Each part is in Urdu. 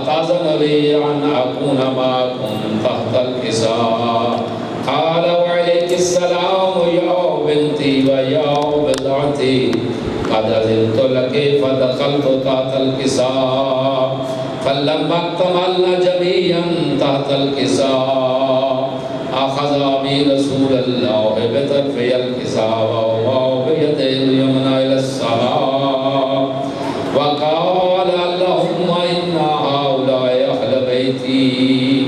أتأذن لي أن أكون معكم تحت الكساء؟ قال وعليك السلام يا بنتي ويا بضعتي قد أذنت لك فدخلت تحت الكساء فلما اكتملنا جميعا تحت الكساء أخذ أبي رسول الله بطرفي الكساء ووضعه بيده اليمنى إلى السماء وقال اللهم إن هؤلاء أهل بيتي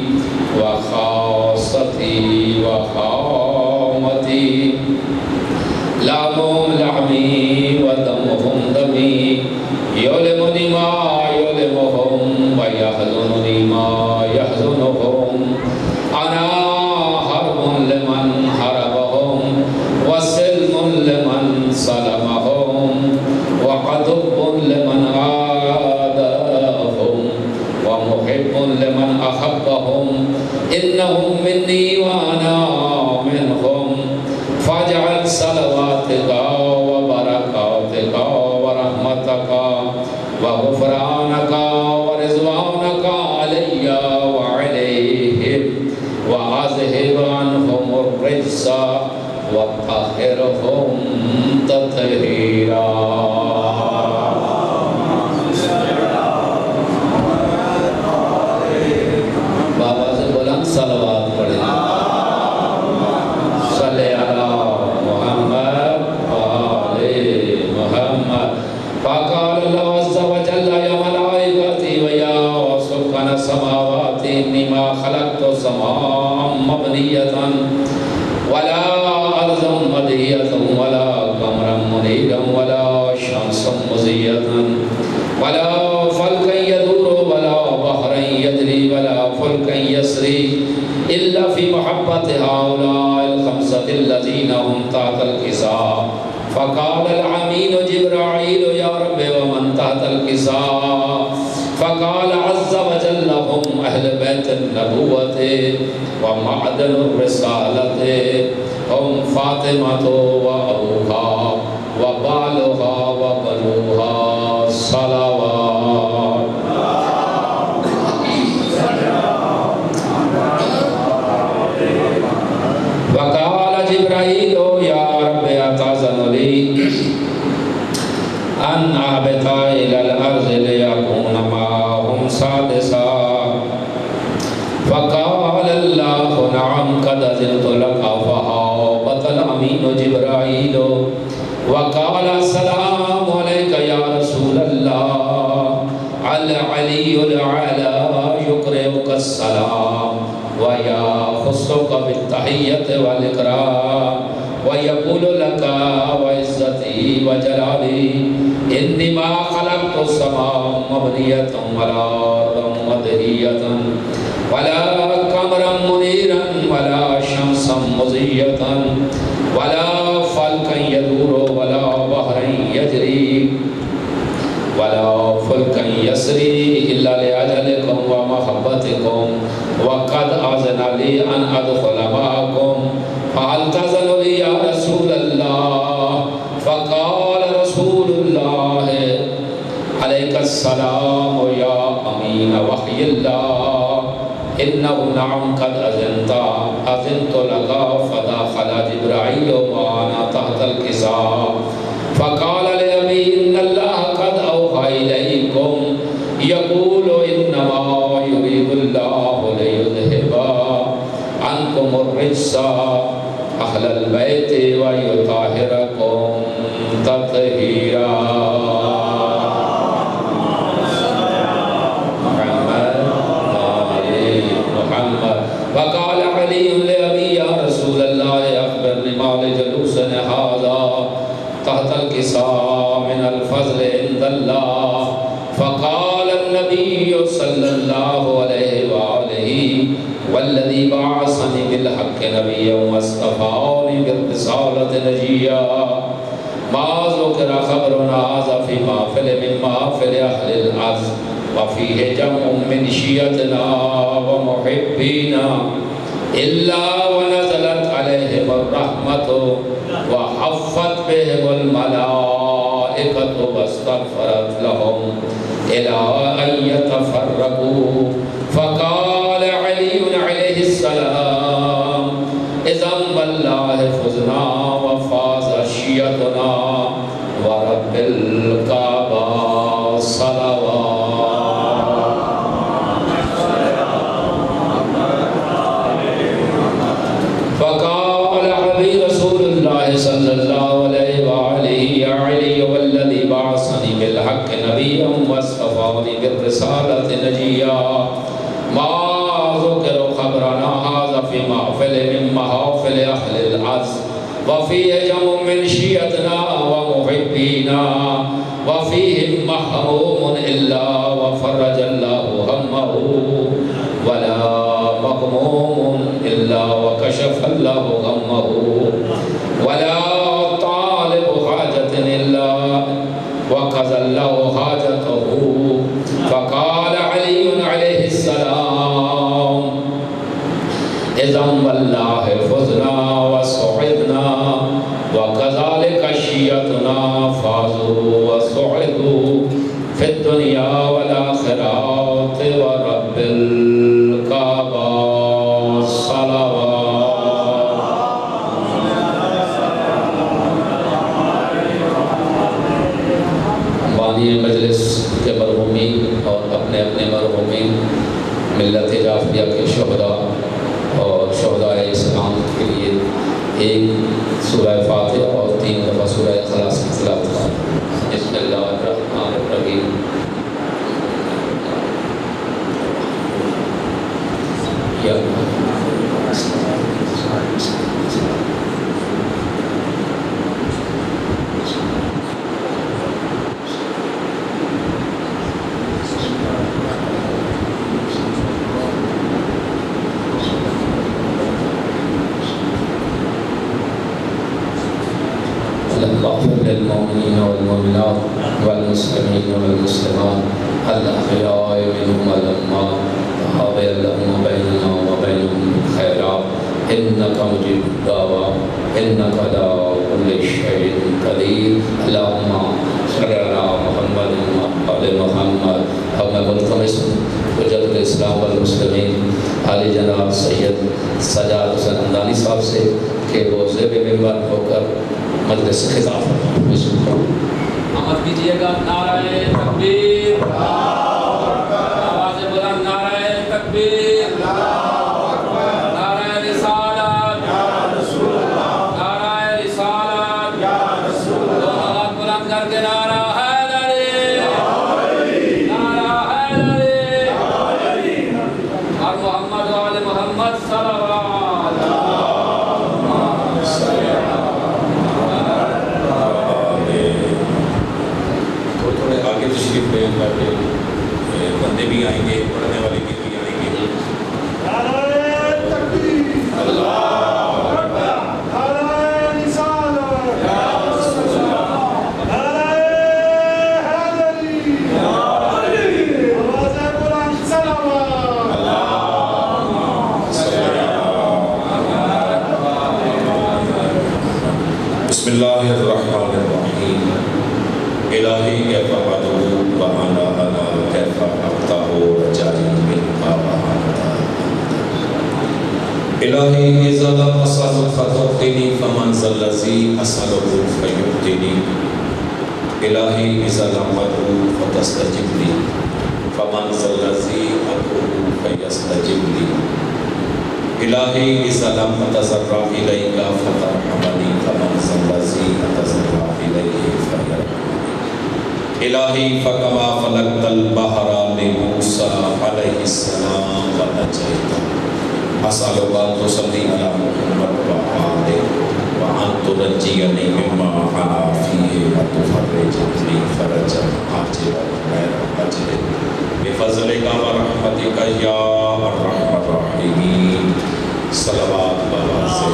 وخاصتي وخامتي لحمهم لحمي ودمهم دمي يؤلمني ما يؤلمهم ويحزنني ما يحزنهم أنا حرب لمن حربهم وسلم لمن سلمهم وعذب لمن عاداهم ومحب لمن أحبهم إنهم مني وأنا منهم فاجعل صلواتك وبركاتك ورحمتك وغفرانك ورضوانك علي وعليهم وأذهب عنهم الرجس وطهرهم تطهيرا. بابا سے بلند صلوات پڑھیں. صلی علی محمد وآل محمد. فقال الله عز وجل يا ملائكتي ويا سكان السماوات إني ما خلقت سماء مبنية ولا أرضا مدهية ولا قمرا منيرا ولا شمسا مزية ولا فلكا يدور ولا بحرا يجري ولا فلكا يسري إلا في محبة هؤلاء الخمسة الذين هم تحت الكساء. فقال العمين جبرائيل يا رب ومن تحت الكساء؟ فقال عز وجل هم أهل بيت النبوة ومعدن الرسالة هم فاطمة وأبوها وبالها وبنوها صلوات. وقال جبرائيل يا رب أتأذن لي أن أهبط إلى الأرض ليكون معهم سادسا؟ فقال الله نعم قد أذنت لك. فهبط الأمين جبرائيل وقال السلام عليك يا رسول الله العلي الأعلى يقرئك السلام ويخصك بالتحية والإكرام ويقول لك وعزتي وجلالي إني ما خلقت السماء مبنية ولا أرضا مدهية ولا قمرا منيرا ولا شمسا مضية ولا فلكا يدور ولا بحرا يجري ولا فلكا يسري إلا لأجلكم ومحبتكم وقد أذن لي أن أدخل معكم فهل تأذن لي يا رسول الله؟ فقال رسول الله عليك السلام يا أمين وحي الله إنه نعم قد أذنت لك. فدخل جبرائيل وأنا تحت الكساء فقال لأبي إن الله قد أوحى إليكم يقول إنما يريد الله ليذهب عنكم الرجس أهل البيت ويطهركم تطهيرا. محمد. وقال علي لأبي يا رسول الله أخبرني ما لجلوسنا هذا تحت الكساء من الفضل عند الله. فقال النبي صلى الله عليه وآله والذي بعثني بالحق نبيا واصطفاني بالرسالة نجيا ما ذكر خبرنا هذا في محفل من محافل أهل الأرض وفيه جمع من شيعتنا ومحبينا إلا ونزلت عليهم الرحمة وحفت بهم الملائكة واستغفرت لهم إلى أن يتفرقوا فقال علي عليه السلام إذا والله فزنا وفاز شيعتنا ورب الكعبة صلوات. فقال حبيب رسول الله صلى الله عليه وآله يا علي والذي بعثني بالحق نبيا واصطفاني بالرسالة نجيا ما ذكر خبرنا هذا في محفل من محافل أهل الأرض وفيه جمع من شيعتنا ومحبينا وفيهم محروم إلا وفرج الله همه ولا مغموم إلا وكشف الله غمه ولا طالب حاجة إلا وقضى الله حاجته. فقال علي عليه السلام إذا والله فزنا وسعدنا وكذلك شيعتنا فازوا وسعدوا في الدنيا والآخرة ورب الكعبة صلوات. بانی مجلس کے مرحومین اور اپنے اپنے مرحومین ملت جعفریہ کے شہداء اور شہداء اسلام کے لیے ایک سورہ فاتحہ اور 3 دفعہ سورہ اخلاص کی تلاوت کریں. بسم اللہ الرحمن الرحیم. اغفر للمؤمنين والمؤمنات والمسلمين والمسلمات الأحياء منهم والأموات وهب لهم بيننا وبينهم خيرا إنك مجيب الدعوى إنك على كل شيء قدير. اللهم صل على محمد وعلى محمد. اب میں ملتمس حجت الاسلام والمسلمین علی جناب سید سجاد حسین حمدانی صاحب سے کہ وہ زیب منبر ہو کر مجلس خطاب آمد کیجیے گا. نعرہ تکبیر، آواز بلند نعرہ تکبیر، نعرہ رسالت، نعرہ رسالت، دونوں ہاتھ بلند کر کے نعرہ حیدری، نعرہ حیدری، اور محمد وآل محمد صلوات. تشریف بیان کر کے بندے بھی آئیں گے، پڑھنے والے بھی آئیں گے. نعرہ تکبیر، اللہ اکبر، نعرہ رسالت، نعرہ حیدری، آواز بلند صلوات. بسم اللہ الرحمن الرحیم. الہی کیف ادعو وانا انا کیف اقطع رجائی منک وانت. الہی اذا لم اسألک فتعطنی فمن ذا الذی اسألہ فیعطینی. الہی اذا لم ادعو فتستجب لی فمن ذا الذی ادعو فیستجب لی. الہی اذا لم اتضرع الیک فترحمنی فمن ذا الذی اتضرع الیہ فیرحمنی. الہی فکما خلقت البحر لموسیٰ علیہ السلام ونجیتہ. اسألک ان تصلی علی محمد وآلہ وان تنجینی مما انا فیہ وتفرج عنی فرجا عاجلا غیر عاجل بفضلک ورحمتک یا ارحم الراحمین. صلوات بابا سے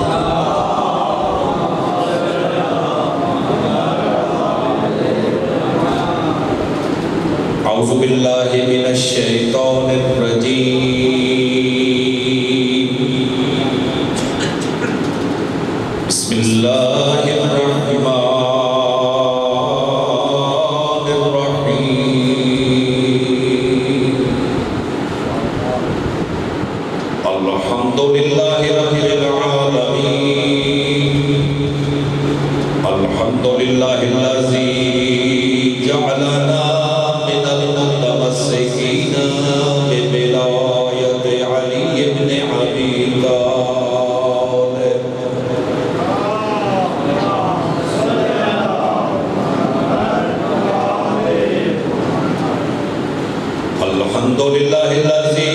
اعوذ باللہ من الشیطان الرجیم. بسم اللہ الرحمن الرحیم. بولایت علی ابن ابی طالب الحمدللہ الذی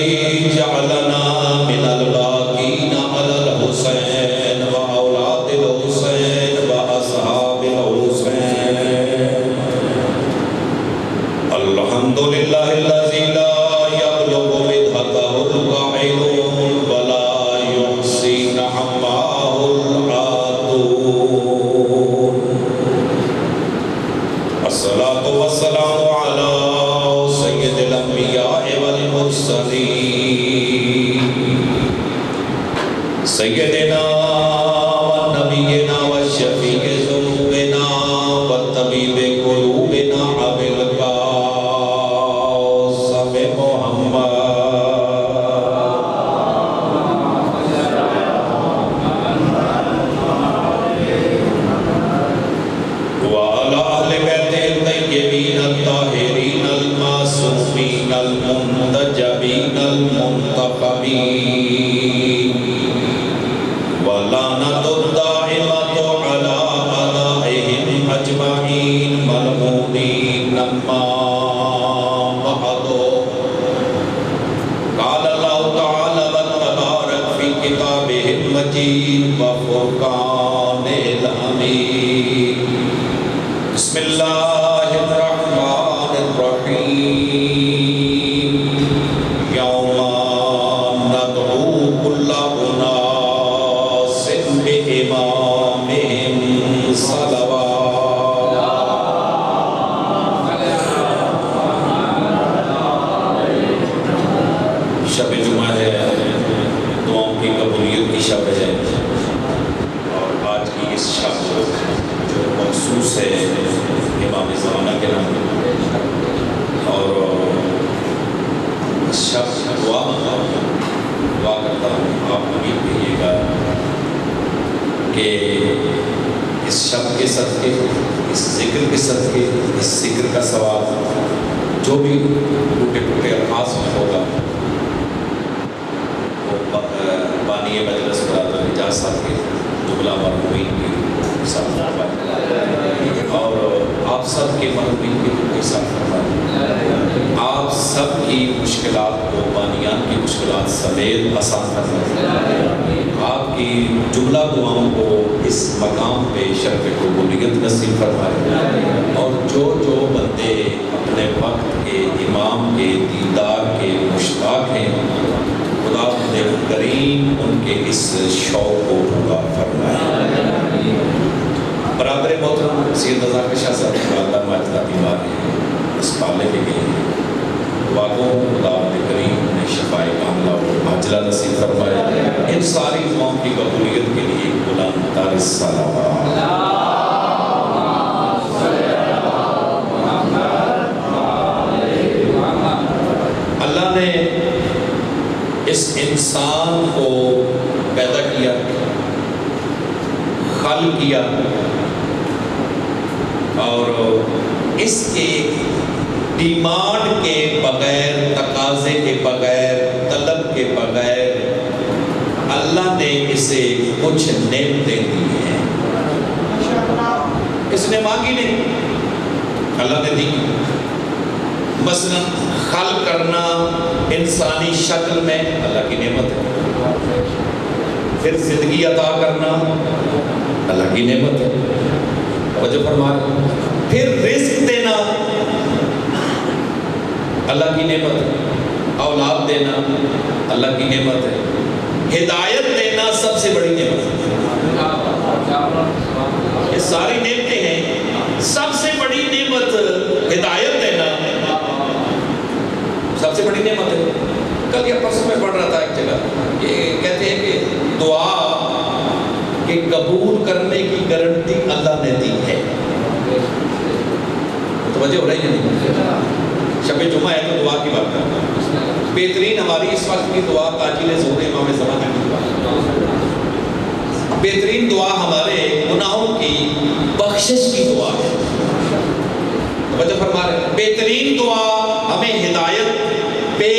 جعلنا من الباقین علی الحسین و اولاد الحسین و اصحاب الحسین الحمدللہ الذی لا یبلغ مدحتہ القائلون ولا یحصی نعماہ العادون الصلاة والسلام علی سید الانبیاء والمرسلین سیدنا و نبینا و شفیع ذنوبنا و طبیب قلوبنا ابی القاسم محمد وعلى اہل بیت الطیبین الطاہرین المعصومین المنتجبین المنتخبین ولعنۃ الدائمۃ علی اعدائہم اجمعین ملعونین اما بعد قال اللہ تعالی تبارک فی کتابہ المجید وفرقانہ الحمید بسم اللہ الرحمن الرحیم یوم ندعو کل اناس بامامہم صلوات شب جمعہ ہے، دعاؤں کی قبولیت کی شب ہے، اور آج کی اس شب جو مخصوص ہے امام زمانہ کے نام اور شب دعا کرتا ہوں، آپ امید کیجیے گا کہ اس شب کے صدقے، اس ذکر کے صدقے، اس ذکر کا ثواب جو بھی ٹوٹے ٹوٹے الفاظ میں ہوگا وہ بانی مجلس برادر اعجاز صاحب کے جملہ مرحومین کی ساتھ فرمائے اور آپ سب کے مرحومین کے ساتھ فرمائے، آپ سب کی مشکلات کو بانیان کی مشکلات سمیت آسان فرمائے، آپ کی جملہ دعاؤں کو اس مقام پہ شرف قبولیت نصیب فرمائے، اور جو بندے اپنے وقت کے امام کے دیدار کے مشتاق ہیں، خدا کریم ان کے اس شوق کو پورا فرمائے۔ برادر محترم سید رضا شاہ صاحب کی والدہ ماجدہ بیمار ہیں، اسپتال کے لیے واقعوں خدا کریم انہیں شفاء کاملہ و عاجلہ نصیب فرمائے۔ ان ساری دعاؤں کی قبولیت کے لیے بلند تر صلوات۔ اللہ نے اس انسان کو پیدا کیا، خلق کیا، اور اس کے ڈیمانڈ کے بغیر، تقاضے کے بغیر، طلب کے بغیر اللہ نے اسے کچھ نعمتیں دی ہیں۔ اس نے مانگی نہیں، اللہ نے دی۔ مثلا خلق کرنا انسانی شکل میں اللہ کی نعمت ہے، پھر زندگی عطا کرنا اللہ کی نعمت ہے، توجہ فرمائے، پھر رزق دینا اللہ کی نعمت ہے، اولاد دینا اللہ کی نعمت ہے، ہدایت دینا سب سے بڑی نعمت ہے۔ یہ ساری نعمتیں ہیں، سب سے بڑی نعمت ہدایت دینا سب سے بڑی نعمت ہے۔ کل یا پرسوں میں پڑھ رہا تھا ایک جگہ، یہ کہتے ہیں کہ دعا کے قبول کرنے کی گارنٹی اللہ نے دی ہے۔ توجہ ہو رہی ہے؟ شب جمعہ ہے تو دعا کی بات کرتا ہوں۔ بہترین ہماری اس وقت کی دعا تاجیل ظہور امام زمانہ کی دعا، بہترین دعا ہمارے گناہوں کی بخشش کی دعا ہے۔ توجہ فرما رہے ہیں، بہترین دعا ہمیں ہدایت پہ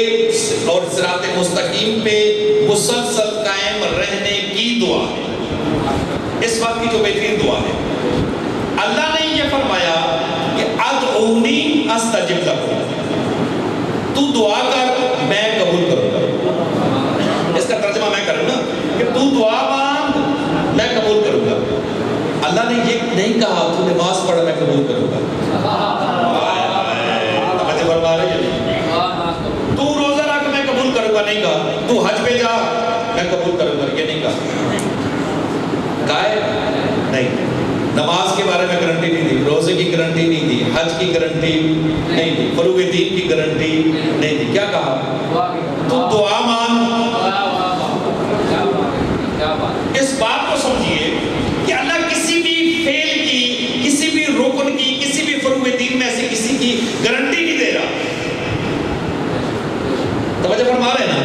اور صراط مستقیم پہ مسلسل قائم رہنے کی دعا ہے، اس وقت کی جو بہترین دعا ہے۔ اللہ نے یہ فرمایا کہ ادعونی استجب لکم، تو دعا کر میں قبول کروں گا۔ اس کا ترجمہ میں کروں نا کہ تو دعا مانگ میں قبول کروں گا۔ اللہ نے یہ نہیں کہا تو نماز پڑھ میں قبول کروں گا، توجہ فرما رہے ہیں؟ تو روزہ رکھ میں قبول کروں گا نہیں کہا، تو حج پہ جا میں قبول کروں گا، یہ نہیں کہا۔ کہا ہے نہیں، نماز کے بارے میں گارنٹی نہیں دی، روزے کی گارنٹی نہیں دی، حج کی گارنٹی نہیں دی، فروغ دین کی گارنٹی نہیں دی۔ کیا کہا؟ تو دعا مانگ۔ اس بات کو سمجھیے کہ اللہ کسی بھی فعل کی، کسی بھی رکن کی، کسی بھی فروغ دین میں سے کسی کی گارنٹی نہیں دے رہا۔ توجہ فرما رہے ہیں نا؟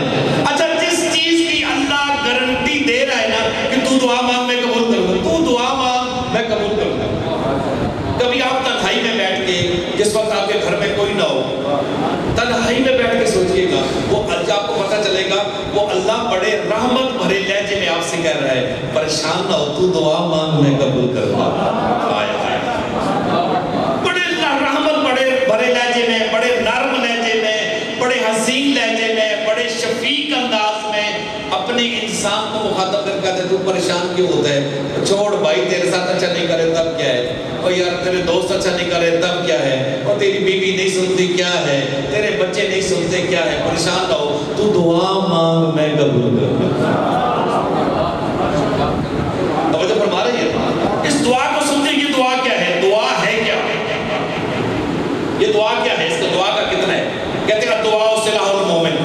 اچھا، جس چیز کی اللہ گارنٹی دے رہا ہے نا کہ تو دعا مانگ میں قبول کروں گا، تو دعا مانگ میں قبول کروں گا۔ کبھی آپ تنہائی میں بیٹھ کے، جس وقت آپ کے گھر میں کوئی نہ ہو، تنہائی میں بیٹھ کے سوچئے گا، وہ آپ کو پتہ چلے گا وہ اللہ بڑے رحمت بھرے لہجے میں آپ سے کہہ رہا ہے پریشان نہ ہو، تو دعا مانگ میں قبول کروں گا۔ بڑے رحمت بھرے لہجے میں، بڑے نرم لہجے میں، بڑے حسین لہجے میں، بڑے شفیق انداز میں اپنے انسان کو مخاطب کر کہتے ہیں تو پریشان کیوں ہوتا ہے؟ چھوڑ بھائی، تیرے ساتھ اچھا نہیں کرے تب کیا ہے، اور یار تیرے دوست اچھا نہیں کرے تب کیا ہے، اور تیری بیوی نہیں سنتی کیا ہے، تیرے بچے نہیں سنتے کیا ہے، پریشان نہ ہو، تو دعا مانگ میں قبول کروں گا۔ توجہ فرما رہے ہیں؟ اس دعا کو سمجھیں، یہ دعا کیا ہے، دعا ہے کیا، یہ دعا کیا ہے، اس کا دعا کا کتنا ہے؟ کہتے ہیں دعا سلاح المومن،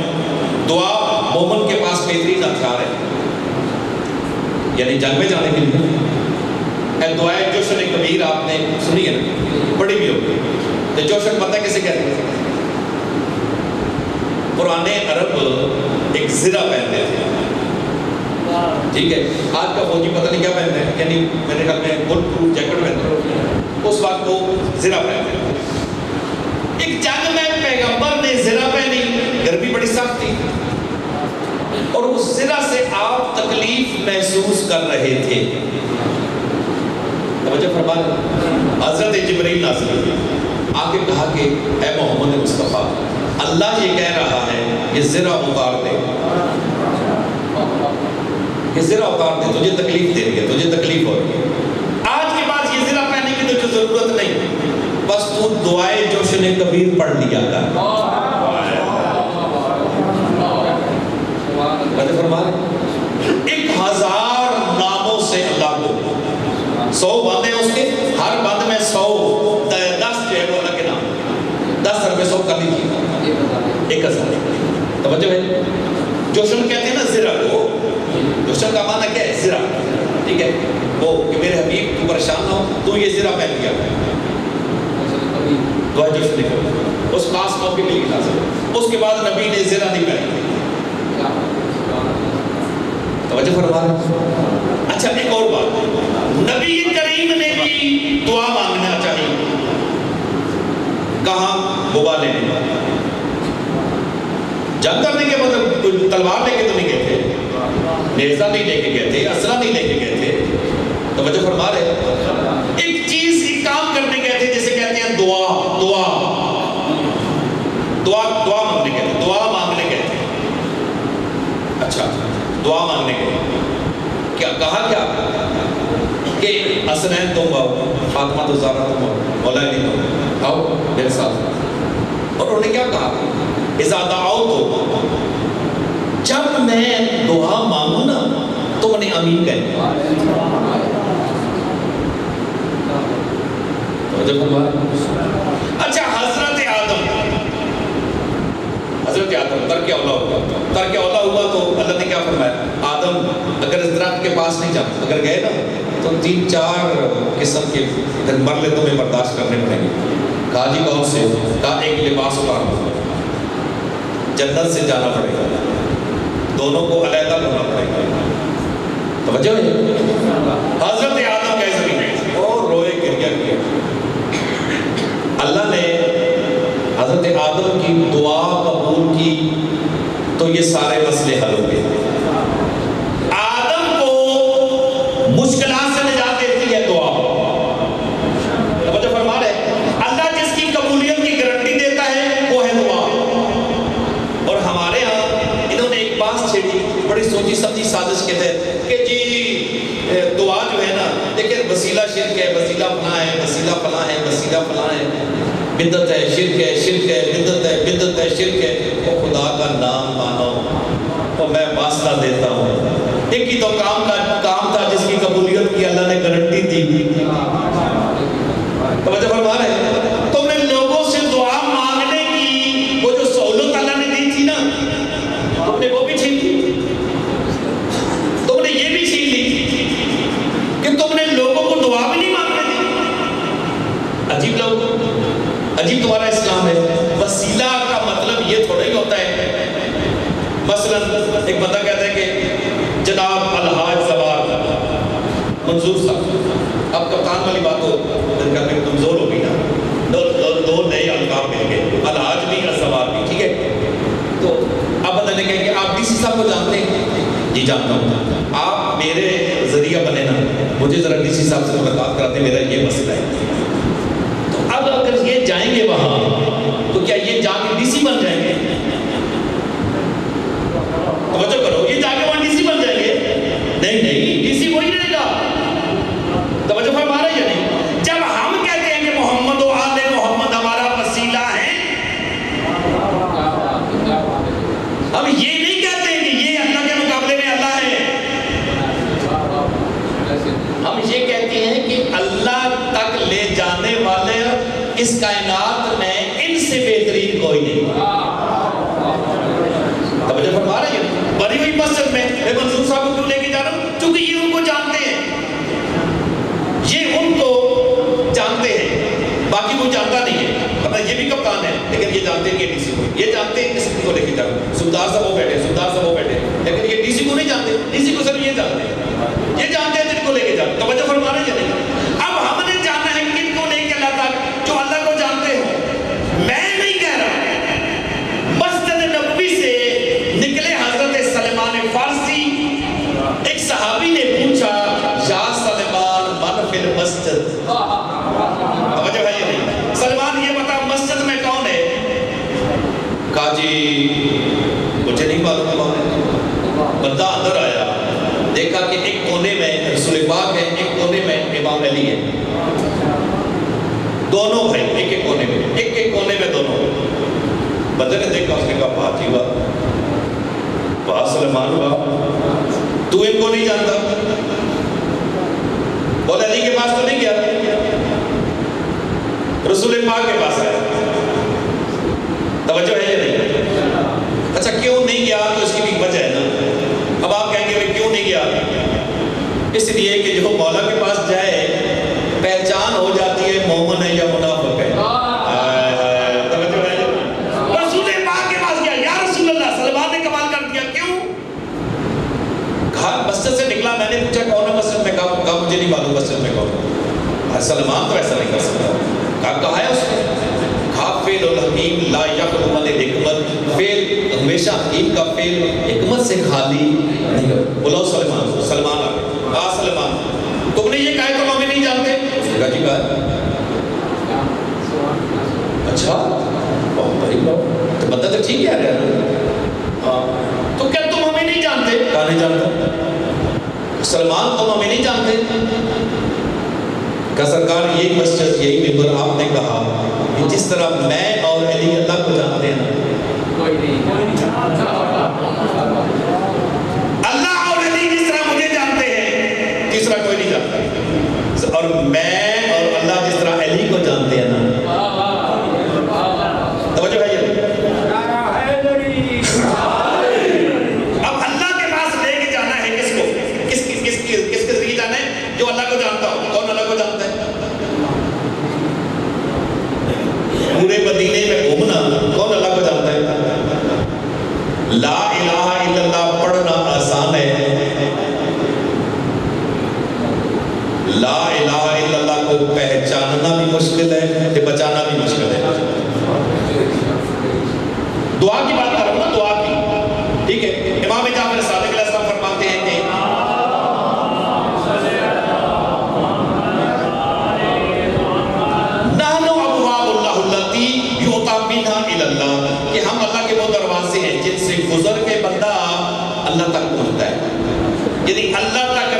دعا مومن کے پاس بہترین ہتھیار ہے، یعنی جنگ میں جانے کے لیے۔ دعائے جوشن کبیر آپ نے سنی ہے نا، بڑی بھی ہوگی۔ تو جوشن پتہ کسے کہتے ہیں؟ پرانے عرب ایک زرہ پہنتے تھے، ٹھیک ہے؟ آج کا فوجی پتہ نہیں کیا پہنتے ہیں، یعنی میرے خیال میں بل پروف جیکٹ پہنتے ہیں، اس وقت وہ زرہ پہنتے ہیں۔ ایک جنگ میں پیغمبر نے زرہ پہنی، گرمی بڑی سخت تھی، اور اس زرہ سے آپ تکلیف محسوس کر رہے تھے۔ توجہ فرما رہے، حضرت جبرائیل نازل ہوئے، آگے کہا کہ اے محمد مصطفیٰ، اللہ یہ کہہ رہا ہے کہ زرہ اتار دے، یہ زرہ اتار دے، تجھے تکلیف دے رہی ہے، تجھے تکلیف ہو رہی ہے، آج کے بعد یہ زرہ پہننے کی تجھے ضرورت نہیں، بس تو دعائے جوشن کبیر پڑھ لیا کر۔ فرما رہے 1000 ناموں سے اللہ کو، 100 بند ہیں اس کے، ہر بند میں 100 10 جو ہے وہ اللہ کے نام، 10 روپے 100 کر لیجیے، 1000۔ توجہ ہے، جوشن کہتے ہیں نا زرہ کو، جوشن کا معنی کیا ہے؟ زرہ، ٹھیک ہے؟ وہ کہ میرے حبیب تو پریشان نہ ہو، تو یہ زرہ پہن لیا، دعا جوشن نکل، اس خاص موقع کے لیے لازم۔ اس کے بعد نبی نے زرہ نہیں پہنی۔ توجہ فرما رہے۔ اچھا، ایک اور بات، نبی کریم نے بھی دعا مانگنا چاہیے، کہاں؟ غبا لینے، جنگ کرنے کے مطلب کوئی تلوار لے کے تو نہیں گئے تھے، نیزہ نہیں لے کے گئے تھے، اسلحہ نہیں لے کے گئے تھے۔ توجہ فرما رہے، ایک چیز، ایک کام کرنے گئے تھے جسے کہتے ہیں دعا، دعا مانگنے گئے تھے، دعا مانگنے گئے تھے۔ اچھا، دعا مانگنے گئے، کیا کہا؟ کیا کہ حسنین تم آؤ، فاطمہ تو زہرا تم آؤ، مولا علی تم آؤ میرے ساتھ۔ اور انہوں نے کیا کہا؟ اذا دعوت، جب میں دعا مانگوں نا تو انہیں آمین کہیں۔ اچھا، حضرت آدم ترک اولا ہوا، ترک اولا ہوا تو اللہ نے کیا فرمایا؟ آدم اگر اس درخت کے پاس نہیں جاتے، اگر گئے نا تو 3-4 قسم کے مرلے تمہیں برداشت کرنے پڑیں گے۔ کہا جی کون سے؟ کہا ایک لباس اتارنا، جنت سے جانا پڑے گا، دونوں کو علیحدہ کرنا پڑے گا۔ توجہ ہے، حضرت آدم گئے زمین میں اور روئے گریا کیا۔ اللہ نے حضرت آدم کی دعا قبول کی تو یہ سارے مسئلے حل ہو گئے۔ آدم کو مشکلات سے نجات دیتی ہے دعا۔ توجہ فرما رہے ہیں، اللہ جس کی قبولیت کی گارنٹی دیتا ہے وہ ہے دعا۔ اور ہمارے ہاں انہوں نے ایک بات چھیڑی بڑی سوچی سمجھی سازش کے تحت کہ جی دعا جو ہے نا، دیکھیں وسیلہ شرک ہے، وسیلہ فلاں ہے، وسیلہ فلاں ہے، وسیلہ فلاں ہے، بدعت ہے، شرک ہے، شرک ہے، بدعت ہے، بدعت ہے، شرک ہے۔ وہ خدا کا نام مانو اور میں واسطہ دیتا ہوں۔ ایک ہی تو کام تھا جس کی قبولیت کی اللہ نے گارنٹی دی۔ توجہ فرما رہے ہیں، تم نے لوگوں سے دعا مانگنے کی وہ جو سہولت اللہ نے دی تھی نا، تم نے وہ بھی چھین لی، تم نے یہ بھی چھین لی کہ تم نے لوگوں کو دعا بھی نہیں مانگنے دی۔ عجیب لوگ، عجیب تمہارا اسلام ہے۔ وسیلہ کا مطلب یہ تھوڑا ہی ہوتا ہے، مثلا ایک بندہ کہتا ہے کہ جناب الحاج سوار منظور صاحب، اب کپتان والی بات تو دل کرنے میں کمزور ہو گئی نا، دو نئے القاب مل گئے، الحاج بھی اور سوار بھی، ٹھیک ہے۔ تو اب بندہ نے کہا کہ آپ ڈی سی صاحب کو جانتے ہیں؟ جی جانتا ہوں، آپ میرے ذریعہ بنے نا، مجھے ذرا ڈی سی صاحب سے ملاقات کراتے، میرا یہ مسئلہ ہے۔ تو اب اگر یہ جائیں گے وہاں تو کیا یہ جا کے ڈی سی بن جائیں گے؟ توجہ کرو، یہ جا کے وہاں ڈی سی بن جائیں گے؟ نہیں نہیں، ڈی سی وہی رہے گا۔ توجہ فرما رہے ہیں یا نہیں؟ جب ہم کہتے ہیں کہ محمد و آل محمد ہمارا وسیلہ ہے، ہم یہ نہیں کہتے ہیں کہ یہ اللہ کے مقابلے میں اللہ ہے، ہم یہ کہتے ہیں کہ اللہ تک لے جانے والے اس کائنات میں ان سے بہترین کوئی نہیں۔ توجہ فرما رہے ہیں؟ بنی ہوئی مسجد میں میں منظور صاحب کو کیوں لے کے جا رہا ہوں؟ چونکہ یہ ان کو جانتے ہیں، یہ ان کو جانتے ہیں، باقی وہ جانتا نہیں ہے۔ یہ بھی کپتان ہے لیکن یہ جانتے ہیں کہ ڈی سی کو، یہ جانتے ہیں کس کو لے کے جا رہا ہوں، سردار صاحب وہ بیٹھے، سردار صاحب وہ بیٹھے، لیکن یہ ڈی سی کو نہیں جانتے، ڈی سی کو صرف یہ جانتے ہیں، یہ جانتے ہیں جن کو لے کے جا رہا ہوں۔ توجہ فرما رہے ہیں یا نہیں؟ اب ہم نے جانا ہے کن کو لے کے اللہ تک، جو اللہ کو جانتے ہو۔ میں نہیں کہہ رہا، مسجد نبوی سے نکلے حضرت سلمان فارسی، ایک صحابی نے پوچھا یا سلمان من فی المسجد، توجہ ہے یا نہیں؟ سلمان یہ بتا مسجد میں کون ہے؟ کہا جی مجھے نہیں معلوم کون ہے۔ بندہ اندر آیا، دیکھا کہ ایک کونے میں رسول پاک ہے، ایک کونے میں امام علی ہے، دونوں بھائی ایک ایک کونے میں، ایک ایک کونے میں دونوں۔ بندے نے دیکھا، اس نے کہا بات ہی واہ، واہ سلمان واہ، تو ان کو نہیں جانتا؟ بولے علی کے پاس تو نہیں گیا، رسول پاک کے پاس آیا۔ توجہ ہے یا نہیں؟ اچھا کیوں نہیں گیا؟ تو اس کی بھی وجہ ہے نا۔ اب آپ کہیں گے بھائی کیوں نہیں گیا؟ اس لیے کہ جو مولا کے پاس جائے پہچان ہو جاتی ہے مومن ہے یا منافق ہے۔ توجہ ہے؟ رسول پاک کے پاس گیا، یا رسول اللہ، سلمان نے کمال کر دیا، کیوں؟ گھر مسجد سے نکلا، میں نے پوچھا کون ہے مسجد میں؟ کہا مجھے نہیں معلوم مسجد میں کون ہے۔ سلمان تو ایسا نہیں کر سکتا۔ کہا ہے اس نے، کہا فعل الحکیم لا یخلو عن الحکمت، فعل ہمیشہ حکیم کا فعل حکمت سے خالی نہیں ہوتا۔ بلاؤ سلمان کو، سلمان آ گئے۔ کہا سلمان تم نے یہ کہا تو ہمیں نہیں جانتے؟ اس نے کہا جی کہا ہے۔ اچھا بہت بڑی بات، تو بندہ تو ٹھیک ہے یار، ہاں تو کیا تم ہمیں نہیں جانتے؟ کہا نہیں جانتا۔ سلمان تم ہمیں نہیں جانتے؟ کہ سرکار یہی مسجد یہی ممبر آپ نے کہا کہ جس طرح میں اور علی اللہ کو جانتے ہیں اللہ اور علی جس طرح مجھے جانتے ہیں تیسرا کوئی نہیں جانتا، اور میں اور اللہ جس طرح علی کو جانتے ہیں نا۔ توجہ ہے یہ؟ اب اللہ کے پاس لے کے جانا ہے کس کو؟ کس کے ذریعے جانا ہے؟ جو اللہ کو جانتا ہو۔ کون اللہ کو جانتا ہے؟ پورے مدینے میں گھومنا کون اللہ کو جانتا ہے؟ لا الہ الا اللہ پڑھنا آسان ہے، لا الہ الا اللہ کو پہچاننا بھی مشکل ہے، کہ بچانا بھی مشکل ہے۔ دعا کی بات کر رہا ہوں نا، دعا کی سے گزر کے بندہ اللہ تک پہنچتا ہے. یعنی اللہ تک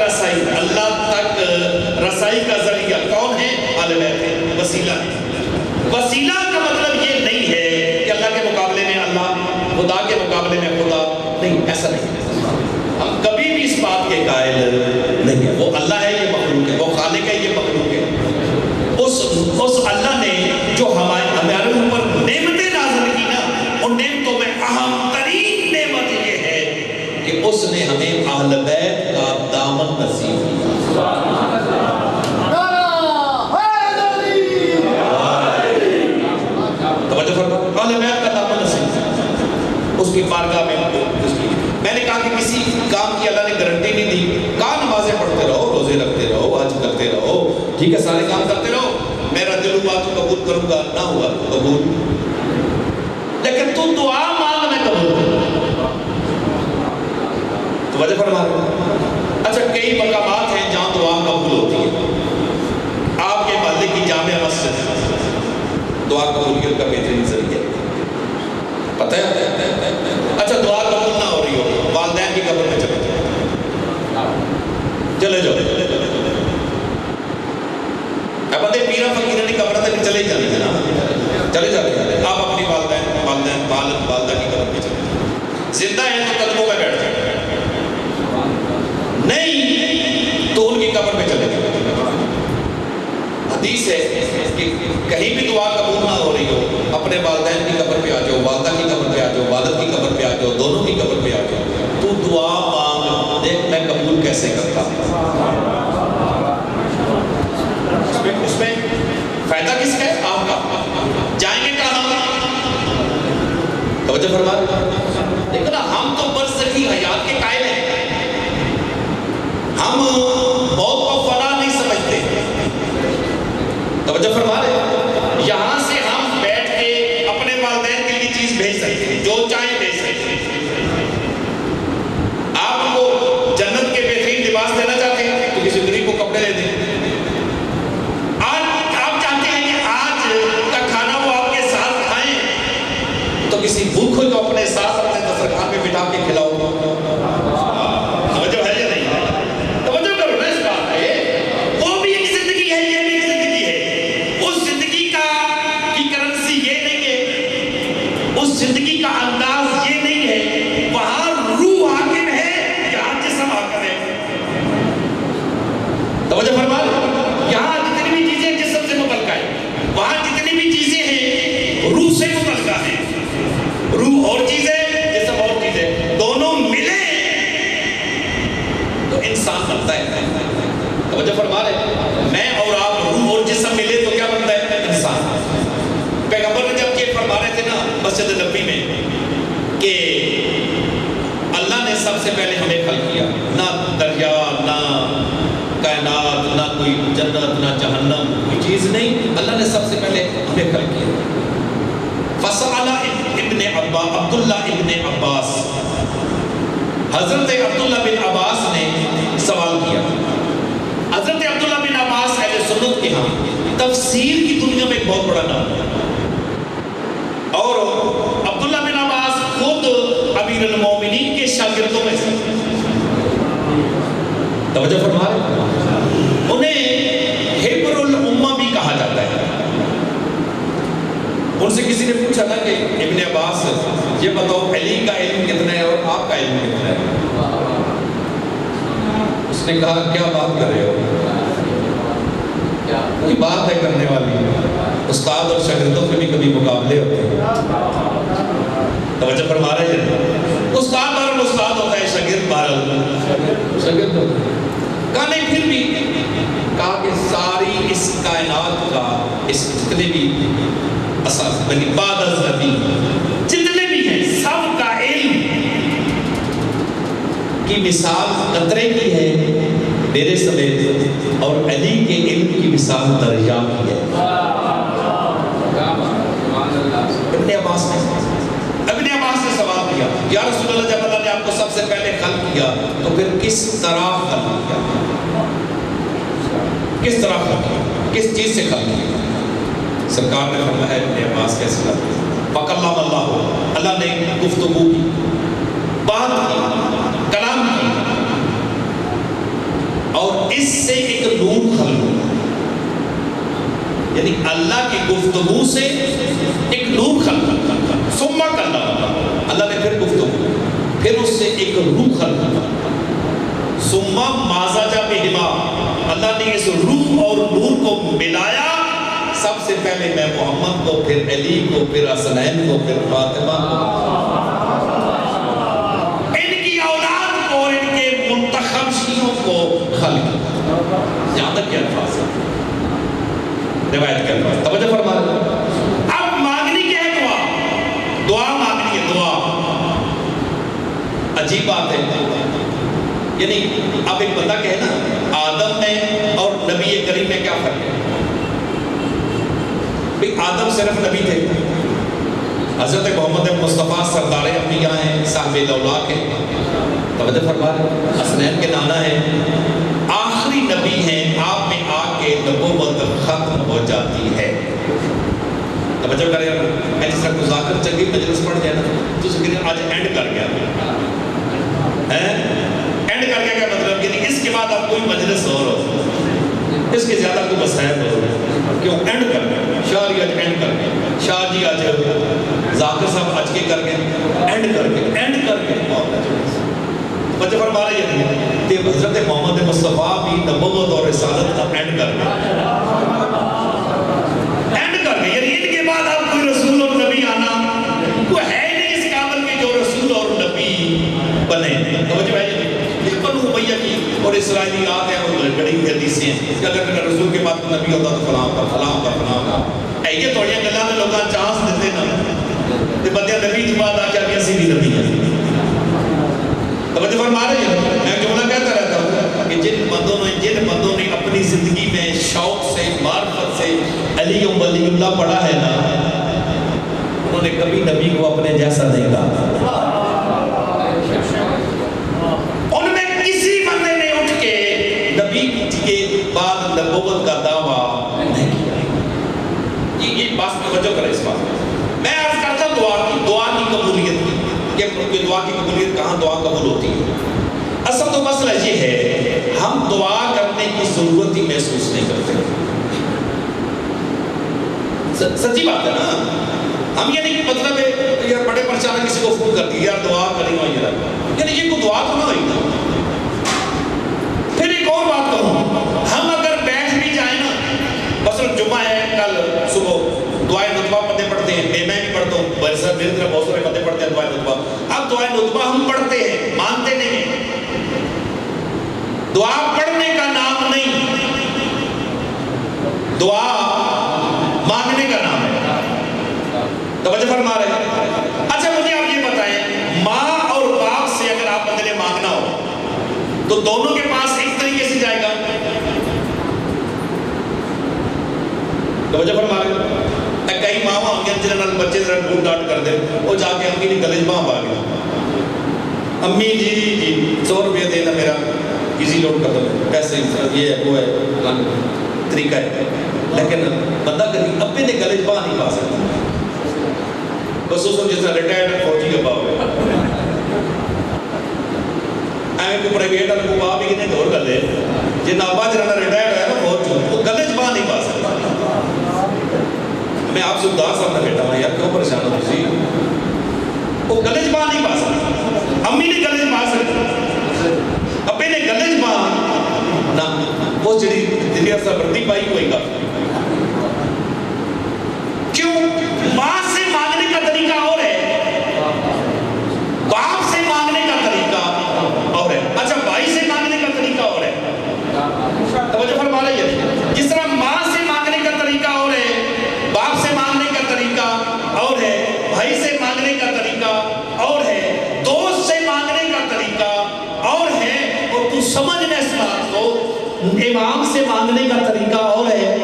رسائی کا ذریعہ کون ہے؟ اہل بیت ہے، وسیلہ ہے. وسیلہ کا مطلب یہ نہیں ہے کہ اللہ کے مقابلے میں اللہ، خدا کے مقابلے میں خدا، نہیں، ایسا نہیں. ہم کبھی بھی اس بات کے قائل نہیں ہیں وہ اللہ ہے یہ مخلوق ہے، وہ خالق ہے یہ مخلوق ہے. اس اللہ نے جو ہمارے اوپر نعمتیں نازل کی نا، ان نعمتوں میں اہم ترین نعمت یہ ہے کہ اس نے ہمیں اہل بیت کا دامن نصیب کیا. توجہ فرما، اہل بیت کا دامن نصیب کیا. اس کی بارگاہ میں میں نے کہا کہ کسی کام کی اللہ نے گارنٹی نہیں دی. کہا نمازیں پڑھتے رہو، روزے رکھتے رہو، حج کرتے رہو، ٹھیک ہے، سارے کام کرتے رہو، میرا دل ہوا تو قبول کروں گا، نہ ہوا تو قبول، لیکن تو دعا مانگ میں قبول کروں. تو وجہ فرما رہے. اچھا، کئی مقامات ہیں جہاں دعا قبول ہوتی ہے. آپ کے محلے کی جامع مسجد دعا قبولیت کا بہترین ذریعہ پتہ ہے. اچھا، دعا قبول نہ ہو رہی ہو، والدین کی قبر میں چلے جاؤ. بندے پیرا فقیرہ کی قبر تک چلے جانے جناب، چلے جاتے. آپ اپنی والدہ کی قبر میں چلے جائیں. زندہ ہیں تو قدموں میں بیٹھ جائیں، نہیں تو ان کی قبر میں چلے جائیں. حدیث ہے کہ کہیں بھی دعا قبول نہ ہو رہی ہو، اپنے والدین کی قبر پہ آ جاؤ، والدہ کی قبر پہ آ جاؤ، والد کی قبر پہ آ جاؤ، دونوں کی قبر پہ آ جاؤ. تو دعا مانگ، دیکھ میں قبول کیسے کرتا ہوں. اس میں فائدہ کس کا ہے؟ آپ کا. جائیں گے کہاں؟ توجہ فرما. دیکھو نا، ہم تو برزخی حیات کے قائل ہیں. ہم موت کو فنا نہیں سمجھتے. توجہ فرما رہے. یہاں سے ہم بیٹھ کے اپنے والدین کے لیے چیز بھیج سکتے ہیں، جو چاہیں بھیج سکتے ہیں. آپ کو جنت کے بہترین لباس دینا چاہتے ہیں تو کسی غریب کو کپڑے لے دیں. کسی بھوکھے کو اپنے ساتھ اپنے دسترخوان پہ بٹھا کے کھلاؤ. توجہ ہے یا نہیں؟ توجہ کرو نا اس بات پہ. وہ بھی ایک زندگی ہے، یہ بھی ایک زندگی ہے. اس زندگی کی کرنسی یہ نہیں ہے، اس زندگی کا انداز یہ نہیں ہے. وہاں روح حاکم ہے، یہاں جسم حاکم ہے. توجہ فرما. یہاں جتنی بھی چیزیں جسم سے متعلقہ ہے، وہاں جتنی بھی چیزیں ہیں روح سے متعلقہ ہے. روح اور چیز ہے، جسم اور چیز ہے، دونوں ملے تو انسان بنتا ہے. توجہ فرما رہے. میں اور آپ روح اور جسم ملے تو کیا بنتا ہے؟ انسان. پیغمبر نے جب یہ فرما رہے تھے نا مسجد نبوی میں کہ اللہ نے سب سے پہلے ہمیں خلق کیا، نہ دریا، نہ کائنات، نہ کوئی جنت، نہ جہنم، کوئی چیز نہیں. اللہ نے سب سے پہلے ہمیں خلق کیا. فسأل ابن عبداللہ ابن عباس، حضرت عبداللہ بن عباس نے سوال کیا. حضرت عبداللہ بن عباس اہل سنت کے ہاں تفسیر کی دنیا میں ایک بہت بڑا نام ہے، اور عبداللہ بن عباس خود امیر المومنین کے شاگردوں میں سے. توجہ فرما رہے. انہیں حبر الامہ بھی کہا جاتا ہے. ان سے کسی نے پوچھا تھا کہ ابن عباس یہ بتاؤ علی کا علم کتنا ہے اور آپ کا علم کتنا ہے؟ اس نے کہا کیا بات کر رہے ہو، کوئی بات ہے کرنے والی. استاد اور شاگردوں کے بھی کبھی مقابلے ہوتے ہیں. توجہ فرما رہے ہیں. استاد بہرحال استاد ہوتا ہے، شاگرد بہرحال شاگرد ہوتا ہے. کہا نہیں، پھر بھی کہا کہ ساری اس کائنات کا، اس جتنے بھی بعد از نبی جتنے بھی ہیں سب کا علم کی مثال قطرے کی ہے میرے سمیت، اور علی کے علم کی مثال دریا کی ہے. ابن عباس نے سوال کیا، یا رسول اللہ جب اللہ نے آپ کو سب سے پہلے خلق کیا تو پھر کس طرح خلق کیا؟ کس طرح خلق کیا؟ کس چیز سے خلق کیا؟ سرکار نے فرمایا ابن عباس کیسے خلق کیا؟ فَقَلَّمَ اللَّهُ، اللہ نے گفتگو کی. گفتگو سے ایک نور خلق ثم کلم، اللہ نے پھر گفتگو، پھر اس سے ایک روح خلق، ثم مازج بہما، اللہ نے اس روح اور نور کو ملایا، سب سے پہلے میں محمد کو، پھر علی کو، پھر حسنین کو، پھر فاطمہ کو، ان کی اولاد کو اور ان کے منتخب شیعوں کو خلق، یہاں تک کیا الفاظ ہے روایت کے الفاظ، توجہ فرما رہے۔ اب مانگنی کیا ہے؟ دعا، دعا مانگنی ہے، دعا۔ عجیب بات ہے، یعنی اب ایک بندہ کہے نا آدم میں اور نبی کریم میں کیا فرق ہے؟ بھئی آدم صرف نبی تھے، حضرت محمد مصطفیٰ سردار انبیاء ہیں، صاحب دولاک ہیں، توجہ فرما رہے، حسنین کے نانا ہیں، آخری نبی ہیں، آپ میں آ کے نبوت ختم ہو جاتی ہے۔ توجہ کریں، میں جس طرح مذاکر چنگی مجلس پڑھ جائے نا تو اسے کہتے ہیں آج اینڈ کر گیا، اینڈ کر گیا کیا مطلب؟ یعنی اس کے بعد اب کوئی مجلس اور ہو، اس کے زیادہ کوئی مسائل ہو، کیوں اینڈ کر گیا؟ شاہ جی آج اینڈ کر گئے، شاہ جی آج ذاکر صاحب آج کے کر گئے، اینڈ کر گئے، اینڈ کر گئے۔ بچے فرما رہے ہیں کہ حضرت محمد مصطفیٰ بھی نبوت اور رسالت کا اینڈ کر گئے، اینڈ کر گئے، یعنی ان کے بعد اب کوئی رسول اور نبی آنا کوئی ہے ہی نہیں اس قابل کے جو رسول اور نبی بنے۔ توجہ ہے یہ بنو امیہ کی اور اسرائیلیات ہیں اور بڑی حدیثیں ہیں کہ اگر رسول کے بعد نبی ہوتا تو فلاں کا فلاں کا فلاں کا، یہ تھوڑیاں گلاں میں لوگاں چانس دیتے نا کہ بندے نبی کی بات آ کے اسی بھی نبی ہیں۔ توجہ فرما رہے ہیں، میں جملہ کہتا رہتا ہوں کہ جن بندوں نے اپنی زندگی میں شوق سے معرفت سے علی و ولی اللہ پڑھا ہے نا، انہوں نے کبھی نبی کو اپنے جیسا نہیں کہا۔ ان میں کسی بندے نے اٹھ کے نبی کے بعد نبوت کا دعویٰ نہیں کیا۔ یہ بات توجہ کریں اس بات میں عرض کرتا دعا کی قبولیت کی، دعا کی قبولیت کہاں دعا قبول ہوتی ہے؟ اصل تو مسئلہ یہ ہے ہم دعا کرنے کی ضرورت ہی محسوس نہیں کرتے، سچی بات ہے نا، ہم یہ نہیں مطلب ہے یار بڑے پرچانا کسی کو فون کر دی یار دعا کریں گے، یعنی یہ کوئی دعا تو نہ ہوئی نا۔ پھر ایک اور بات کہوں، ہم اگر بیٹھ بھی جائیں نا، مثلا جمعہ ہے کل صبح دعائے نطبہ پڑھتے پڑھتے ہیں، میں بھی پڑھتا ہوں، میری طرح بہت سارے پڑھتے پڑھتے ہیں دعائے نطبہ۔ اب دعائے نطبہ ہم پڑھتے ہیں، مانتے نہیں ہیں، دعا پڑھنے کا نام نہیں، دعا مانگنے کا نام ہے۔ توجہ فرما رہے ہیں؟ اچھا مجھے آپ یہ بتائیں، ماں اور باپ سے اگر آپ بندے نے مانگنا ہو تو دونوں کے پاس ایک طریقے سے جائے گا؟ توجہ فرما رہے ہیں؟ کئی ماما ہوں گے جنہوں نے بچے ذرا ڈھونڈ ڈانٹ کر دے، وہ جا کے امی نے گلے باں پا گیا، امی جی 100 روپیہ دینا میرا ایزی لوڈ کر دو، پیسے یہ ہے وہ ہے طریقہ ہے، لیکن بندہ کبھی ابے نے گلے باں نہیں پا سکتا، خصوصاً جس طرح ریٹائرڈ فوجی کا باپ ہے، ایویں کوئی پرائیویٹ والا کو باپ ہی کتنے دور کر دے، جن ابا جنہوں نے ریٹائرڈ ہے نا فوج وہ گلے باں نہیں پا سکتا۔ میں آپ سے اداس اپنا بیٹا ہوں یار کیوں پریشان ہو تھی، وہ گلے باں نہیں پا سکتا، امی نے گلے پا سکتا، ابے نے گلے باں نہ، وہ جڑی دلی افسر برتی پائی ہوئی گا، کیوں؟ ماں سے مانگنے کا طریقہ اور ہے، باپ سے مانگنے کا طریقہ اور ہے، اچھا بھائی سے مانگنے کا طریقہ اور ہے۔ توجہ فرما رہی ہے؟ جس طرح ماں سے مانگنے کا طریقہ اور ہے، باپ سے مانگنے کا طریقہ اور ہے، بھائی سے مانگنے کا طریقہ اور ہے، دوست سے مانگنے کا طریقہ اور ہے، اور تو سمجھنے اس بات کو امام سے مانگنے کا طریقہ اور ہے،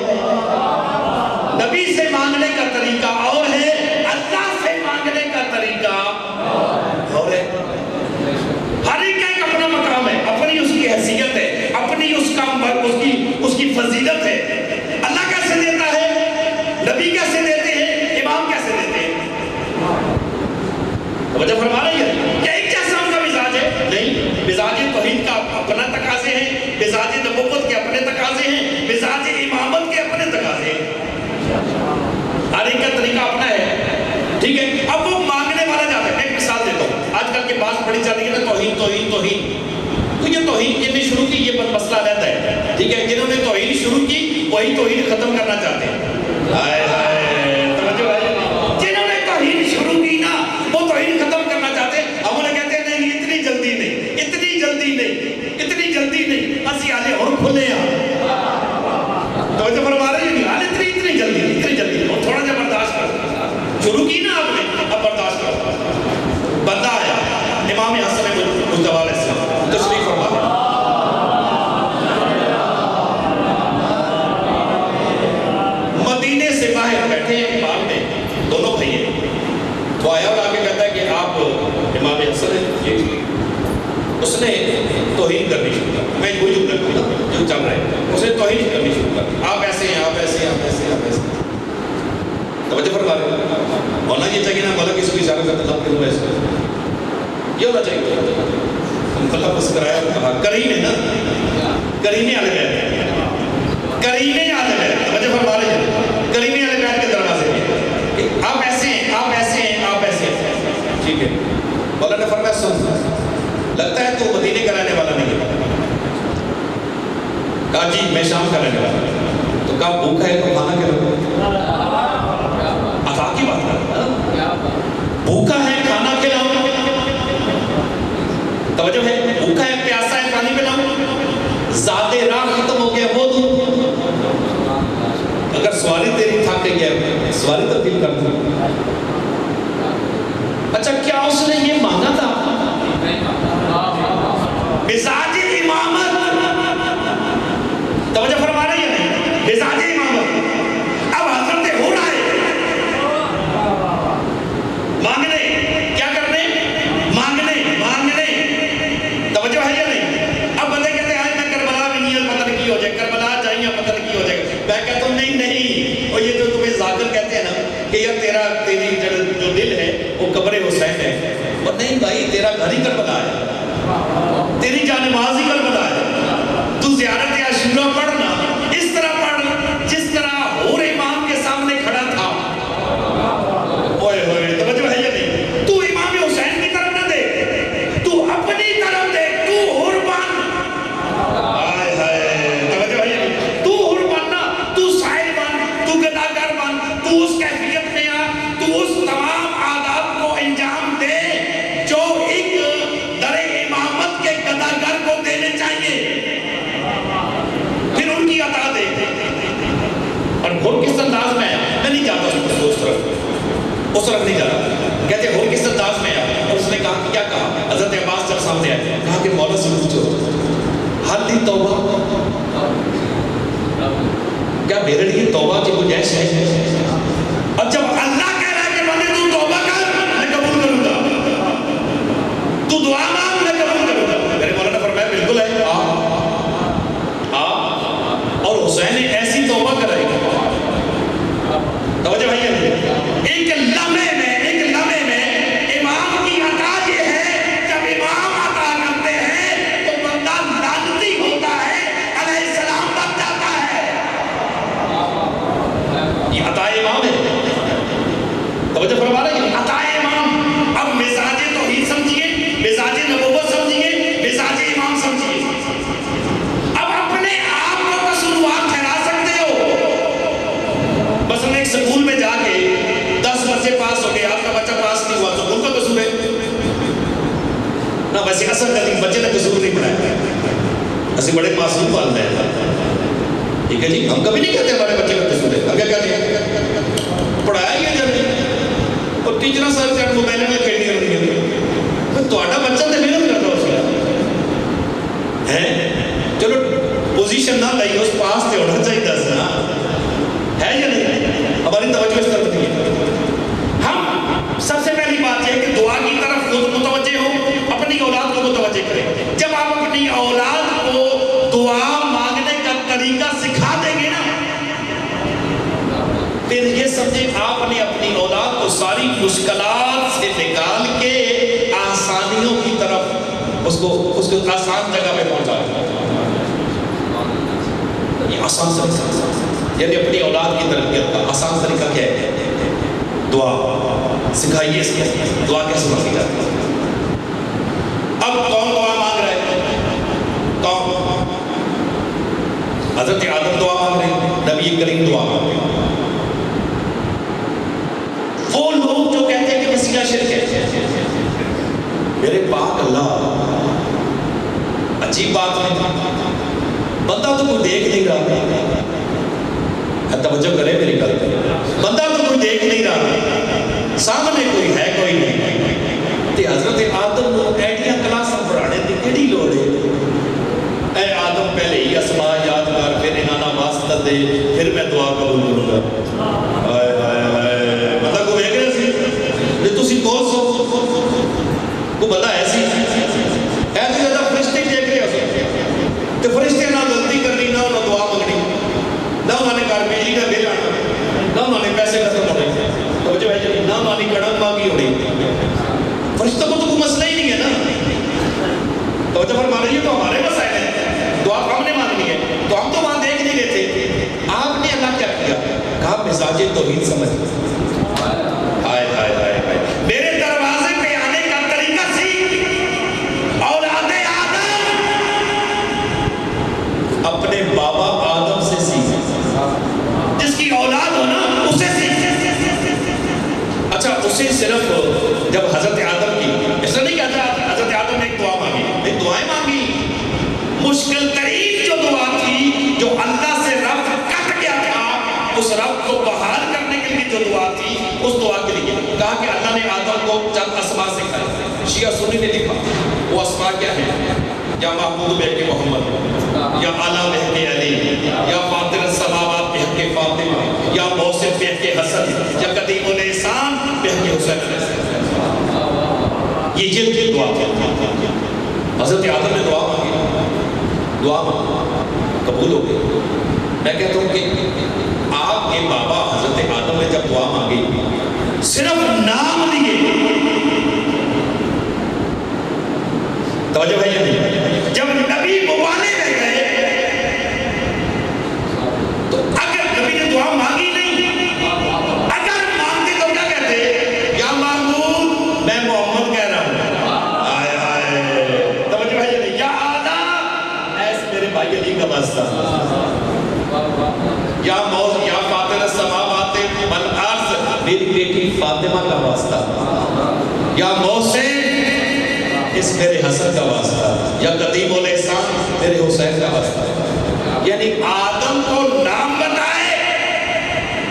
نبی سے مانگنے کا طریقہ اور ہے، اللہ سے مانگنے کا طریقہ اور ہے۔ ہر ایک کا ایک اپنا مقام ہے، اپنی اس کی حیثیت ہے، اپنی اس کی فضیلت ہے۔ اللہ کیسے دیتا ہے، نبی کیسے دیتے ہیں، امام کیسے دیتے ہیں؟ توجہ فرما رہی ہے؟ کیا ایک جیسا ان کا مزاج ہے؟ نہیں، مزاج توحید کا اپنا تقاضے ہیں، مزاج نبوت کے اپنے تقاضے ہیں، مزاج بات بڑی چل رہی ہے نا توہین توہین توہین، تو یہ توہین کن نے شروع کی یہ مسئلہ رہتا ہے، ٹھیک ہے؟ جنہوں نے توہین شروع کی وہی توہین ختم کرنا چاہتے ہیں. ہائے ہائے توجہ ہے، جنہوں نے توہین شروع کی نا وہ توہین ختم کرنا چاہتے ہیں. ہم انہیں کہتے ہیں نہیں اتنی جلدی نہیں، اتنی جلدی نہیں، اتنی جلدی نہیں، اسی آلے ہم کھلے ہیں. توجہ فرما رہے ہیں نہیں، اتنی جلدی نہیں، اتنی جلدی نہیں، اور تھوڑا سا برداشت کرو. شروع کی نا آپ نے، اب برداشت کرو. بندہ آیا امام حسن مجتبی علیہ السلام تشریف فرما ہے. مدینے سے باہر بیٹھے ہیں باغ میں دونوں بھائی ہیں. تو آیا اور آگے کہتا ہے کہ آپ امام حسن ہیں. اس نے توہین کرنی شروع کر، میں وہی جملہ جو چل رہا ہے، اس نے توہین کرنی شروع کر. آپ ایسے ہیں، آپ ایسے ہیں، آپ ایسے ہیں، آپ ایسے ہیں. توجہ فرما رہے ہیں. ہونا یہ چاہیے نا مولا کسی کو اشارہ کرتے تھا کہ ایسے یہ ہونا چاہیے. اللہ بس کرایا اور کہا کرینے نا، کرینے والے بیٹھ، کرینے والے بیٹھ. توجہ فرما رہے ہیں، کرینے والے بیٹھ کے دروازے میں آپ ایسے ہیں، آپ ایسے ہیں، آپ ایسے ہیں. ٹھیک ہے. مولا نے فرمایا سن، لگتا ہے تو مدینے کا رہنے والا نہیں ہے. کہا جی میں شام کا رہنے والا ہوں. تو کہا بھوکا ہے تو کھانا کیا رکھو؟ عطا کی بات ہے، بھوکا ہے کھانا کھلاؤں. توجہ ہے، بھوکا ہے پیاسا ہے پانی پلاؤں، زیادہ راہ ختم ہو گیا وہ دوں. اگر سواری تیری تھک گئی ہے سواری تبدیل کر دوں. اچھا کیا اس نے یہ مانگا تھا؟ مزاج امامت. توجہ فرما رہی ہے مزاج امامت. اب حضرت ہو رہا ہے مانگنے، کیا کرنے؟ مانگنے، مانگنے. توجہ ہے یا نہیں؟ اب بندے کہتے ہیں میں کربلا بھی نہیں ہے پتہ نہیں کی ہو جائے، کربلا جائیں پتہ نہیں کی ہو جائے. میں کہتا ہوں نہیں نہیں، اور یہ جو تمہیں ذاکر کہتے ہیں نا کہ یار تیری جو دل ہے وہ قبر حسین ہے. اور نہیں بھائی تیرا گھر ہی کربلا ہے، تیری جانماز ہی کربلا ہے. تو زیارت عاشورہ پڑھنا اس طرح پڑھ جس طرح حور امام کے سامنے کھڑا تھا. اوئے ہوئے توجہ ہے یا نہیں؟ تو امام حسین کی طرف نہ دیکھ، تو اپنی طرف دیکھ. تو حور بن، ہائے ہائے توجہ ہے یا نہیں؟ تو حور بننا، تو سائل بن، تو گداگر بن، تو اس کیفیت میں آ، تو اس تمام عادات کو انجام دے جو ایک در امامت کے گداگر کو دینے چاہیے. پھر ان کی عطا دے. اور گھر کس انداز میں آیا؟ میں نہیں جاتا اس طرف نہیں جاتا. کہتے گھر کس انداز میں آیا؟ اور اس نے کہا کیا کہا؟ حضرت عباس جب سامنے آئے کہا کہ مولا سے پوچھو حل دی توبہ، کیا میرے لیے توبہ کی گنجائش ہے؟ اب جب اللہ کہہ رہا ہے کہ بندے تو توبہ کر میں قبول کروں گا، تو دعا مانگ میں قبول کروں گا. میرے مولا نے فرمایا بالکل ہے، اور حسین نے ایسی توبہ کرائی. توجہ بھائی ایک لمحے میں امام کی عطا یہ ہے جب امام عطا کرتے ہیں تو بندہ لعنتی ہوتا ہے، علیہ السلام بن جاتا ہے. یہ عطا امام ہے. توجہ فرما رہے ہیں عطا امام. اب مزاج توحید سمجھیے، مزاج نبوت سمجھیے، مزاج امام سمجھیے. اب اپنے آپ کو قصوروار ٹھہرا سکتے ہو. بس میں ایک سکول میں جا کے 10 بچے پاس ہو گئے، آپ کا بچہ پاس نہیں ہوا تو ان کا قصور ہے نا. ویسے اصل غلطی بچے نے قصور نہیں پڑھایا. ایسے بڑے معصوم والدین ہیں، ٹھیک ہے جی، ہم کبھی نہیں کہتے ہمارے بچے کا قصور ہے. ہم کیا کہتے ہیں پڑھایا ہی ہے جب نہیں، اور ٹیچر سر چیٹ موبائل میں کھیلنی کرنی ہے. تو بچہ تو محنت کرتا اس کا ہے. چلو پوزیشن نہ لئی اس پاس تے ہونا چاہیے دس نا ہے یا نہیں؟ ہماری توجہ اس طرف نہیں ہے. ہم سب سے پہلی بات یہ کہ دعا کی طرف خود متوجہ ہو، اپنی اولاد کو متوجہ کریں. جب آپ اپنی اولاد کو دعا مانگنے کا طریقہ سکھا دیں گے نا پھر یہ سمجھیں آپ نے اپنی اولاد کو ساری مشکلات سے نکال کے آسانیوں کی طرف اس کو آسان جگہ پہ پہنچا. یہ آسان طریقہ، یعنی اپنی اولاد کی تربیت کا آسان طریقہ کیا ہے؟ دعا. سکھائیے اس کو دعا کیسے مانگی جاتی ہے. اب کون دعا مانگ رہا ہے؟ کون؟ حضرت آدم دعا مانگ رہے ہیں، نبی کریم دعا مانگ رہے ہیں۔ وہ لوگ جو کہتے ہیں کہ وسیلہ شرک ہے، میرے پاک اللہ، عجیب بات ہے، بندہ تو کوئی دیکھ نہیں رہا، توجہ کرے میری گل پہ، بندہ تو کوئی دیکھ نہیں رہا، سامنے کوئی ہے کوئی نہیں، تے حضرت آدم کو ایڈیاں کلاساں پڑھانے دی کیڑی لوڑ ہے؟ اے آدم پہلے ہی اسماء یاد کر، پھر انہاں واسطہ دے، پھر میں دعا قبول کروں گا۔ ہائے ہائے ہائے، بندہ کو ویکھ رہے سی تے تسی کون سو کو بندہ ایسی ایسے زیادہ فرشتے دیکھ رہے ہو تے فرشتے نہ غلطی کرنی، نہ انہوں دعا منگنی، نہ انہوں نے گھر بجلی کا بل آنا، نہ انہوں نے پیسے ختم ہونے، توجہ ہے جی، نہ انہوں نے کڑک مانگی ہونی۔ فرشتوں کو تو کوئی مسئلہ ہی نہیں ہے نا، توجہ فرما رہی ہے، تو ہمارے مسائل ہیں، دعا ہم نے مانگنی ہے، تو ہم تو وہاں دیکھ نہیں رہے تھے۔ آپ نے اللہ کیا کیا؟ کہا مزاج توحید سمجھ۔ ہائے ہائے ہائے ہائے، میرے دروازے پہ آنے کا طریقہ سیکھ، اولاد آدم اپنے بابا آدم سے سیکھ، جس کی اولاد ہو نا اسے سیکھ۔ اچھا اسے صرف جب حضرت آدم کی، ایسا نہیں کہتا حضرت آدم نے ایک دعا مانگی، ایک دعائیں مانگی، مشکل ترین جو دعا تھی، جو اللہ سے رب کٹ گیا تھا، اس رب کو بحال کرنے کے لیے جو دعا تھی، اس دعا کے لیے کہا کہ اللہ نے آدم کو چند اسماء سکھائے، شیعہ سنی نے لکھا، وہ اسماء کیا ہے؟ یا محمود بحق محمد، یا اعلیٰ بحق علی، یا فاطر السماوات بحق فاطمہ، یا موصف بحق حسن، یا قدیم الاحسان بحق حسین۔ یہ جلد دعا تھی، حضرت آدم نے دعا مانگی، دعا قبول ہو گئی۔ میں کہتا ہوں کہ آپ کے بابا حضرت آدم نے جب دعا مانگی، صرف نام لیے، توجہ بھائی نہیں، جب نبی مبالے میں گئے تو اگر نبی نے دعا مانگی نہیں، اگر مانگتے تو کیا کہتے؟ یا محمود میں محمد کہہ رہا ہوں، آئے آئے، توجہ بھائی نہیں، یا آدم ایسے میرے بھائی علی کا واسطہ، یا موت، یا فاطر السماوات والارض میری بیٹی فاطمہ کا واسطہ، یا موسیٰ اس میرے حسن کا واسطہ، یا قدیم الاحسان میرے حسین کا واسطہ۔ یعنی آدم کو نام بتائے،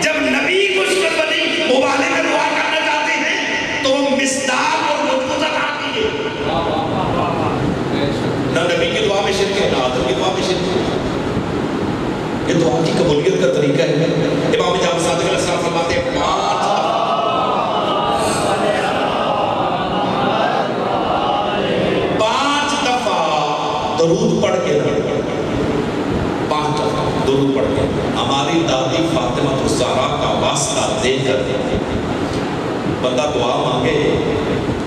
جب نبی مشکل بنی مبالے میں دعا کرنا چاہتے ہیں تو وہ مصداق اور مجموعہ آتی ہے، نہ نبی کی دعا میں شرک ہے، نہ آدم کی دعا میں شرک ہے۔ یہ دعا کی قبولیت کا طریقہ ہے۔ امام جعفر صادق علیہ السلام فرماتے ہیں پانچ دفعہ درود پڑھ کے، 5 دفعہ درود پڑھ کے ہماری دادی فاطمہ الزہرا کا واسطہ دے کر بندہ دعا مانگے،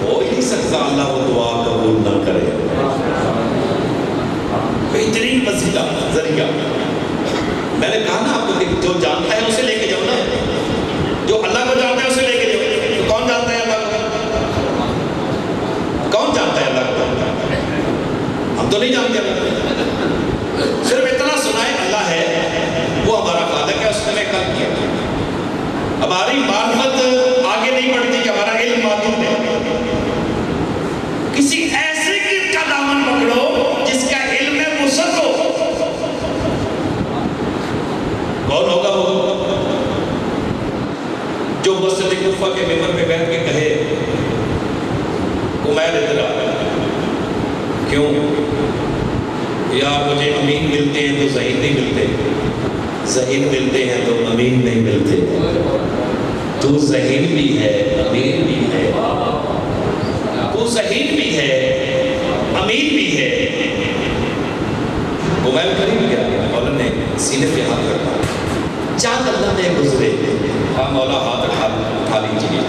ہو ہی نہیں سکتا اللہ وہ دعا قبول نہ کرے۔ بہترین وسیلہ ذریعہ، میں نے کہا نا آپ کو کہ جو جانتا ہے اسے لے کے جاؤ نا، جو اللہ کو جانتا ہے اسے لے کے جاؤ۔ تو کون جانتا ہے اللہ کو؟ کون جانتا ہے اللہ کو؟ ہم تو نہیں جانتے اللہ کو، صرف اتنا سنا ہے اللہ ہے، وہ ہمارا خالق ہے، اس نے کل کیا۔ ہماری معرفت آگے نہیں بڑھتی کہ ہمارا علم محدود ہے۔ کسی ایسے کا دامن پکڑو جس کا علم وسعت ہو، کون ہوگا وہ؟ جو مسجد کوفہ کے ممبر پہ بیٹھ کے کہے عمیر ادھر آ، کیوں؟ یار مجھے امین ملتے ہیں تو ذہین نہیں ملتے، ذہین ملتے ہیں تو امین نہیں ملتے، تو ذہین بھی ہے امین بھی ہے، تو ذہین بھی ہے امین بھی ہے۔ عمیر قریب کیا گیا، مولا نے سینے پہ ہاتھ رکھا، چاند اللہ نے گزرے، کہا مولا ہاتھ اٹھا لیجیے،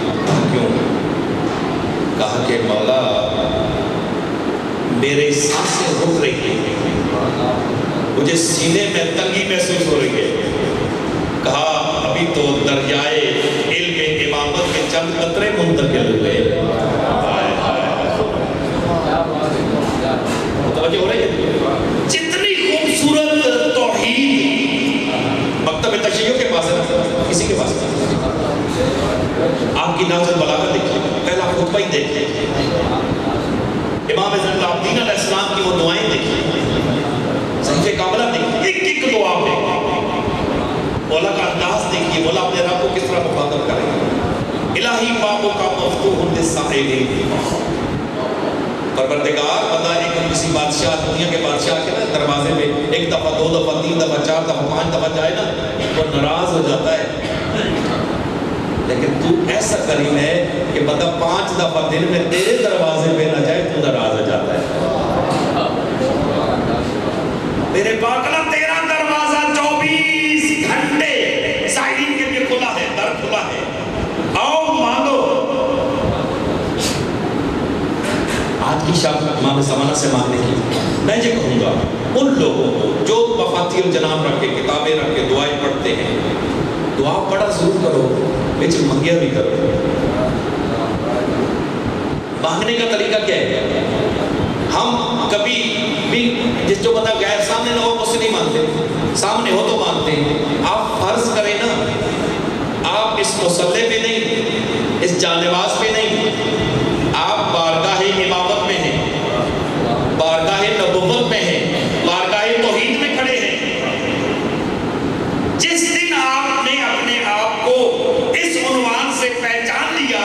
کیوں؟ کہا کہ مولا میرے سانسیں رک رہی ہیں، مجھے سینے میں تنگی محسوس ہو رہی ہے۔ کہا ابھی تو دریائے علم چند قطرے منتقل ہوئے. توجہ ہو رہی ہے؟ جتنی خوبصورت توحید مکتب تشیع کے پاس ہے، کسی کے پاس نہیں۔ آپ کی نازل بلاغت دیکھیے، پہلا خطبہ ہی دیکھیے، امام زین العابدین علیہ السلام کی وہ دعائیں دیکھیے، صحیفہ کاملہ دیکھیے، ایک ایک دعا پہ مولا کا انداز دیکھیے، مولا اپنے رب کو کس طرح مخاطب کرے گا۔ الہی بابوں کا مفتوح للسائلین، پروردگار بندہ ایک کسی بادشاہ، دنیا کے بادشاہ کے نا دروازے پہ ایک دفعہ، دو دفعہ، تین دفعہ، چار دفعہ، پانچ دفعہ جائے نا وہ ناراض ہو جاتا ہے، لیکن تو ایسا کریم ہے کہ بندہ 5 دفعہ دن میں تیرے دروازے پہ نہ جائے تو ناراض ہو جاتا ہے۔ میرے پاکلا تیرا دروازہ 24 گھنٹے سائلین کے لیے کھلا ہے، در کھلا ہے، آؤ مانگو۔ آج کی شب امام زمانہ سے مانگنے کی میں یہ کہوں گا ان لوگوں کو جو مفاتیح الجنان رکھ کے، کتابیں رکھ کے دعائیں پڑھتے ہیں، دعا پڑھا ضرور کرو، بیچ منگیا بھی کرو۔ مانگنے کا طریقہ کیا ہے؟ ہم کبھی بھی جس جو بندہ غیر سامنے نہ ہو اس سے نہیں مانتے، سامنے ہو تو مانتے ہیں۔ آپ فرض کریں نا، آپ اس مصلی پہ نہیں، اس جانواز پہ نہیں، آپ بارگاہ امامت میں ہیں، بارگاہ نبوت میں ہیں، بارگاہ توحید میں کھڑے ہیں۔ جس دن آپ نے اپنے آپ کو اس عنوان سے پہچان لیا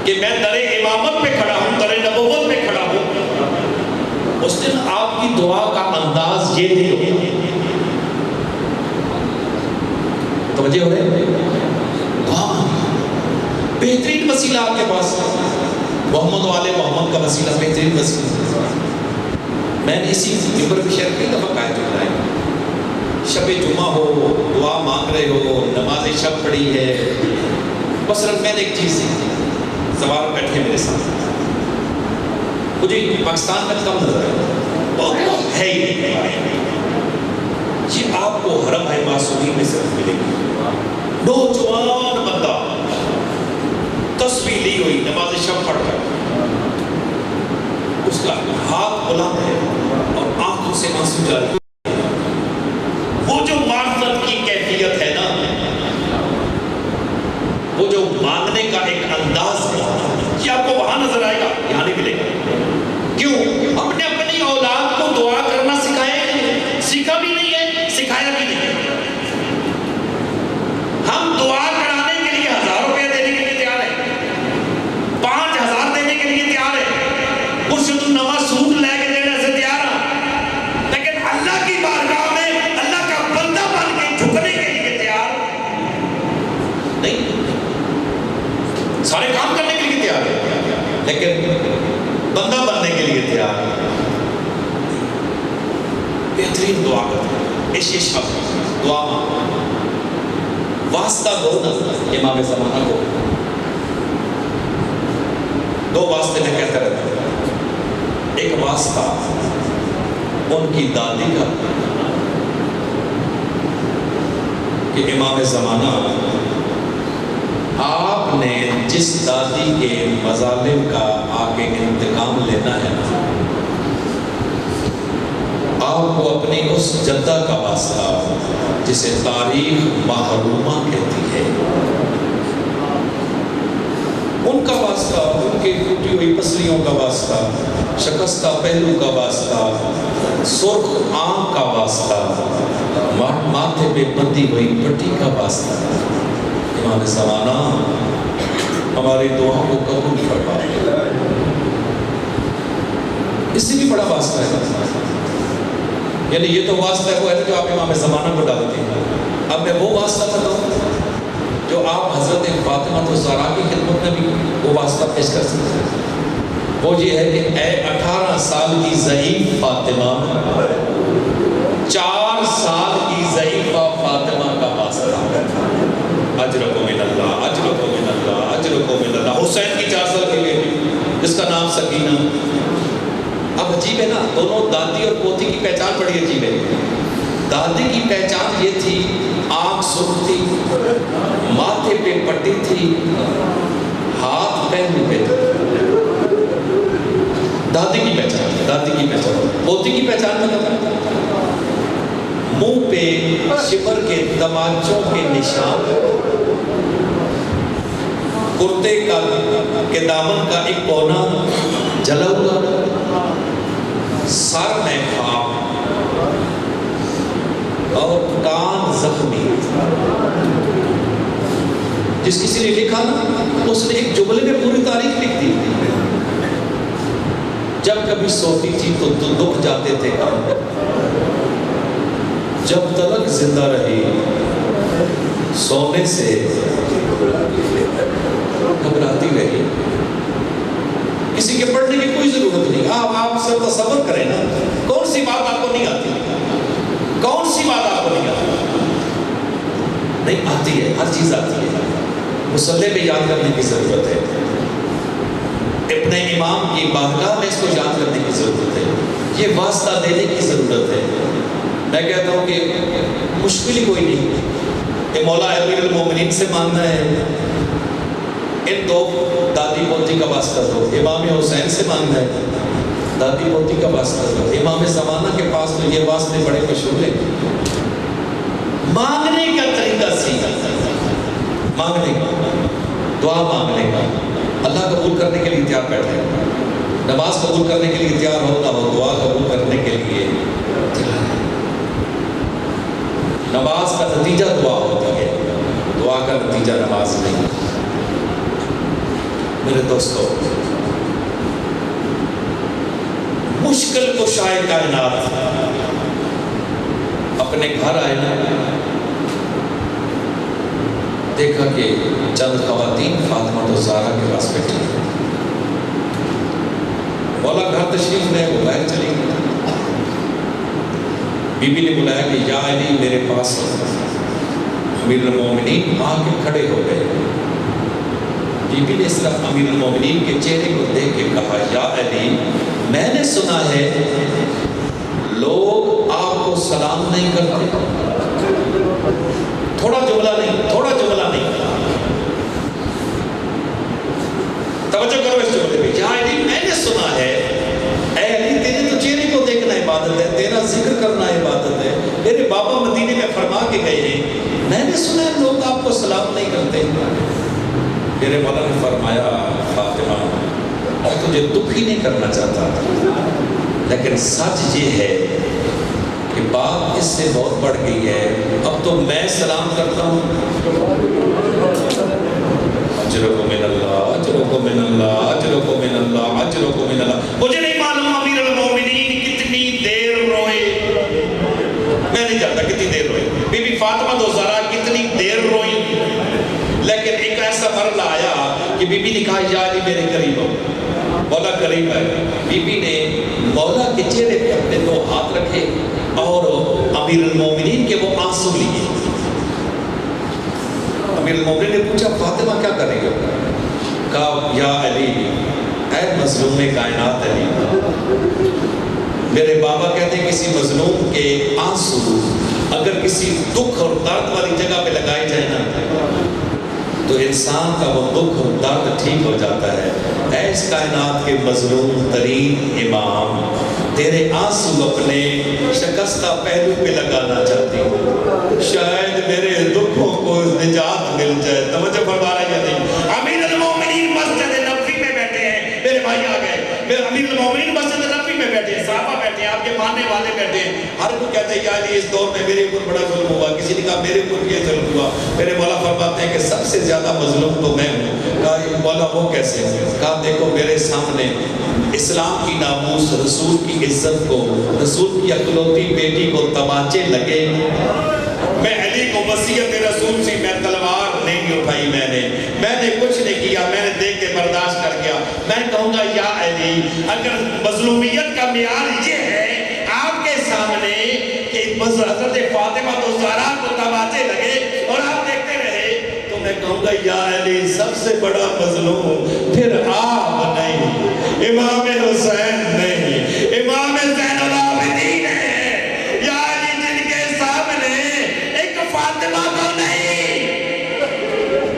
کہ میں در امامت پہ کھڑا ہوں، در نبوت پہ کھڑا ہوں، اس دن آپ کی دعا کا انداز یہ نہیں ہوگا۔ توجہ ہو رہے؟ دعا بہترین وسیلہ آپ کے پاس، محمد والے محمد کا وسیلہ بہترین وسیلہ۔ میں نے اسی ممبر پہ شیئر کئی دفعہ کہا ہے، شب جمعہ ہو، دعا مانگ رہے ہو، نماز شب پڑھی ہے، مثلاً میں نے ایک چیز سوال بیٹھے میرے ساتھ، مجھے پاکستان میں کم نظر ہے، بہت ہے ہی نہیں، یہ آپ کو حرم ہے معصومین میں صرف ملے گی۔ نوجوان بندہ تسبیح لی ہوئی، نماز شب پڑھ رہا ہے، اس کا ہاتھ بلند ہے اور آنکھوں سے آنسو جاری ہے، وہ جو معرفت کی کیفیت ہے نا، وہ جو مانگنے کا ایک انداز ہے، یہ آپ کو وہاں نظر آئے گا، یہاں نہیں ملے گا۔ کیوں؟ ہم نے اپنی اولاد کو دعا کرنا سکھایا نہیں، سیکھا بھی نہیں ہے، سکھایا بھی نہیں ہے۔ ہم دعا کرانے کے لیے 1000 روپے دینے کے لیے تیار ہیں، 5000 دینے کے لیے تیار ہیں، مرشد النما سود لے کے دینے سے تیار ہیں، لیکن اللہ کی بارگاہ میں اللہ کا بندہ بن کے جھکنے کے لیے تیار نہیں۔ سارے کام کرنے کے لیے تیار ہے، لیکن بندہ بننے کے لیے تیار ہے۔ بہترین دعا کرتے اس شب دعا واسطہ دو نا امام زمانہ کو، 2 واسطے میں کہتا رہتا ہوں۔ ایک واسطہ ان کی دادی کا کہ امام زمانہ آپ نے جس دادی کے مظالم کا آگے انتقام لینا ہے نا، آپ کو اپنی اس جدہ کا واسطہ جسے تاریخ محرومہ کہتی ہے، ان کا واسطہ، ان کے ٹوٹی ہوئی پسلیوں کا واسطہ، شکستہ پہلو کا واسطہ، سرخ آنکھ کا واسطہ، ماتھے پہ بندھی ہوئی پٹی کا واسطہ، امام زمانہ ہماری دعاؤں کو قبول فرما۔ اس سے بھی بڑا واسطہ ہے، یعنی یہ تو واسطہ ہے وہ ہے جو آپ امام زمانہ کو ڈالتے ہیں۔ اب میں وہ واسطہ بتاؤں جو آپ حضرت فاطمہ الزہرا کی خدمت میں بھی وہ واسطہ پیش کر سکتے ہیں۔ وہ یہ ہے کہ اے 18 سال کی ضعیف فاطمہ، 4 سال کی ضعیفہ فاطمہ کا واسطہ، اجرکم من اللہ، اجرکم من اللہ، اجرکم من اللہ۔ حسین کی 4 سال کی بیٹی جس کا نام سکینہ۔ اب عجیب ہے نا، دونوں دادی اور پوتی کی پہچان بڑی عجیب ہے۔ دادی کی پہچان یہ تھی، آنکھ سرخ تھی، ماتھے پہ پٹی تھی، ہاتھ پہلو پہ تھا۔ دادی کی پہچان، دادی کی پہچان، پوتی کی پہچان بتا، منہ پہ شمر کے تماچوں کے نشان، کرتے کے دامن کا ایک کونا جلا ہوا، سر میں خاک اور کان زخمی. جس کسی نے لکھا نا اس نے ایک جملے میں پوری تاریخ لکھ دی. جب کبھی سوتی تھی تو دکھ جاتے تھے کام، جب تلک زندہ رہی سونے سے گھبراتی رہی. کسی کے پڑھنے کی کوئی ضرورت نہیں. آپ سے تصور کریں نا، کون سی بات آپ کو نہیں آتی؟ کون سی بات آپ کو نہیں آتی؟ نہیں آتی ہے، ہر چیز آتی ہے. مصلی پہ یاد کرنے کی ضرورت ہے، اپنے امام کی بارگاہ میں اس کو یاد کرنے کی ضرورت ہے، یہ واسطہ دینے کی ضرورت ہے. میں کہتا ہوں کہ مشکل ہی کوئی نہیں کہ مولا امیر المومنین سے مانگنا ہے، ان دو دادی پوتی کا واسطہ دو. امام حسین سے مانگنا ہے، دادی پوتی کا واسطہ دو. امام زمانہ کے پاس تو یہ واسطے بڑے مشہور ہیں. مانگنے کا طریقہ سیکھا، مانگنے کا، دعا مانگنے کا. اللہ قبول کرنے کے لیے تیار بیٹھے، نماز قبول کرنے کے لیے تیار ہو نہ ہو، دعا قبول کرنے کے لیے تیار ہے. نماز کا نتیجہ دعا ہوتی ہے، دعا کا نتیجہ نماز نہیں. میرے دوستو، مشکل کشائے کائنات اپنے گھر آئے نا، دیکھا کہ چند خواتین فاطمہ و زہرا کے پاس بیٹھی ہیں. مولا گھر تشریف لے، وہ باہر چلی گئی. بی بی نے بلایا کہ یا علی میرے پاس ہو. امیر المومنین آ کے کھڑے ہو گئے. بی بی نے اس طرح امیر المومنین کے چہرے کو دیکھ کے کہا یا علی میں نے سنا ہے لوگ آپ کو سلام نہیں کرتے. تھوڑا جملہ نہیں، تھوڑا جملہ نہیں، توجہ کرو اس جملے پہ. یا علی میں نے سنا ہے، اے علی تیرے تو چہرے کو دیکھنا عبادت ہے، تیرا ذکر کرنا عبادت ہے. میرے بابا مدینے میں فرما کے گئے ہیں، میں نے سنا ہے لوگ آپ کو سلام نہیں کرتے. میرے مولا نے فرمایا فاطمہ اور تجھے دکھ ہی نہیں کرنا چاہتا، لیکن سچ یہ ہے کہ بات اس سے بہت بڑھ گئی ہے. اب تو میں سلام کرتا ہوں. اجرکم من اللہ، اجرکم من اللہ، اجرکم من اللہ، اجرکم من اللہ. مجھے نہیں معلوم امیر المومنین کتنی دیر روئے، میں نہیں جانتا کتنی دیر روئے. بی بی فاطمہ و زہرا کتنی دیر روئی، لیکن ایک ایسا مرحلہ آیا کہ بی بی نے کہا یا علی میرے قریب ہو. مولا قریب ہے. بی بی نے مولا کے چہرے پہ اپنے دو ہاتھ رکھے اور امیر المومنین کے وہ آنسو لیے. امیر المومنین نے پوچھا فاطمہ کیا کریں گے؟ کہا یا علی اے مظلوم کائنات علی، میرے بابا کہتے ہیں کسی مظلوم کے آنسو اگر کسی دکھ اور درد والی جگہ پہ لگائے جائیں نا تو انسان کا وہ دکھ اور درد ٹھیک ہو جاتا ہے. اے اس کائنات کے مظلوم ترین امام، تیرے آنسو اپنے شکستہ پہلو پہ لگانا چاہتی ہوں، شاید میرے دکھوں کو نجات مل جائے. توجہ فرما رہے ہیں نہیں؟ امیر المومنین مسجد نبوی میں بیٹھے ہیں. میرے بھائی آ گئے. امیر المومنین مسجد نبوی میں بیٹھے ہیں، صحابہ بیٹھے ہیں، آپ کے ماننے والے بیٹھے ہیں. ہر کوئی کہتے ہیں یا علی اس دور میں میرے اوپر بڑا ظلم ہوا. کسی نے کہا میرے اوپر یہ ظلم ہوا. میرے مولا فرماتے ہیں کہ سب سے زیادہ مظلوم تو میں ہوں. کہا مولا وہ کیسے؟ کہا دیکھو میرے سامنے اسلام کی ناموس، رسول کی عزت کو، رسول کی اکلوتی بیٹی کو تماچے لگے. میں علی کو وصیت رسول سی میں تلوار نہیں اٹھائی، میں نے کچھ نہیں کیا، میں نے دیکھ کے برداشت کر گیا. میں کہوں گا یا علی اگر مظلومیت کا معیار یہ ہے آپ کے سامنے کہ حضرت فاطمہ و زہرا کو تماچے لگے اور آپ دیکھتے رہے، تو میں کہوں گا یا علی سب سے بڑا مظلوم پھر آپ نہیں، امام حسین نہیں، امام زین العابدین ہے. یا علی جن کے سامنے ایک فاطمہ کو نہیں.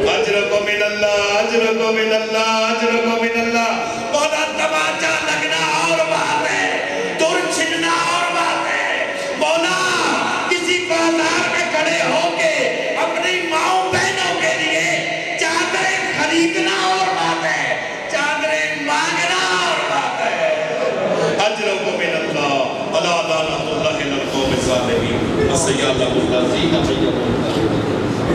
اجرکم من اللہ، اجرکم من اللہ، اجرکم من اللہ. مولا تماچا لگنا اور الذين قيموا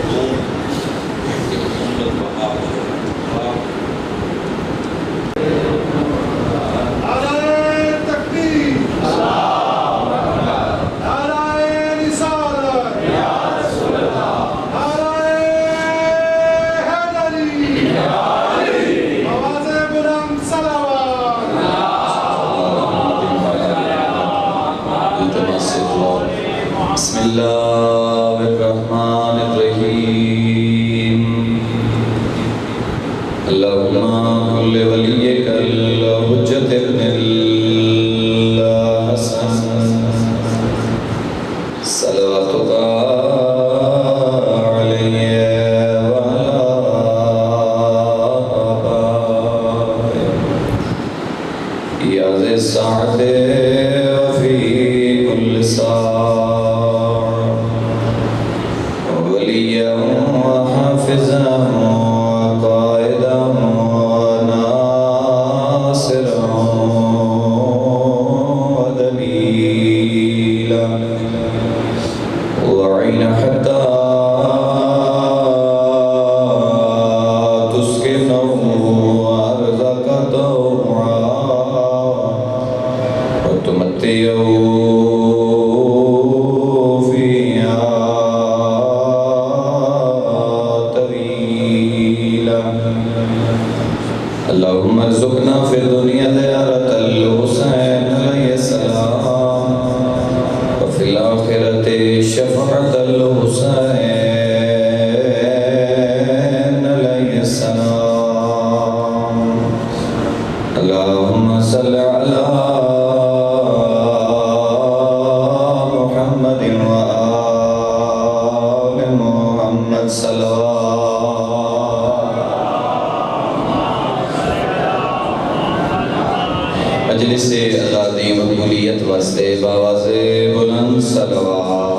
نعرہ تکبیر نعرہ رسالت نعرہ حیدری آواز بلند صلوات بسم اللہ الرحمن الرحیم اللہم کل ولیک الحجت ابن الحسن صلواتک علیہ وعلا آبائے یا ذی السعد وفی کل ساعة وليا وحافظا وقائدا وناصرا ودليلا وعين حتى تسكنه أرضك طوعا وتمتعه اللهم ارزقنا في الدنيا زيارة الحسين عليه السلام وفي الآخرة شفاعة الحسين عليه السلام اللهم صل على محمد وآل محمد صلوات مجلس آزادی مقبولیت واسطے باواز بلند صلوات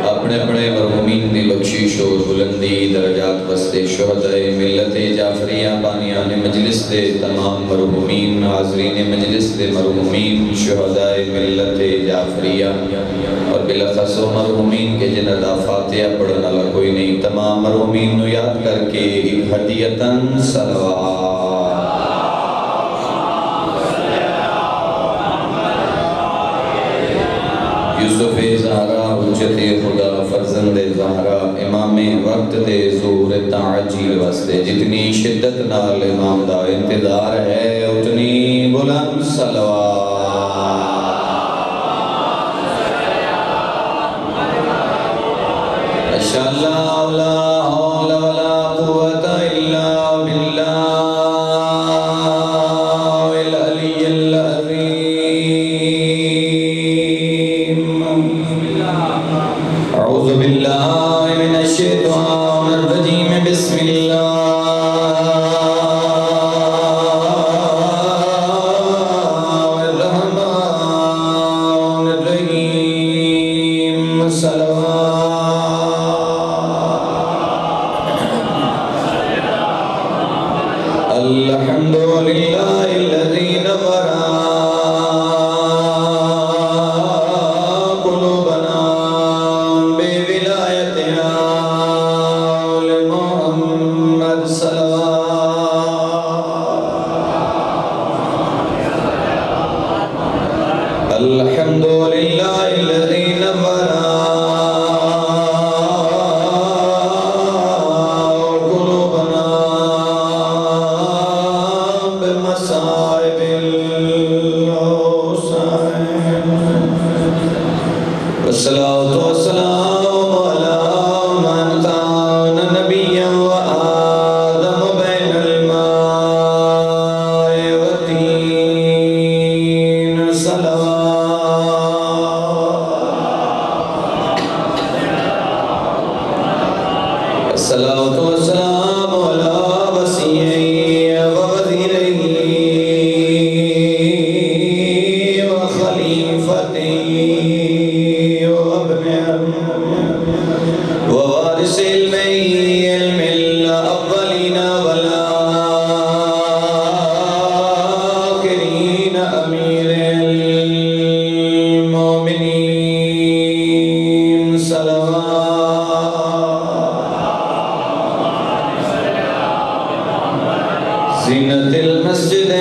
اپنے اپنے مرحومین دی بخشش اور بلندی درجات واسطے شہداء ملت جعفریہ بانیان مجلس دے تمام مرحومین حاضرین مجلس دے مرحومین شہداء ملت جعفریہ اور بلخص و مرحومین کے جنہ دا فاتحہ پڑھنا لگا کوئی نہیں تمام مرحومین نو یاد کر کے ایک ہدیتاً صلوات یوسف زہرا حجت خدا فرزند زہرا امام وقت دے زور تعجیل واسطے جتنی شدت نال امام دا انتظار ہے اتنی بلند صلوات اشہاللہ لا حول ولا قوة الا باللہ العلی العظیم اعوذ باللہ من الشیطان الرجیم بسم اللہ الرحمن الرحیم صلوات الحمد لله الذي نور قلوبنا بولايتنا لمحمد صلوات الحمد لله الذي نور والصلاة والسلام على من كان نبيا وآدم زینت المسجد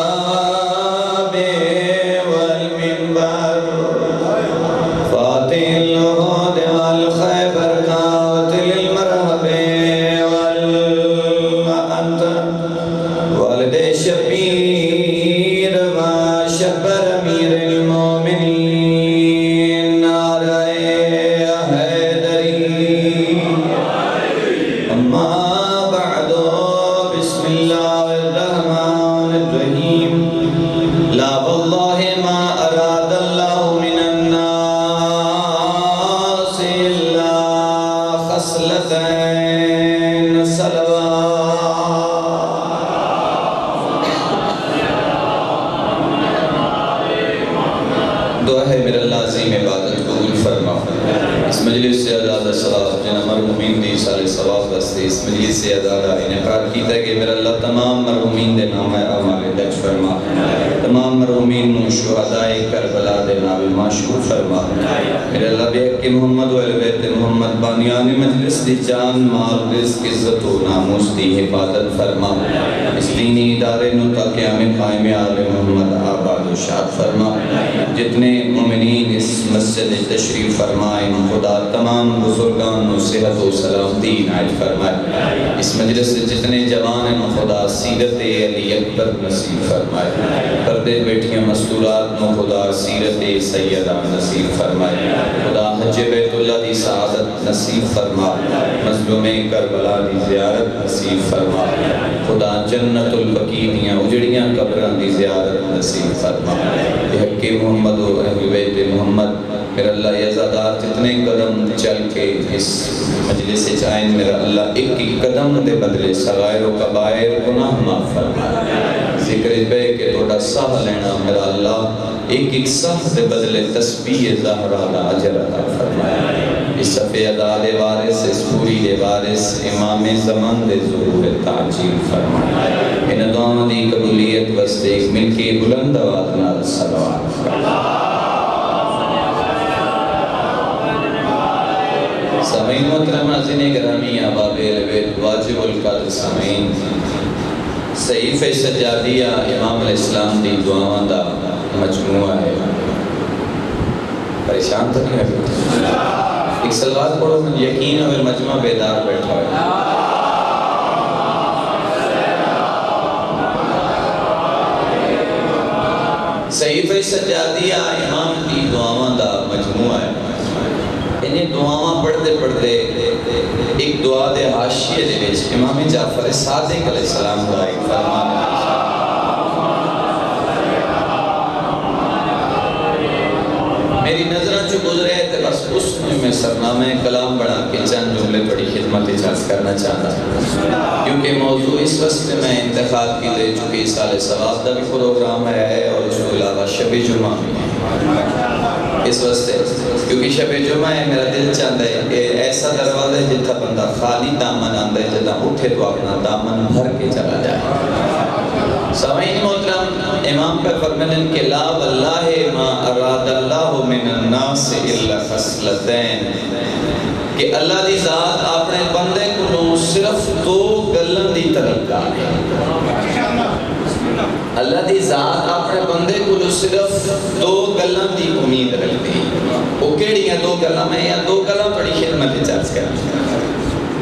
والمحراب والمنبر فاتح الهود والخيبر قاتل المرهب والمأنتر والد شبير ما شبر أمير المؤمنين ناري حيدري أما بعد بسم الله الرحمن الرحيم لا والله ما أراد الله من الناس إلا خصلتين دعا ہے میرا اللہ عظیم عبادت قبول فرما اس مجلس سے ازادہ ثواب جنہ مرحومین دی سارے ثواب دستے اس مجلس سے ازادہ انعقاد کیتا ہے کہ میرا اللہ تمام مرحومین دے نام اعمال درج فرما تمام مرحومین نو شہداء کربلا دے نام معشور فرما میرا اللہ بے حق محمد و اہل بیت محمد بانیان مجلس دی جان مال رزق عزت و ناموس دی حفاظت فرما اس دینی ادارے نو تا قیام قائم آل محمد آباد و شاد فرما جتنے مومنین اس مسجد تشریف فرمائیں خدا تمام بزرگان و صحت و سلامتی عنایت فرمائے اس مجلس سے جتنے جوان ہیں خدا سیرت علی اکبر نصیب فرمائے پردے بیٹھیاں مستورات نو خدا سیرت سیدہ نصیب فرمائے خدا حج بیت اللہ دی سعادت نصیب فرما مظلوم کربلا دی زیارت نصیب فرما خدا جنت البقیع دیاں اجڑیاں قبران دی زیارت نصیب فرما بحق محمد و اہل بیت محمد میرا اللہ یزادار جتنے قدم چل کے اس مجلس سے چاہیں میرا اللہ ایک ایک قدم دے بدلے صغائر و کبائر گناہ معاف فرمائے ذکر بے کہ توڑا ساہ لینا میرا اللہ ایک ایک ساہ دے بدلے تسبیح زہرہ دا عجر عطا فرمائے اس صفحہ ادا دے وارث اس پوری دے وارث امام زمان دے ظہور تعجیل فرمائے ان دعاوں دی قبولیت وستے ایک مل کے بلند آواز نال صلوات سامعین محترم ناظرین گرامی احباب اہل بیت واجب القدر سامعین صحیفہ سجادیہ امام علیہ السلام دی دعاواں دا مجموعہ ہے پریشان تو نہیں ہے ایک سلوات پڑھو من یقین اور مجموعہ بیدار بیٹھا ہے صحیفہ سجادیہ امام دی دعاواں دا مجموعہ ہے انہیں دعاواں پڑھتے پڑھتے ایک دعا دے حاشیے دے وچ امام جعفر صادق علیہ السلام دا ایک فرمان ہے میری نظرہ جو گزرے تھے بس اس میں سرنامہ کلام بڑھا کے چند جملے بڑی خدمت اجاز کرنا چاہتا کیونکہ موضوع اس وقت میں انتخاب کی دے چونکہ سال ثواب دا بھی پروگرام ہے اور اس کے علاوہ شب جمعہ بھی ہے اس واسطے کیونکہ شب جمعہ ہے میرا دل چاہتا ہے کہ ایسا دروازہ ہے جتنا بندہ خالی دامن آندہ ہے جتنا اٹھے تو اپنا دامن بھر کے چلا جائے سامعین محترم امام پر فرمانے کہ لا واللہ ما اراد اللہ من الناس الا خصلتین کہ اللہ دی ذات اپنے بندے کو صرف دو گلن دی طلبگار ہے اللہ دی ذات اپنے بندے کو صرف دو گلن دی امید رکھتی ہے وہ کیڑی ہیں دو گلن میں یا دو گلن بڑی خدمت چارج کرنا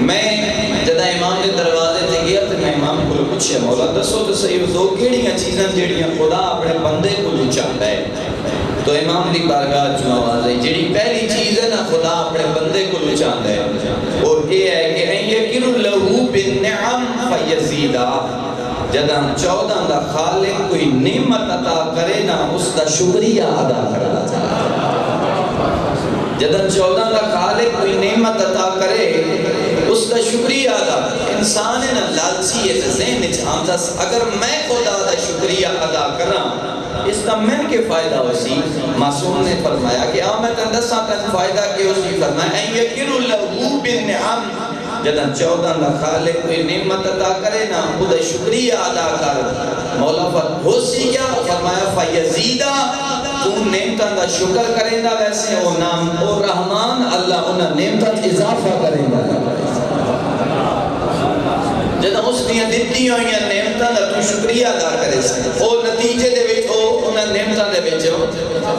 میں جدہ امام نے دروازے تے گیا تو میں امام کو پوچھے مولا دسو تو صحیح دو کیڑیاں چیزاں جیڑیاں خدا اپنے بندے کو جو چاہتا ہے تو امام دی بارگاہ جو آواز ہے جیڑی پہلی چیز ہے نا خدا اپنے بندے کو جو چاہتا ہے اور یہ ہے کہ این یکر لہو بالنعم فیزیدہ جدہ 14 دا خالق کوئی نعمت عطا کرے نا اس دا شکریہ ادا کرنا چاہتا ہے جدہ 14 دا خالق کوئی نعمت عطا کرے اس کا شکریہ ادا انسان ہے نا لالچی ہے ذہن چاہتا اگر میں خدا دا شکریہ ادا کرنا اس کا میں کے فائدہ ہوسی معصوم نے فرمایا کہ میں تندسا تن فائدہ کے اسی فرمایا این یکر لہو بالنعم جدہ 14 دا خالق کوئی نعمت عطا کرے نا خدا شکریہ ادا کر مولا ہو سی کیا فرمایا فیزیدہ تو نعمتاں دا شکر کریں دا ویسے او نام او رحمان اللہ انہاں نعمتاں اضافہ کریں دا جدہ اس دیاں دتی ہوئی نعمتاں دا تو شکریہ ادا کرے سے او نتیجے دے وچ او انہاں نعمتاں دے وچ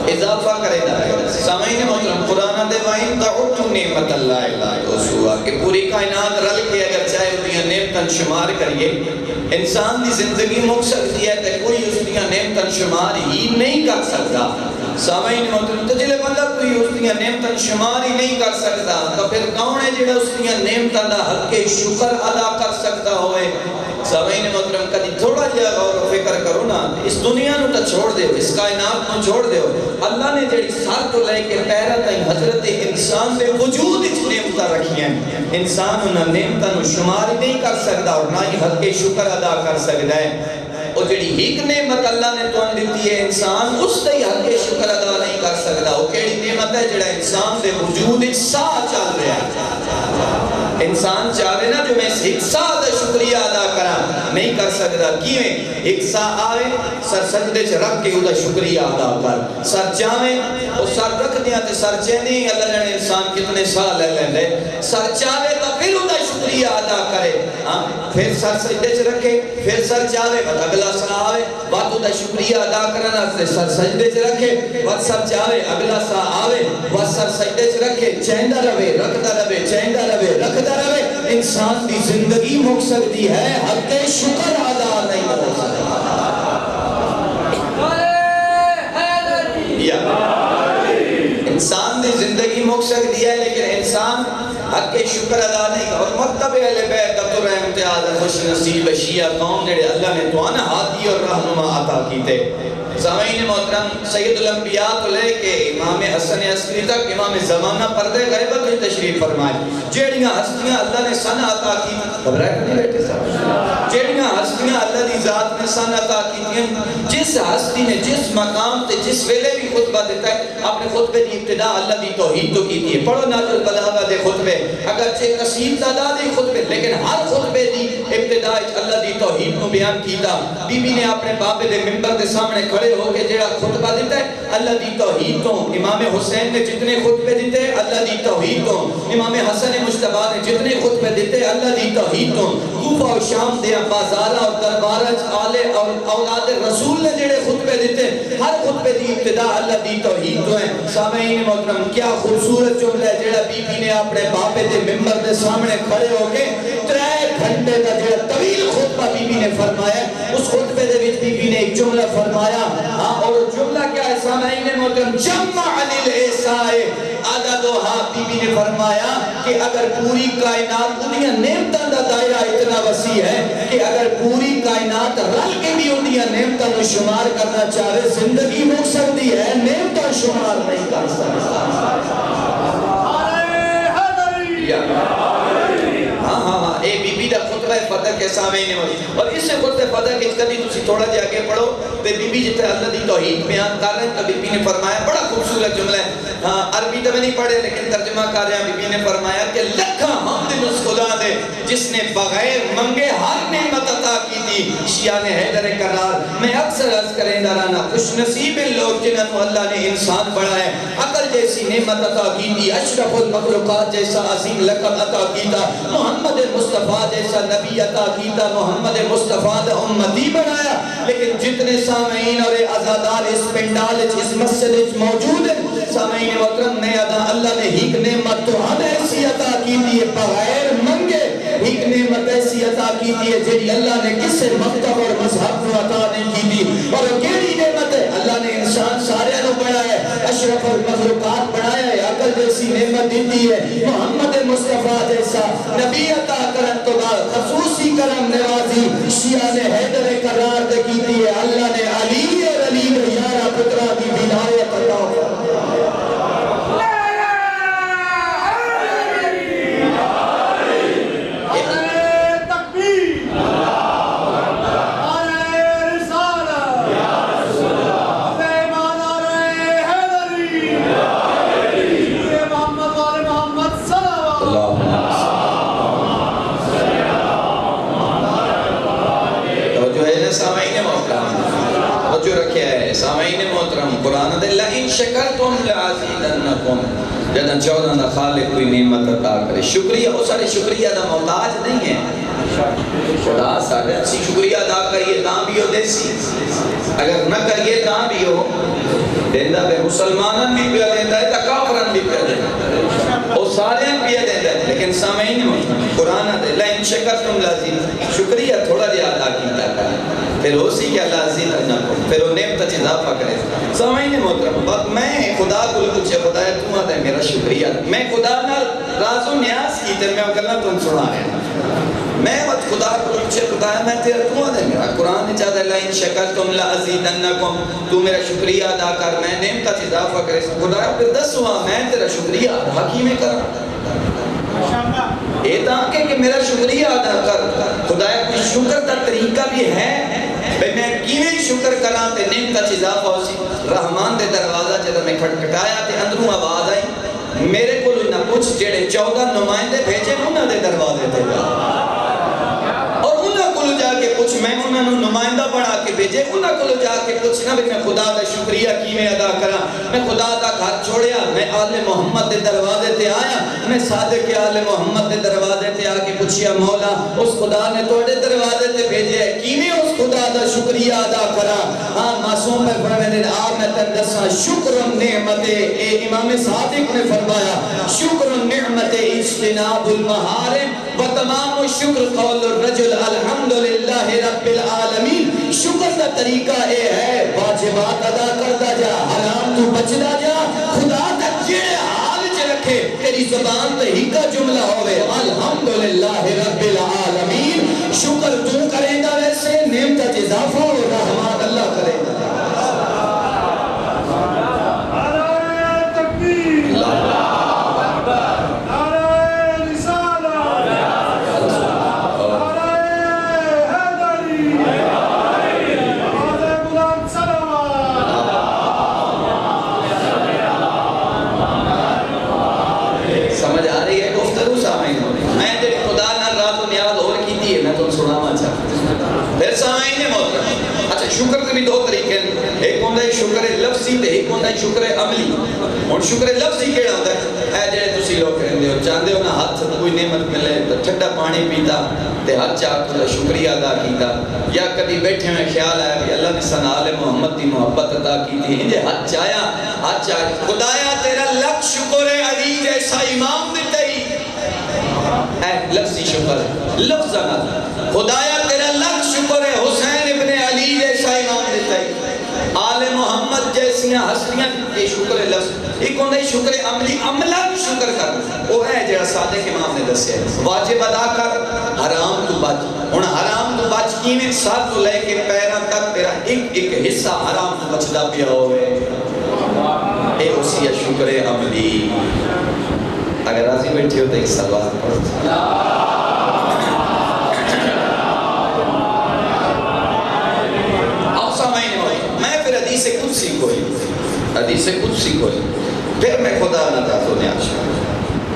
اضافہ کرے دا سامعین محترم قرآن دے وائن تعدوا نعمت اللہ تحصوها کہ پوری کائنات رل کے اگر چاہے دیاں نعمتاں شمار کریے انسان دی زندگی مک سکتی ہے تے کوئی اس دیاں نعمتاں شمار ہی نہیں کر سکتا سامعین محترم تو جلے بندہ کوئی اس دیاں نعمتاں شمار ہی نہیں کر سکتا تو پھر کون ہے جڑا اس دیاں نعمتاں دا حق شکر ادا کر سکتا ہوئے سامعین محترم کدی تھوڑا جہا غور و فکر کرو نا اس دنیا نو تا چھوڑ دیو اس کائنات نو چھوڑ دیو اللہ نے جڑی سر تو لے کے پیرا تائیں حضرت انسان دے وجود وچ نعمتاں رکھی ہیں انسان انہاں نعمتاں نو شمار ہی نہیں کر سکتا اور نہ ہی حق شکر ادا کر سکتا ہے اور جڑی ایک نعمت اللہ نے تو دیتی ہے انسان اس تے حق شکر ادا نہیں کر سکتا وہ کیڑی نعمت ہے جڑا انسان دے وجود وچ ساہ چل رہا ہے انسان چاہے نا جو میں اس ایک ساہ دا شکریہ ادا کرا نہیں کر سکتا کیویں ایک ساہ آئے سر سجدے چ رکھ کے دا شکریہ ادا کر سر چاہے اور سر رکھ دیا تے سر چاہے اللہ جانے انسان کتنے ساہ لے لیں سر چاہے تو پھر دا شکریہ ادا کرے پھر سر سجدے چ رکھے پھر سر چاہے بات اگلا ساہ آئے بات دا شکریہ ادا کرنا سر سجدے چ رکھے بات سر چاہے اگلا ساہ آئے بات سر سجدے چ رکھے چہندہ رہے رکھتا رہے چہندہ رہے رکھتا رہے انسان دی زندگی مک سکتی ہے حق شکر ادا نہیں ہو سکتا انسان دی زندگی مک سکتی ہے لیکن انسان حق شکر ادا نہیں اور مکتب اہل بیت عبد الامتیاز خوش نصیب شیعہ قوم جڑے اللہ نے توانہ ہادی اور رہنما عطا کیتے سامعین محترم سید الانبیاء تو لے کے امام حسن عسکری تک امام زمانہ پردے غیبت میں تشریف فرمائے جیڑیاں ہستیاں اللہ نے سن عطا کی گھبرائے نہیں بیٹھے صاحب جیڑیاں ہستیاں اللہ دی ذات نے سن عطا کی جس ہستی نے جس مقام تے جس ویلے بھی خطبہ دیتا ہے اپنے خطبے دی ابتدا اللہ دی توحید تو کی ہے پڑھو ناج البلاغہ دے خطبے اگرچہ کثیر تعداد دے خطبے لیکن ہر خطبے دی ابتدا اللہ دی توحید کو بیان کیتا بی بی نے اپنے باپے دے منبر دے سامنے کھڑے ہو کے جڑا خطبہ دیتا ہے اللہ دی توحید کو امام حسین نے جتنے خطبے دیتے اللہ دی توحید کو امام حسن مجتبی نے جتنے خطبے دیتے اللہ دی توحید کو کوفہ و شام دے بازار اور دربارج آلے اور اولاد رسول نے جڑے خطبے دیتے ہر خطبے دی ابتدا اللہ دی توحید کو ہے سامعین محترم کیا خوبصورت جملہ ہے جڑا بی بی نے اپنے باپے دے منبر دے سامنے کھڑے ہو کے 3 گھنٹے کا جڑا طویل خطبہ بی بی نے فرمایا اس خطبے دے وچ بی بی نے ایک جملہ فرمایا اور جملہ کیا ہے سامعین محترم جمع للعصائے عددها بی بی نے فرمایا کہ اگر پوری کائنات انہی نعمتاں دا دائرہ اتنا وسیع ہے کہ اگر پوری کائنات رل کے بھی انہی نعمتاں کو شمار کرنا چاہے زندگی مک سکتی ہے نعمتاں شمار نہیں کر سکتا اے بی بی دا خطبہ فتح کے سامنے اور اس سے خطبہ فتح کے کدی تسی تھوڑا جا کے پڑھو تے بی بی جتنے اللہ دی توحید بیان کر رہے ہیں تو بی بی نے فرمایا بڑا خوبصورت جملہ ہے عربی تو میں نہیں پڑھے لیکن ترجمہ کر رہے ہیں بی بی نے فرمایا کہ لکھا حمد اس خدا دے جس نے بغیر منگے ہر نعمت عطا کی تھی شیعہ نے حیدر قرار میں اکثر عرض کریں دارانا خوش نصیب لوگ جنہوں کو اللہ نے انسان بڑھا ہے عقل جیسی نعمت عطا کی تھی اشرف المخلوقات جیسا عظیم لقب عطا کی تھا محمد مصطفیٰ جیسا نبی عطا کی تھا محمد مصطفیٰ دا امتی بنایا لیکن جتنے سامعین اور عزادار اس پنڈال اس مسجد موجود ہیں سامعین محترم نے اللہ نے ایک نعمت تو ہم ایسی عطا کی تھی بغیر منگے ایک نعمت ایسی عطا کی تھی جیڑی اللہ نے کسے مکتب اور مذہب کو عطا نہیں کی تھی اور کیڑی نعمت ہے اللہ نے انسان سارے نو بڑھایا ہے اشرف المخلوقات بڑھایا ہے عقل جیسی نعمت دی ہے محمد مصطفیٰ جیسا نبی عطا کرن تو بعد خصوصی کرم نوازی شیعہ نے حیدر قرار دے کی تھی ہے اللہ نے علی اور علی یارہ پترہ کی ولایت عطا سامعین محترم قرآن دے لئن شکرتم لعزیدنکم جدن 14 دا خالق کوئی نعمت عطا کرے شکریہ وہ سارے شکریہ دا محتاج نہیں ہے خدا سارے اچھی شکریہ ادا کریے تاں بھی ہو دیسی اگر نہ کریے تاں بھی ہو دیندہ بے مسلمانن بھی پیا دیندہ ہے تا کافرن بھی پیا دیندہ ہے وہ سارے پیا دیندہ ہے لیکن سامعین قرآن دے لئن شکرتم لعزیدنکم شکریہ تھوڑا دیا ادا کیتا کریں پھر ہو سی کہ اللہ عزیز انکم پھر وہ نعمت اضافہ کرے سامعین محترم بات میں خدا کو پوچھے خدا ہے تم آتا ہے میرا شکریہ میں خدا نہ راز و نیاز کی تر میں کرنا تم سنا ہے میں وقت خدا کو پوچھے خدا ہے میں تیرا تم آتا ہے میرا قرآن نے چاہتا ہے لئن شکرتم لعزیدنکم تو میرا شکریہ ادا کر میں نعمت اضافہ کرے خدا ہے پھر دس ہوا میں تیرا شکریہ ادا کی میں کرا یہ تاکہ کہ میرا شکریہ ادا کر خدا ہے کوئی شکر کا طریقہ بھی ہے بھئی میں کیویں شکر کراں تے نعمت اضافہ ہو سی رحمان دے دروازہ جدوں میں کھٹکھٹایا تے اندروں آواز آئی میرے کو نہ پوچھ جڑے 14 نمائندے بھیجے انہاں دے دروازے تے جا اور انہاں کو جا کے پوچھ میں انہاں نوں نمائندہ بنا کے بھیجے انہاں کو جا کے پوچھنا بھی میں خدا دا شکریہ کیویں ادا کراں میں خدا دا گھر چھوڑیا میں آل محمد دے دروازے تے آیا میں صادق آل محمد دے دروازے تے آ کے پوچھیا مولا اس خدا نے تواڈے دروازے تے بھیجے ہے کیویں اس خدا دا شکریہ ادا کراں ہاں معصوم میں فرمانے آپ میں تن دساں شکر نعمت اے امام صادق نے فرمایا شکر نعمت اجتناب المحارم و تمام شکر قول الرجل الحمدللہ رب العالمین شکر دا طریقہ اے ہے واجبات ادا کردا جا حرام تو بچدا جا خدا دا جڑے حال چ رکھے تیری زبان تے ہی کا جملہ ہوئے الحمدللہ رب العالمین شکر تو کریں گا ویسے نعمت اضافہ ہو رحمان اللہ کرے گا شکر کے بھی دو طریقے ہیں ایک ہوندہ ہے شکر لفظی تے ایک ہوندہ ہے شکر عملی اور شکر لفظی کیڑا ہوتا ہے اے جڑے تسی لوگ کہندے ہو چاہندے ہو نا ہاتھ کوئی نعمت ملے تو ٹھنڈا پانی پیتا تے ہاتھ چاہ کے شکریہ ادا کیتا یا کبھی بیٹھے میں خیال آیا کہ اللہ نے سنال محمد دی محبت عطا کی تھی انجے ہاتھ چاہیا خدایا تیرا لکھ شکر علی جیسا امام دیتے ہی اے لفظی شکر لفظ خدایا تیرا لکھ شکر ہے حسین ابن علی جیسا امام دیتا ہے آل محمد جیسیاں ہستیاں یہ شکر ہے لفظ ایک ہوندہ ہے شکر عملی عملہ بھی شکر کر وہ ہے جڑا صادق امام نے دسیا واجب ادا کر حرام تو بچ ہن حرام تو بچ کیویں سر تو لے کے پیراں تک تیرا ایک ایک حصہ حرام تو بچدا پیا ہوئے اے اسی شکر عملی اگر راضی بیٹھے ہو تو ایک سلوات پڑھو حدیث قدسی کوئی پھر میں خدا نہ تاسو نے آشا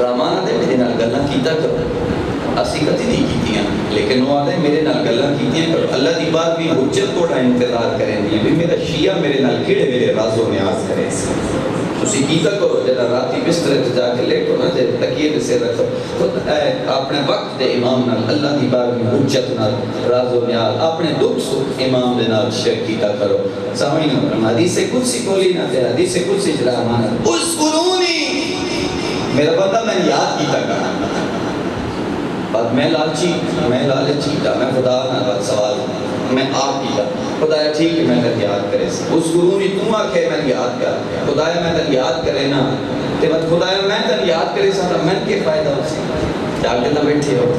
رحمانہ دے میرے نال گلہ کیتا کرو اسی کتی نہیں کیتیاں لیکن وہ آدھے میرے نال گلہ کیتیاں کرو اللہ دی بات بھی حجت توڑا انتظار کریں گے بھی میرا شیعہ میرے نال کھڑے میرے راز و نیاز کرے اسی کیتا کرو جیسا راتی بستر جا کے لیٹو نا جے تکیے دے سے رکھو خود اپنے وقت دے امام نال اللہ دی بات بھی حجت نال راز و نیاز اپنے دکھ سکھ امام دے نال شیئر کیتا کرو سامعین حدیث قدسی کولی نہ تے حدیث قدسی جلا امانت اذکرونی میرا بندہ میں یاد کیتا کرنا بعد میں لالچی تھا میں خدا نہ سوال میں آپ کیتا خدایا ٹھیک ہے میں تن یاد کرے اس گرونی تم آکھے میں یاد کر خدایا میں تن یاد کرے نا تے بات خدایا میں تن یاد کرے سا میں کے فائدہ ہو سی جاگے نہ بیٹھے ہو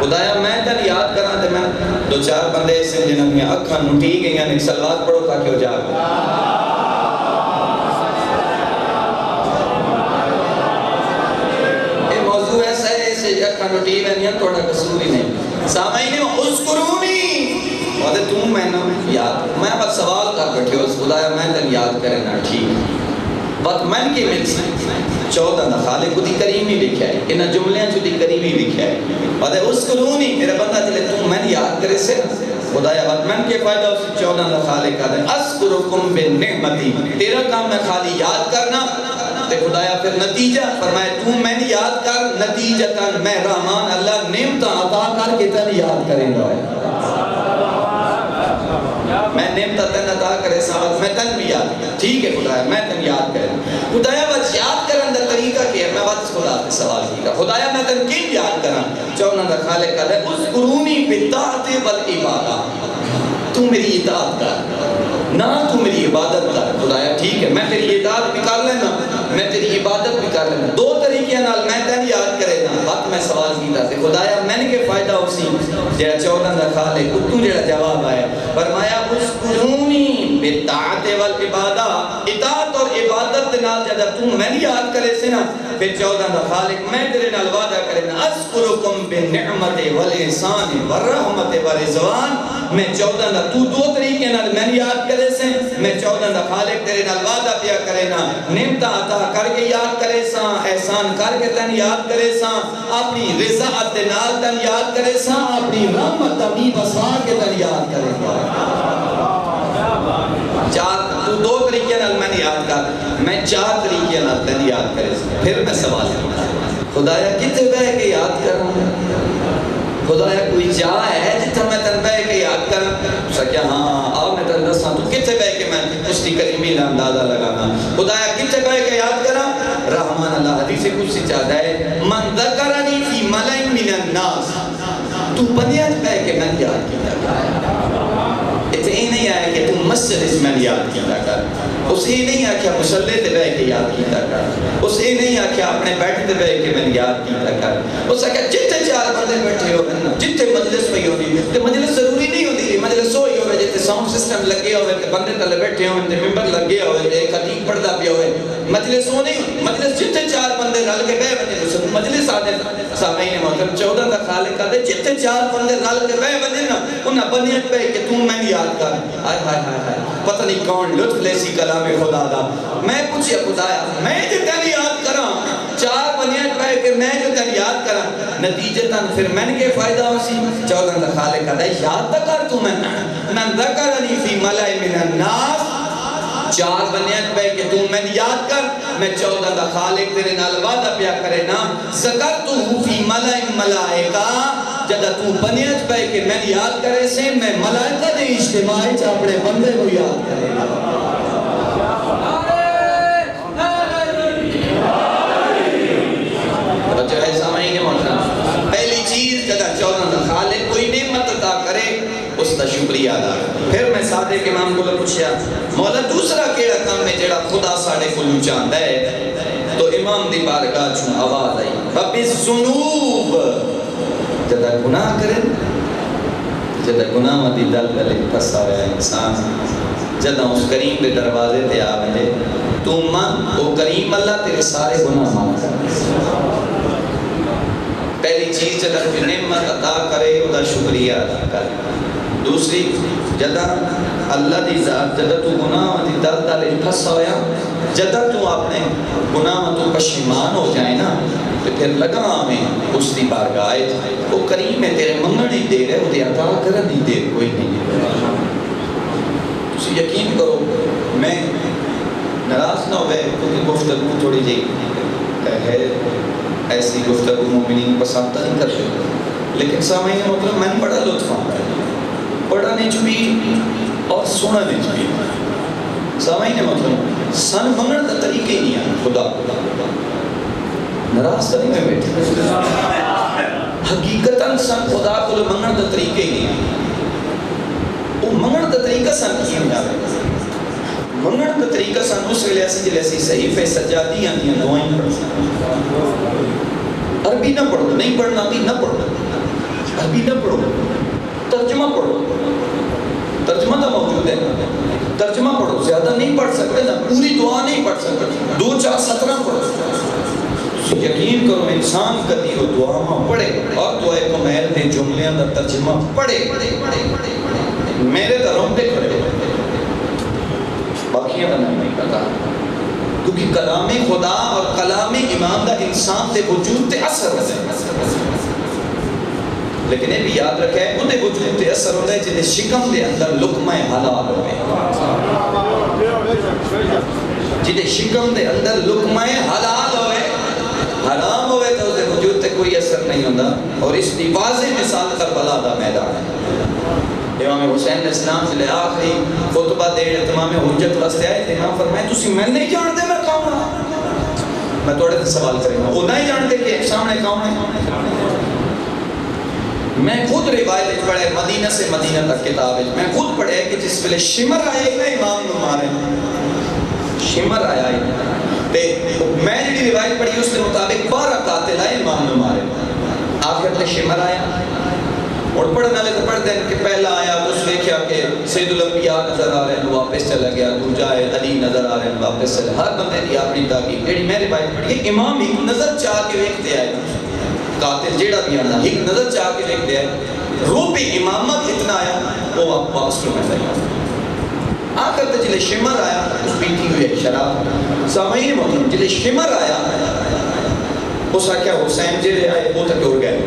خدایا میں تن یاد کرا تے میں دو چار بندے سے جنہوں نے اکھاں نٹی گئی ہیں ایک سلوات پڑھو تاکہ ہو جاگ یہ موضوع ایسا ہے اسے اکھاں نٹی گئی ہیں تھوڑا قصور ہی نہیں سامعین اذکرونی اور تم میں نہ یاد میں بس سوال کر بیٹھے ہو خدایا میں تن یاد کرے نا ٹھیک بات من کی مل سی 14 نہ خالق دی کریمی لکھا ہے انہاں جملیاں جو دی کریمی لکھا ہے اور اس قرونی میرا بندہ چلے تم میں یاد کرے سے خدایا بات من کے فائدہ اس 14 دا خالق کا دے اذکرکم بالنعمتی تیرا کام میں خالی یاد کرنا تے خدایا پھر نتیجہ فرمائے تو میں نے یاد کر نتیجتاً میں رحمان اللہ نعمت عطا کر کے تن یاد کریں گا میں نعمت تن عطا کرے ساتھ میں تن بھی یاد کریں ٹھیک ہے خدایا میں تن یاد کریں خدایا بس یاد کرن دا طریقہ کیا ہے میں بات خدا سے سوال کی خدایا میں تن کن یاد کرن 14 دا خالق کا دے اذکرونی بالطاعت والعبادہ تو میری اطاعت کر نہ تو میری عبادت کر خدایا ٹھیک ہے میں تیری اطاعت بھی کر لینا میں تیری عبادت بھی کر لینا دو طریقے نال میں تیری یاد کرے نا وقت میں سوال کیتا تھے خدایا میں نے کے فائدہ اسی جہاں 14 دا خالق تو جہاں جواب آیا فرمایا اذکرونی بالطاعت والعبادہ اطاعت اور عبادت نال جب تو میں یاد کرے سے نا پھر 14 دا خالق میں تیرے نال وعدہ کرے نا اذکرکم بالنعمت والاحسان والرحمت والرضوان میں 14 دا تو دو طریقے نال میں یاد کرے سے میں 14 دا خالق تیرے نال وعدہ پیا کرے نا نعمت عطا کر کے یاد کرے سا احسان کر کے تن یاد کرے سا اپنی رضاعت نال تن یاد کرے سا اپنی رحمت اپنی بسا کے تن یاد کرے چار تو دو طریقے نال میں یاد کر میں 4 طریقے نال تن یاد کرے سا پھر میں سوال کرتا خدایا کتے بہ کے یاد کروں خدایا کوئی جا ہے جتھا میں تن بہ کے یاد کروں سکیا ہاں آؤ میں تن دساں تو کتے بہ کے میں کشتی کریمی کا اندازہ لگانا خدایا کتے بہ کے یاد کرا رحمان اللہ حدیث قدسی چاہتا ہے من ذکرنی فی ملئ من الناس تو بنیاد بہ کے میں یاد کیتا اتنے ہی نہیں آیا کہ تم مسجد اس میں یاد کیتا کر اس ہی نہیں آکھیا مسلح تے بہ کے یاد کیتا کر اس ہی نہیں آکھیا اپنے بیٹھ تے بہ کے میں یاد کیتا کر اس آکھیا جتے 4 بندے بیٹھے ہو جتے مجلس پہ ہونی تے مجلس ضروری نہیں ہوتی مجلس ہوئی ہوئے جتے ساؤنڈ سسٹم لگے ہوئے تے بندے تلے بیٹھے ہوئے تے ممبر لگے ہوئے تے خطیب پڑھدا پیا ہوئے مجلس ہو نہیں مجلس جتے 4 بندے رل کے بہ بنے مجلس آدھے سامعین محترم 14 دا خالق کا دے جتے 4 بندے رل کے بہ بنے نا انہاں بنیت پہ کہ تم میں یاد کر ہائے ہائے ہائے پتہ نہیں کون لطف لیسی کلام خدا دا میں پوچھیا خدایا میں جو تن یاد کراں 4 بنیاد پہ کہ میں جو تن یاد کراں نتیجتاً پھر میں نے کے فائدہ ہوسی 14 دا خالق کا دے یاد تا کر تو میں من ذکرنی فی ملئ من الناس 4 بنیاد پہ کہ تو میں یاد کر میں 14 دا خالق تیرے نال وعدہ پیا کرے نا ذکرتو فی ملئ ملائکہ جدہ تو بنیاد پہ کہ میں یاد کرے سے میں ملائکہ دے اجتماعی چا اپنے بندے کو یاد کرے جو ہے سامعین محترم پہلی چیز جدہ 14 دا خالق کوئی نعمت عطا کرے اس کا شکریہ ادا پھر میں صادق امام کو پوچھیا مولا دوسرا کیڑا کام ہے جڑا خدا ساڈے کولوں چاہندا ہے تو امام دی بارگاہ چوں آواز آئی رب الذنوب جدہ گناہ کریں جدہ گناہ مدی دل دلے پسا ہوا انسان جدہ اس کریم دے دروازے تے آوے تو من وہ کریم اللہ تیرے سارے گناہ مان کر پہلی چیز جدہ کوئی نعمت عطا کرے وہ شکریہ ادا کر دوسری جدہ اللہ دی ذات جدہ تو گناہ دی دل دلے پھنسا ہویا جدہ تو اپنے گناہ تو پشیمان ہو جائے نا تو پھر لگا ہمیں اس دی بارگاہ آئے وہ کریم ہے تیرے منگن نہیں دے رہے وہ دی عطا کرن نہیں دے کوئی نہیں تسی یقین کرو میں ناراض نہ ہوئے کیونکہ گفتگو تھوڑی جی ہے ایسی گفتگو مومنین پسند نہیں کرتے لیکن سامعین محترم میں نے بڑا لطف آتا ہے پڑھنے چوی اور سننے چوی سامعین محترم سن منگن دا طریقے نہیں ہے خدا ناراض کریں میں بیٹھے حقیقتاً سن خدا کو منگن دا طریقے نہیں ہے وہ منگن دا طریقہ سن کی ہم جاوے منگن دا طریقہ سن اس ویلے ایسی جلیسی صحیفے سجادی آنی ہیں دعائیں پڑھ عربی نہ پڑھو نہیں پڑھنا بھی نہ پڑھو عربی نہ پڑھو ترجمہ پڑھو ترجمہ تو موجود ہے ترجمہ پڑھو زیادہ نہیں پڑھ سکتے نا پوری دعا نہیں پڑھ سکتے 2 4 17 پڑھو یقین کرو انسان کدی وہ دعا میں پڑھے اور دعائے کو محل دے جملیاں دا ترجمہ پڑھے میرے دروں پہ کھڑے باقیاں بنا نہیں پتا کیونکہ کلام خدا اور کلام امام دا انسان دے وجود تے اثر ہے لیکن یہ بھی یاد رکھے انہیں وجود تے اثر ہوتا ہے جنہیں شکم دے اندر لقمہ حلال ہوئے، جنہیں شکم دے اندر لقمہ حلال ہوئے، حرام ہوئے تو اسے وجود تے کوئی اثر نہیں ہوتا. اور اس کی واضح مثال کربلا دا میدان ہے. امام حسین علیہ السلام سے آخری خطبہ دے تمام حجت واسطے آئے تھے. امام فرمائے تسی میں نہیں جانتے میں کون ہوں. میں توڑے سے سوال کریں گا، وہ نہیں جانتے کہ سامنے کون ہے. میں خود روایت پڑھے مدینہ سے مدینہ تک کتاب ہے، میں خود پڑھے کہ جس ویلے شمر آئے نا امام نو مارے، شمر آیا ہے تے میں جڑی روایت پڑھی اس کے مطابق 12 قاتل آئے امام نو مارے. آخر تے شمر آیا اور پڑھنے والے تو پڑھتے ہیں کہ پہلا آیا اس دیکھا کہ سید الانبیاء نظر آ رہے ہیں واپس چلا گیا، دوجا ہے علی نظر آ رہے ہیں واپس چلا. ہر بندے کی اپنی تحقیق جڑی میں روایت پڑھی ہے امام ایک نظر چاہ کے ویکھتے آئے، قاتل جیڑا بھی آنا ایک نظر چاہ کے ویکھتے آئے، روح امامت اتنا آیا وہ واپس کرنے لگا. آخر تے جلے شمر آیا اس پیٹھی ہوئی ہے شراب. سامعین محترم جلے شمر آیا اس آکھیا حسین جڑے آئے وہ تک اڑ گئے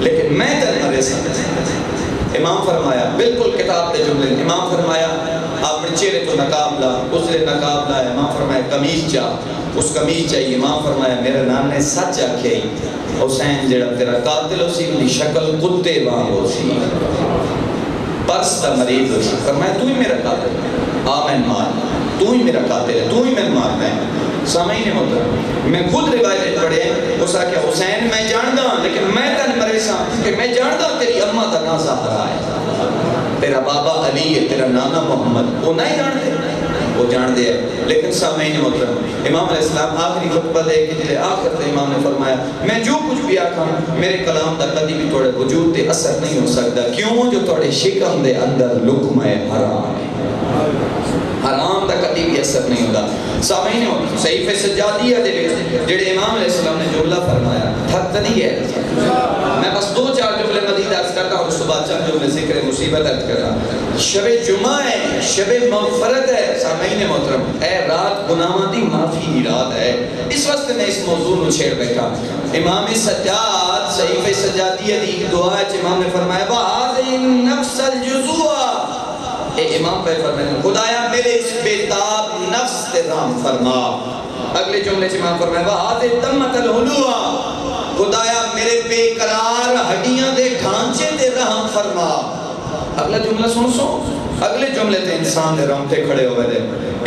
لیکن میں تن مرے سا. امام فرمایا بالکل کتاب دے جملے، امام فرمایا اپنے چہرے تو نقاب لا، اس نے نقاب لایا. امام فرمایا قمیض چاہ، اس قمیض چاہیے. امام فرمایا میرے نام نے سچ آکھیا حسین جڑا تیرا قاتل ہو سی انہی شکل کتے وانگو سی، پرس دا مریض ہو سی. فرمایا تو ہی میرا قاتل ہے، آمین مار، تو ہی میرا قاتل ہے، تو ہی میں مارنا ہے. سامعین محترم میں خود روایت پڑھے اس آکھیا حسین میں جاندا لیکن میں تن مرے سا کہ میں جاندا تیری اماں دا نام زہرا ہے، تیرا بابا علی ہے، تیرا نانا محمد. وہ نہیں جانتے، وہ جان دے ہے. لیکن سامعین محترم امام علیہ السلام آخری خطبہ دے کہ جلے آخر تے امام نے فرمایا میں جو کچھ بھی آکھاں میرے کلام دا کدی بھی توڑے وجود تے اثر نہیں ہو سکتا. کیوں؟ جو توڑے شکم دے اندر لقمہ حرام ہے، حرام دا کدی بھی اثر نہیں ہوتا. سامعین صحیفہ سجادیہ دے وچ جڑے امام علیہ السلام نے جملہ فرمایا تھک نہیں ہے. میں بس 2-4 جملے مزید عرض کرتا ہوں، اس کے بعد چند جملے ذکر مصیبت عرض کر رہا. شب جمعہ ہے، شب مغفرت ہے. سامعین محترم اے رات گناہاں دی معافی دی رات ہے. اس وقت میں اس موضوع کو چھیڑ بیٹھا. امام سجاد صحیفہ سجادیہ دی دعا ہے، امام نے فرمایا وَهَذِهِ النَّفْسَ الْجُزُوَّ. اے امام پہ فرمائے خدایا میرے اس بیتاب نفس تے رحم فرما. اگلے جملے سے امام فرمائے وَهَذِهِ تَمَّتَ الْحُلُوَ. خدایا میرے بے قرار ہڈیاں دے ڈھانچے تے رحم فرما. اگلا جملہ سن اگلے جملے تے انسان دے رحم تے کھڑے ہوئے دے.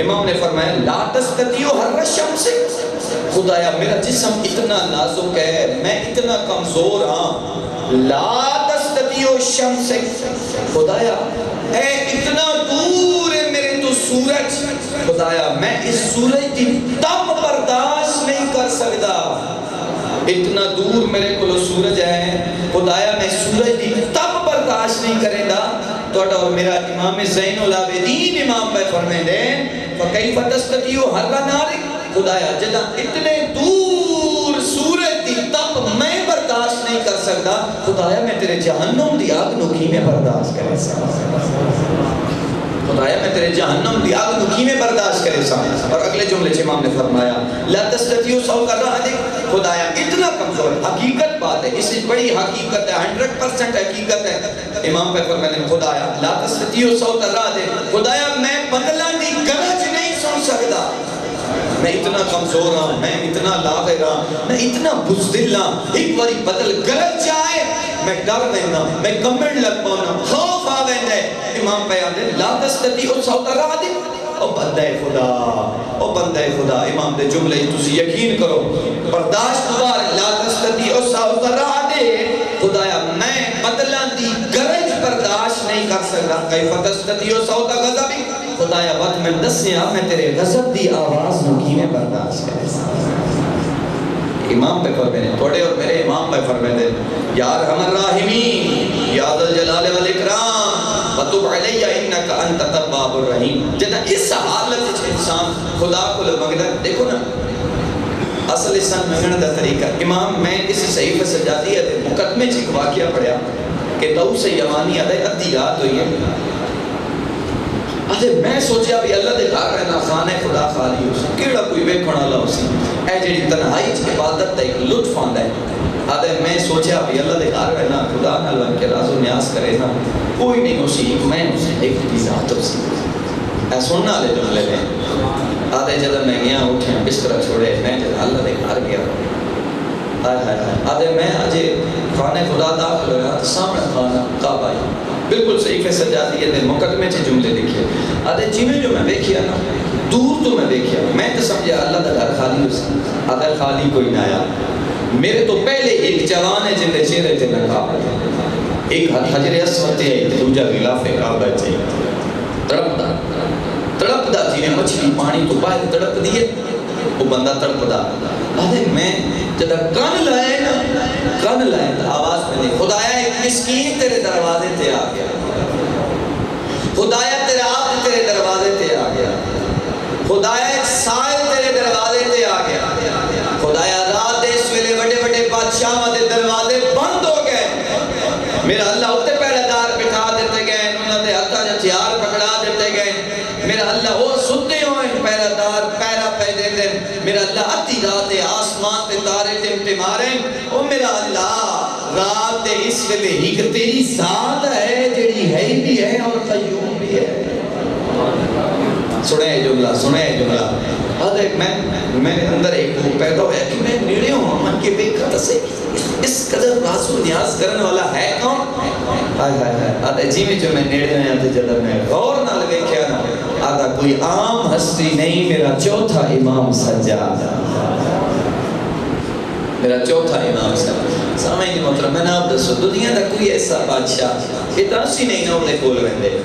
امام نے فرمایا لا تستطيع حر الشمس. خدایا میرا جسم اتنا نازک ہے، میں اتنا کمزور ہاں. لا تستطيع الشمس. خدایا اے اتنا دور ہے میرے تو سورج. خدایا میں اس سورج کی تپ برداشت نہیں کر سکتا. اتنا دور میرے کو سورج ہے، خدایا میں سورج کی تپ برداشت نہیں کریں گا. توڑا اور میرا امام زین العابدین امام پہ فرمائے دیں فَكَيْفَ تَسْتَطِيعُ حَرَّ نَارِ. خدایا جدہ اتنے دور سورج کی تپ میں برداشت نہیں کر سکتا، خدایا میں تیرے جہنم دی آگ نکی میں برداشت کرے سکتا. خدایا میں تیرے جہنم دی آگ نکی میں برداشت کرے سکتا. اور اگلے جملے سے امام نے فرمایا لا تستطيع صوت الرعد. خدایا اتنا کمزور. حقیقت بات ہے، اس سے بڑی حقیقت ہے، 100% حقیقت ہے. امام پہ فرمایا خدایا لا تستطيع صوت الرعد. خدایا میں بدلہ دی گرج نہیں سن سکتا. میں اتنا کمزور ہوں، میں اتنا لاغر ہوں، میں اتنا بزدل ہوں. ایک باری بدل گرج جائے میں ڈر دینا، میں کمڑ لگ پاؤنا، خوف آویں دے. امام پہ آدھے لا تستطيع صوت الرعد. او بندہ خدا، او بندہ خدا. امام دے جملے تسی یقین کرو برداشت دوبار لا تستطيع صوت الرعد. خدایا میں بدلاں دی گرج برداشت نہیں کر سکتا. کیف تستطيع صوت غضب. خدایا وقت میں دسیا میں تیرے غضب دی آواز نکی میں برداشت کرے سکتا. امام پہ فرمائے تھوڑے اور میرے امام پہ فرمائے یا ارحم الراحمین یا ذا الجلال والاکرام وتب علی انک انت التواب الرحیم. جدا اس حالت انسان خدا کو منگدا. دیکھو نا اصل انسان منگنے دا طریقہ. امام میں اس صحیفہ سجادیہ دے مقدمے چ ایک واقعہ پڑھیا کہ طاؤس یمانی ادھے ادھی رات ہوئی ہے. اچھا میں سوچیا بھی اللہ دے گھر رہنا خانہ خدا خالی ہو سی کیڑا کوئی ویکھن والا ہو سی. اے جڑی تنہائی چ عبادت دا ایک لطف آندا ہے. آدھے میں سوچا بھی اللہ دے گھر ہے نا خدا نال بن کے راز و نیاز کرے نا کوئی نہیں اسی میں اسے ایک دی ذات اسی اے سننا لے جملے میں آدھے جب میں گیا اٹھیا بستر چھوڑے میں جب اللہ دے گھر گیا آدھے میں آجے خانے خدا داخل ہویا سامنے خانہ کعبہ آئی بالکل صحیح فیصل جاتی ہے مقدمے سے جملے لکھے آدھے جیویں جو میں دیکھیا نا دور تو میں دیکھیا میں تو سمجھا اللہ دا گھر خالی ہو سکتا آدھے خالی کوئی نہ آیا میرے تو پہلے ایک جوان ہے جن کے چہرے تے نقاب ہے ایک حجر اسود تے ہے دوجا غلاف کعبہ تے تڑپدا جی مچھلی پانی تو باہر تڑپ دیے وہ بندہ تڑپدا آدھے میں جب کان لائے نا آواز میں نے خدایا ایک مسکین تیرے دروازے تے آ گیا خدایا تیرا آپ تیرے دروازے تے آ گیا خدایا ایک سائل تیرے دروازے تے آ گیا خدایا رات اس ویلے بڑے بڑے بادشاہ دے دروازے بند ہو گئے میرا اللہ اتے پہرے دار بٹھا دیتے گئے انہوں نے ہتھا ہتھیار پکڑا دیتے گئے میرا اللہ وہ ستے ہوئے پہرے دار پہرا پہ دیتے میرا اللہ اتی رات آسمان تے تارے تے مارے او میرا اللہ رات اس ویلے ہی کہ تیری ذات ہے جڑی ہے بھی ہے اور قیوم بھی ہے سنے جملہ آدھے میں اندر ایک وہ پیدا ہوا کہ میں نیڑے ہوں من کے بے قطع سے اس قدر راز و نیاز کرنے والا ہے کون آدھے جی میں جو میں نیڑے آیا تھے جب میں غور نہ لگے کیا نا آدھا کوئی عام ہستی نہیں میرا چوتھا امام سجاد سامعین محترم میں آپ دسو دنیا دا کوئی ایسا بادشاہ اتنا سی نہیں نہ دے کول رہندے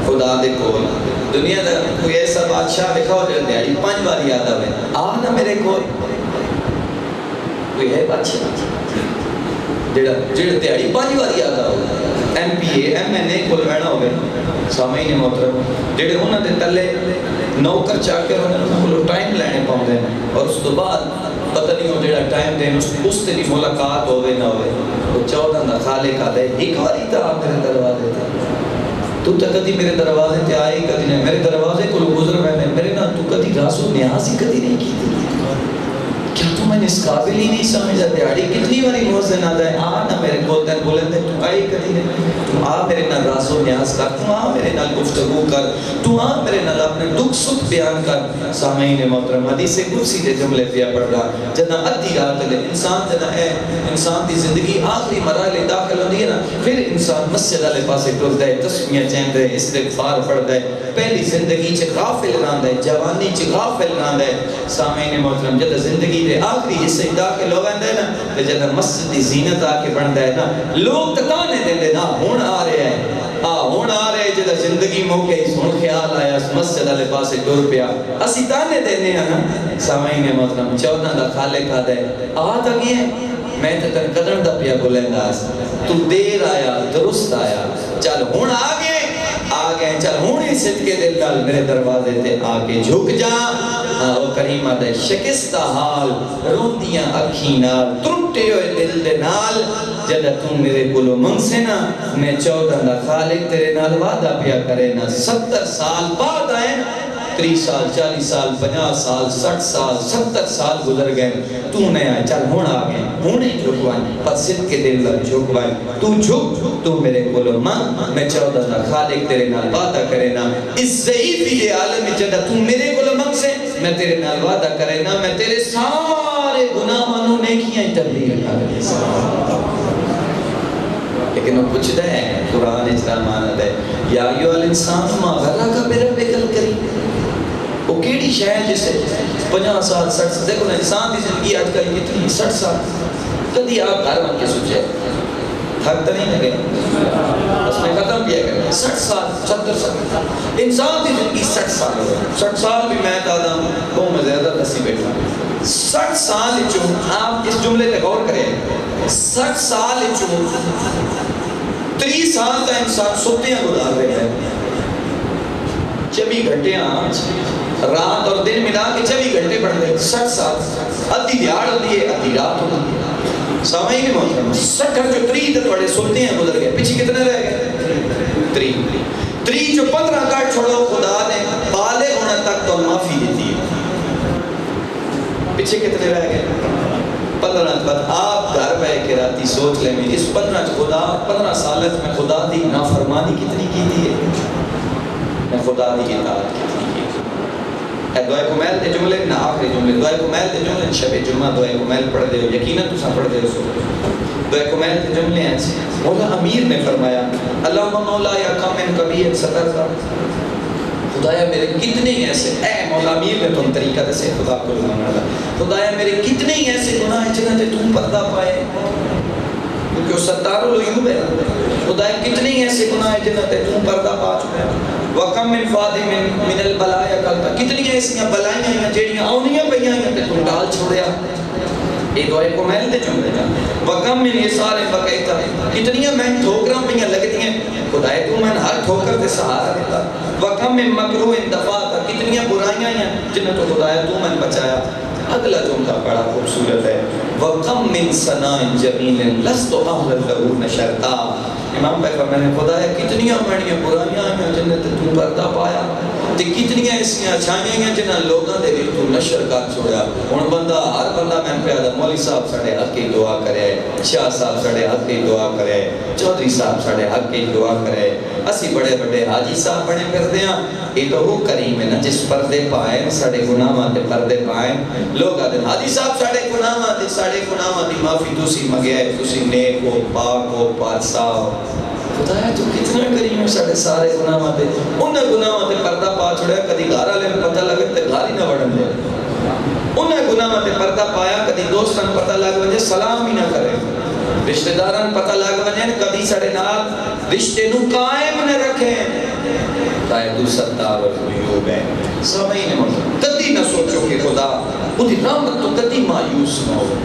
خدا دے کول دنیا دا کوئی ایسا بادشاہ دکھاؤ جو دیاری 5 بار یاد آوے نا میرے کول کوئی ہے بادشاہ جڑا دیاری 5 بار یاد آوے M P A M N A کول رہنا ہوگے سامعین محترم جڑے انہاں دے تلے نوکر چاکر انہاں کولو ٹائم لینے پاؤندے اور اس تو بعد پتہ نہیں ہو جڑا ٹائم دین اس تیری ملاقات ہوئے نہ ہوئے وہ 14 دا خالق آدھے ایک باری تا آپ میرے دروازے تھے تو کدی میرے دروازے تے آئی کدی نہیں میرے دروازے کو گزر میں میرے نا تو کدی راسو نیاز ہی کدی نہیں کی تھی کیا تو میں اس قابل ہی نہیں سمجھا دیاری کتنی باری محسن آدھا ہے نا میرے گولتن بولن دے تو آئی کدی نہیں تو میرے نال راسو نیاز کر تو میرے نال گفتگو کر تو میرے نال اپنے دکھ سکھ بیان کر سامعین محترم حدیث قدسی دے جملے پیا پڑھ رہا جنا ادھی رات لے انسان دی زندگی آخری مرحلے داخل ہوندی ہے نا پھر انسان مسجد والے پاسے ٹردا ہے تسبیحاں چہندا ہے استغفار پڑھدا ہے پہلی زندگی چ غافل رہندا ہے جوانی چ غافل رہندا ہے سامعین محترم جد زندگی دے آخری حصے داخل ہو ویندا ہے نا تے جد مسجد دی زینت آ کے بندا ہے نا لوگ تکانے دیندے نا ہن آ رہے ہیں ہن آ رہے جد زندگی موقع ہن خیال آیا مسجد والے پاسے ٹر پیا اسی تانے دینے ہیں نا سامعین محترم 14 دا خالق آدا ہے آ تا گئے میں تے تن قدر دا پیا بولیندا تو دیر آیا درست آیا چل ہن آ گئے چل ہن ہی صدقے دل نال میرے دروازے تے آ کے جھک جا او کریم دے شکستہ حال روندیاں اکھیں نال ٹوٹے ہوئے دل دے نال جد تو میرے کولو منگسے نا میں 14 دا خالق تیرے نال وعدہ پیا کرے نا 70 سال بعد آئے نا 30 سال 40 سال 50 سال 60 سال 70 سال گزر گئے تو نہیں آئے چل ہون آ گئے ہونے جھکوائیں پر صدق کے دل لگ جھکوائیں تو جھک تو میرے کولو میں 14 دا خالق تیرے نال وعدہ کرے نا اس ضعیفی عالم جدہ تو میرے کولو منگ سے میں تیرے نال وعدہ کرے نا میں تیرے سارے گناہ منو نیکیاں تبدیل کر لیکن وہ کچھ دے قرآن اجرا ماند ہے یا ایو الانسان ما غرق بربک الکریم وہ کیڑی شے جسے 50 سال 60 دیکھو نا انسان کی زندگی آج کل کتنی 60 سال کدی آپ گھر بن کے سوچے تھک تو نہیں لگے اس میں ختم کیا گیا 60 سال 70 سال انسان کی زندگی 60 سال ہو گئی 60 سال بھی میں دادا ہوں وہ میں زیادہ دسی بیٹھا 60 سال جو آپ اس جملے پہ غور کریں 60 سال جو 30 سال کا انسان سوتیاں گزار رہے ہیں 24 گھنٹے رات اور دن ملا کے 24 گھنٹے پڑھتے ہیں 60 سال ادھی دیہڑ ہوتی ہے ادھی رات ہوتی ہے سامعین محترم 60 جو 30 تک بڑے سوتے ہیں گزر گئے پیچھے کتنے رہ گئے 3 جو 15 کاٹ چھوڑو خدا نے بالغ ہونے تک تو معافی دیتی ہے پیچھے کتنے رہ گئے 15 بعد آپ گھر کے راتی سوچ لیں میں اس 15 سالت میں خدا دی نافرمانی کتنی کی تھی ہے، میں خدا دی اطاعت کتنی کی تھی۔ اے دعائے کمیل دے جملے نہ آخری جملے، دعائے کمیل دے جملے شب جمعہ دعائے کمیل پڑھ دے ہو، یقیناً تساں پڑھ دے ہو سو دعائے کمیل دے جملے ہیں۔ مولا امیر نے فرمایا اللہم مولا یا کامن کبھی ستر خدایا میرے کتنے ہی ایسے، اے مولا امیر نے تم طریقہ دے سے خدا کو مانگا دا، خدایا میرے کتنے ہی ایسے گناہ جنہاں تے تم پردہ پائے، کیونکہ وہ ستار العیوب ہے، خدایا کتنے ہی ایسے گناہ جنہاں تے تم پردہ پا چکے وَقَمْ مِنْ فَادِمٍ مِنَ الْبَلَايَا قَلْتَ کتنی ایسیاں بلائیاں ہیں جیڑیاں آنیاں پہیاں ہیں تے تم ڈال چھوڑیا، یہ دعائے کو محل دے جملے جا وَقَمْ مِنْ يَسَارٍ فَقَيْتَ کتنیاں میں ٹھوکراں پہیاں لگتی ہیں خدایا تو میں ہر ٹھوکر تے سہارا دیتا، وَقَمْ مِنْ مَكْرُوٍ دَفَاتَ کتنیاں برائیاں ہیں جنہیں تو خدایا تو میں بچایا۔ اگلا جملہ بڑا خوبصورت ہے وَقَمْ مِنْ سَنَاءٍ جَمِيلٍ لَسْتُ أَهْلًا لَهُ نَشَرْتَا امام بھائی فرمانے خدایا کتنیاں بڑیاں برائیاں ہیں جنہیں تو پردہ پایا تے کتنیاں ایسیاں اچھائیاں ہیں جنہیں لوگاں دے بھی تو نشر کر چھوڑیا۔ ہن بندہ ہر بندہ میں پیادا مولوی صاحب ساڑے حق کی دعا کرے، شاہ صاحب ساڑے حق کی دعا کرے، چودھری صاحب ساڑے حق کی دعا کرے، اسی بڑے بڑے حاجی صاحب بڑے کر دیاں، یہ تو وہ کریم ہے نا جس پردے پائے ساڑے گناہاں تے پردے پائے لوگ آتے ہیں حاجی صاحب ساڑے گناہاں دی معافی تسی مگے تسی نیک ہو پاک ہو پارسا ہو خدایا تو کتنا کریم ہے ساڑے سارے گناہاں تے انہیں گناہاں تے پردہ پا چھوڑیا کدی گھر والے میں پتہ لگے تے گھر ہی نہ وڑن دے، انہیں گناہاں تے پردہ پایا کدی دوستاں پتہ لگ وجے سلام ہی نہ کرے، رشتہ داران پتہ لگ وجے کدی ساڑے نال رشتے نو قائم نہ رکھیں، خدایا تو ستار العیوب ہے۔ سامعین محترم کدی نہ سوچو کہ خدا اُدھی رحمت تو کدی مایوس نہ ہو،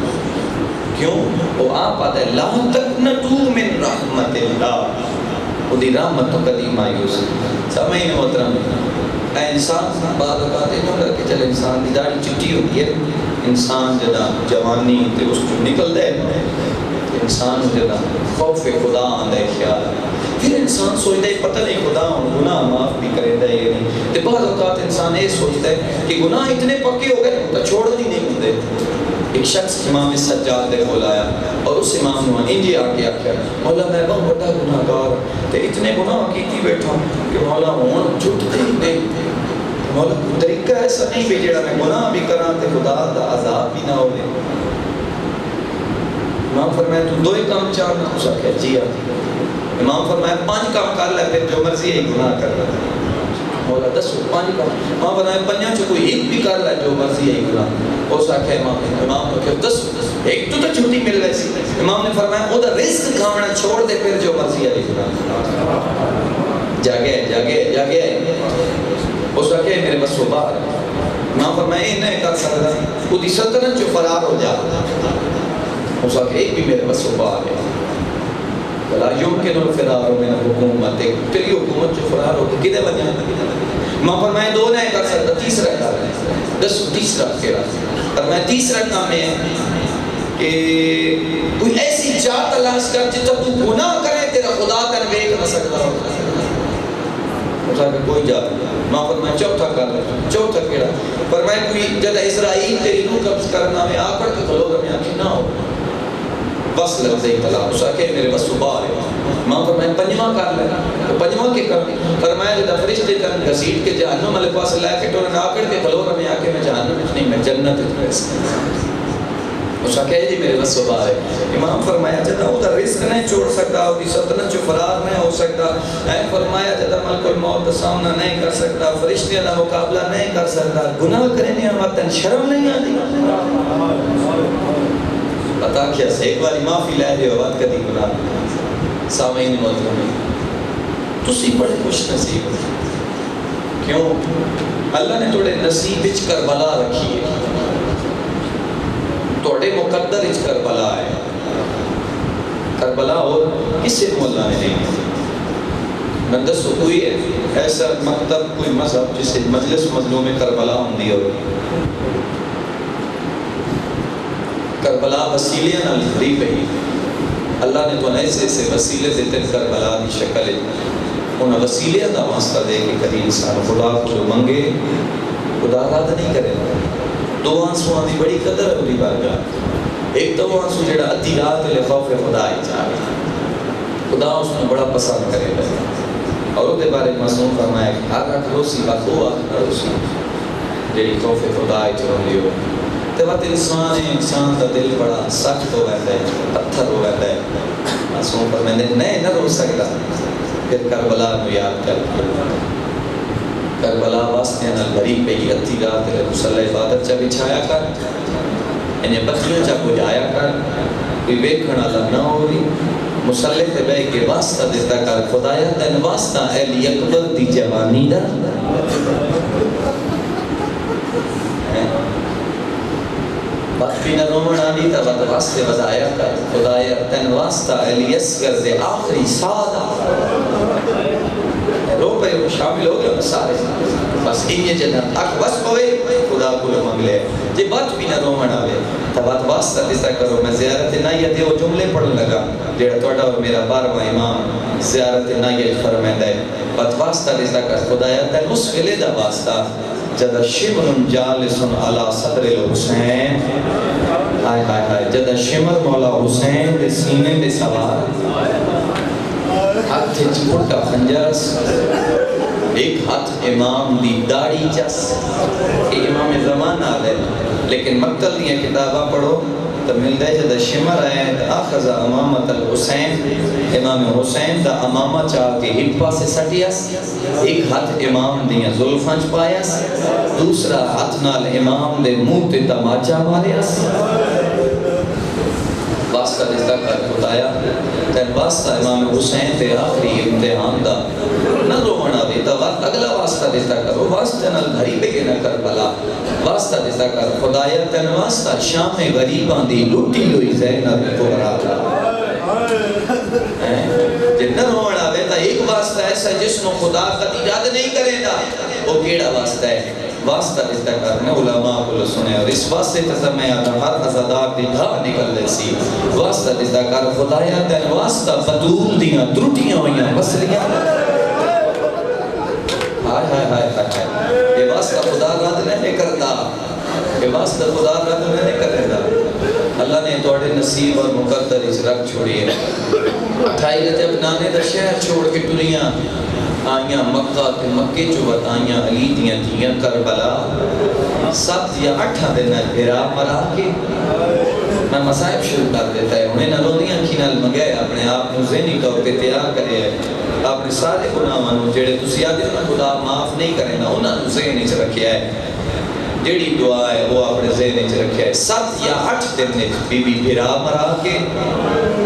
کیوں؟ وہ آپ آتا ہے لا تقنطوا من رحمت اللہ، اُدھی رحمت تو کدی مایوس نہ ہو۔ سامعین محترم اے انسان بعد اوقات یہ ہوتا ہے کہ چل انسان دی داڑھی چٹی ہوتی ہے، انسان جدا جوانی تے اس کو نکل دے انسان جدا خوف خدا آندے خیال پھر انسان سوچتا ہے پتہ نہیں خدا ہوں گناہ معاف بھی کرے دے یا نہیں، تے بعض اوقات انسان یہ سوچتا ہے کہ گناہ اتنے پکے ہو گئے تو چھوڑ دی نہیں ہوتے۔ ایک شخص امام سجاد دے کول آیا اور اس امام نے انجی آکے آکھیا مولا میں بہت بڑا گناہ گار تے اتنے گناہ کیتی بیٹھا کہ مولا ہون چھٹتے ہی نہیں، مولا طریقہ ایسا نہیں بھی جڑا میں گناہ بھی کراں تے خدا دا عذاب بھی نہ ہوئے۔ امام فرمایا تو دو ہی کام چاہنا، اس آکھیا جی آتی، امام فرمایا 5 کام کر لے پھر جو مرضی ہے گناہ کر لے، مولا 10 5 کام، امام فرمایا 5 چ کوئی ایک بھی کر لے جو مرضی ہے گناہ، اس آکھیا امام کو کہ 10 ایک تو چھٹی مل ویسی، امام نے فرمایا او دا رزق کھانا چھوڑ دے پھر جو مرضی ہے گناہ، جاگے اس آکھیا میرے بس وہ باہر، امام فرمایا یہ نہیں کر سکتا وہ دی سلطنت جو فرار ہو جا، اس آکھیا ایک بھی میرے بس وہ باہر ہے وَلَا يُمْكِنُ الْفِرَارُ مِنَ الْحُكُومَةِ تیری حکومت جو فرار ہوتی کدے وجہ امام فرمائے 2 نہیں کر سکتا تیسرا کر رہے ہیں 10 تیسرا کہا فرمائے تیسرا کام ہے کہ کوئی ایسی جا تلاش کر جتا تو گناہ کرے تیرا خدا تن بیک نہ سکتا ہو، اس آگے کوئی جا امام فرمائے چوتھا کر رہے چوتھا کہا فرمائے کوئی جد اسرائیل تیری روح قبض کرنا میں آکڑ کے کھلو میں آنکھی نہ ہو بس لفظ اطلاع اس آکے میرے بس صبح ہے ماں فرمائے 5واں کر لے تو 5واں کے کر فرمایا جدا فرشتے کن گھسیٹ کے جہنم والے پاس لائے کہ تو نہ آکڑ کے کھلو میں آکے میں جہنم نہیں میں جنت اس اس آکے جی میرے بس صبح ہے امام فرمایا جدا وہ دا رزق نہیں چھوڑ سکتا وہ دی سلطنت جو فرار نہیں ہو سکتا اے فرمایا جدا ملک الموت دا سامنا نہیں کر سکتا فرشتیاں دا مقابلہ نہیں کر سکتا گناہ کرنے ہمیں شرم نہیں آتی عطا کیا سے ایک باری معافی لے دے وقت کدی گناہ سامعین محترم تسی بڑے خوش نصیب کیوں اللہ نے تھوڑے نصیب وچ کربلا رکھی ہے تھوڑے مقدر وچ کربلا ہے کربلا اور کسی کو اللہ نے نہیں میں دسو کوئی ایسا مکتب کوئی مذہب جسے مجلس مظلوم کربلا ہوندی ہو کربلا وسیلیاں نہ لکھری پہی اللہ نے تو ایسے ایسے وسیلے دیتے کربلا دی شکل ہے انہاں وسیلیاں دا واسطہ دے کہ کبھی انسان خدا کو جو منگے خدا راد نہیں کرے دو آنسوان دی بڑی قدر ہے بارگاہ ایک تو وہ سو جڑا ادھی رات لے خوف خدا ہی چاہے خدا اس نے بڑا پسند کرے گا اور وہ دے بارے معصوم فرمایا کہ ہر رکھ روسی بات وہ آخ روسی جڑی خوف خدا ہی چاہے ہو تے بات انسان کا دل بڑا سخت ہو گیا ہے پتھر ہو گیا ہے معصوم پر میں نے نہیں نہ رو سکتا پھر کربلا نو یاد کر کربلا واسطے نال بھری پہ ادھی رات لے مصلی عبادت چا بچھایا کر انہیں بچیاں چا بجایا کر کوئی بیکھن والا نہ ہو رہی مصلی تے بے کے واسطہ دیتا کر خدایا تین واسطہ اہلی اکبر دی جوانی دا وقت بھی نہ رومن آنی تا وقت واسطے بزایا کر خدایا تین واسطہ اہلی اصغر دے آخری سادہ رو پہ شامل ہو گیا سارے بس یہ جنت اک بس ہوئے خدا کو منگلے جی بات بھی نہ رومن آوے تا بات واسطہ دیتا کرو میں زیارت نائیت وہ جملے پڑھن لگا جیڑا توڑا اور میرا بارواں امام زیارت نائیت فرمائندہ ہے بات واسطہ دیتا کر خدایا تین اس ویلے دا واسطہ جدہ شمر جالسن علی صدر الحسین ہائے ہائے ہائے جدہ شمر مولا حسین دے سینے دے سوار ہاتھ چپٹ کا خنجرس ایک ہاتھ امام دی داڑھی چس کہ امام زمان آلے لیکن مقتل دیا کتابہ پڑھو تو ملتا ہے جدہ شمر آئے آخذ امامت الحسین امام حسین دا امامہ چاہ کے ہٹ پاسے سٹیاس ایک ہاتھ امام دیا ظلفانچ پایاس دوسرا ہاتھ نال امام دے منہ تے تماچا ماریاس واسطہ دیتا کر خدایا تین واسطہ امام حسین تے آخری امتحان دا نہ رومنا دیتا وقت اگلا واسطہ دیتا کرو واسطہ نال گھری بگے نہ کر بلا واسطہ دیتا کر خدایا تین واسطہ شام غریبان دی لوٹی لوئی زینب کو برابر جتنا رومنا دیتا ایک واسطہ ایسا جس نو خدا قد ایجاد نہیں کرے گا وہ کیڑا واسطہ ہے واسطہ دیتا کرنے علماء کو سنے اور اس واسطے تیسا میں آدھا ہر ازادار دی دھا نکل لے سی واسطہ دیتا کر خدایا دین واسطہ بدول دیاں درٹیاں ہوئیاں مسلیاں ہائے ہائے ہائے ہائے یہ واسطہ خدا رد نہیں کرتا یہ واسطہ خدا رد نہیں کرتا اللہ نے توڑے نصیب اور مقدر اس رکھ چھوڑی ہے 28 رجب نانے دا شہر چھوڑ کے ٹریاں آئیاں مکہ تے مکے جو بتائیاں علی دیاں دیاں کربلا 7 یا 8 دن گھرا مرا کے میں مسائب شروع کر دیتا ہے انہیں نہ رونیاں کی نال منگے اپنے آپ کو ذہنی طور پہ تیار کرے اپنے سارے گناہ منو جیڑے تسی آدھے نہ خدا معاف نہیں کرے نا انہاں نے ذہنی چ رکھیا ہے جیڑی دعا ہے وہ اپنے ذہنی چ رکھیا ہے 7 یا 8 دن بی بی بھرا مرا کے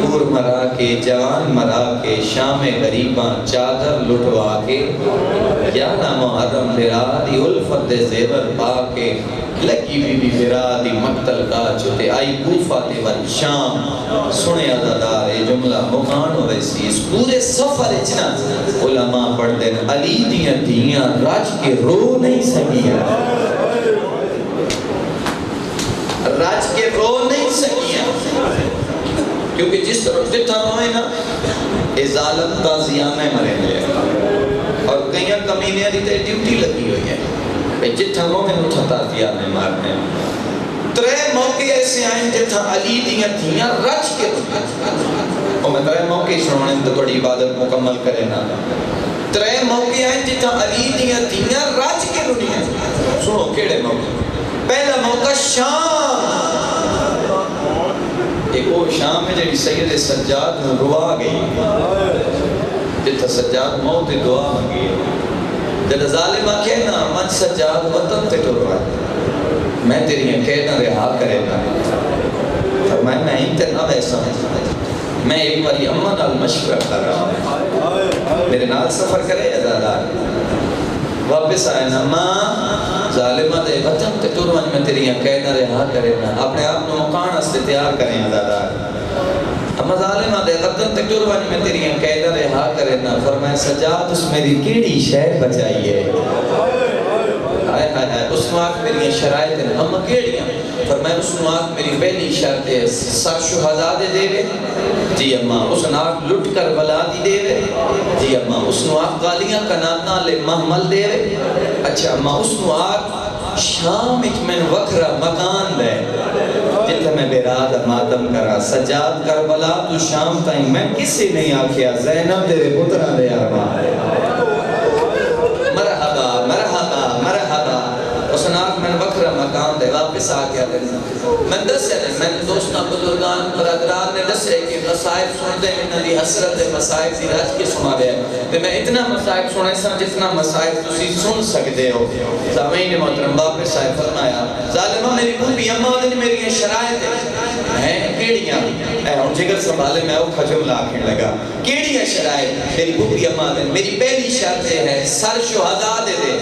دور مرا کے جوان مرا کے شام غریباں چادر لٹوا کے 11 محرم بھرا دی الفت زیور پا کے لگی بی بی بھرا دی مقتل کا چھتے آئی کوفہ تے ون شام سنے عزادار اے جملہ مقان ہوئے سی اس پورے سفر اچنا علماء پڑھ دیں علی دیاں دیاں راج کے رو نہیں سکیاں راج کے رو نہیں سکیاں کیونکہ جس طرح جتھا روئے نا ازالت تازیانہ مرے لے اور کئیاں کمینے دی تے ڈیوٹی لگی ہوئی ہے جتھا روئے اتھا تازیانہ مارنے 3 موقع ایسے آئیں جتھا علی دیاں دیاں رج کے اور میں 3 موقع سنونے تو بڑی عبادت مکمل کرے نا 3 موقع آئیں جتھا علی دیاں دیاں رج کے رنیاں سنو کیڑے موقع پہلا موقع شام ایک وہ شام ہے جڑی سید سجاد میں روا گئی جتھا سجاد موت دعا مانگی جب ظالم آکھے نا من سجاد وطن تے ٹروا میں تیری قیداں رہا کرے نا فرمایا میں انتنا ویسا میں ایک باری اماں نال مشورہ کر رہا ہوں میرے نال سفر کرے عزادار واپس آئے نا ماں ظالمہ دے وطن تے ٹرون میں تیری قیداں رہا کرے نا اپنے آپ کو مکان اس تیار کریں عزادار اما ظالمہ دے وطن تے ٹرون میں تیری قیداں رہا کرے نا فرمایا سجاد اس میری کیڑی شے بچائی ہے ہائے ہائے ہائے اس وقت میری شرائط ہیں اما کیڑیاں فرمایا اس وقت میری پہلی شرط ہے سر شہداء دے دے جی اما اس ناک لٹ کر بلا دی دے وے جی اما اس وقت غالیاں کناتنا لے محمل دے وے اچھا اما اس وقت شام اچ میں وکھرا مکان دے تھا میں بیراد ماتم کرا سجاد کربلا تو شام تائیں میں کسی نہیں آکھیا زینب تیرے پترہ دے ارمان مرحبا مرحبا مرحبا اس ناک میں وکرہ مقام دے واپس آکیا دے میں دسے نے میں دوستان بزرگان برادران نے دسے کہ مسائب سن دے انہاں دی حسرت مسائب دی راج کے سنا دے کہ میں اتنا مسائب سنے سا جتنا مسائب تسی سن سکتے ہو سامعین محترم واپس آئے فرمایا ظالمہ میری پوپی اماں نے میری شرائط ہیں کیڑیاں اے ہم جگر سنبھالے میں اوکھا جملہ آکھیں لگا کیڑیاں شرائط میری پوپی اماں نے میری پہلی شرط ہے سر شہداء دے دے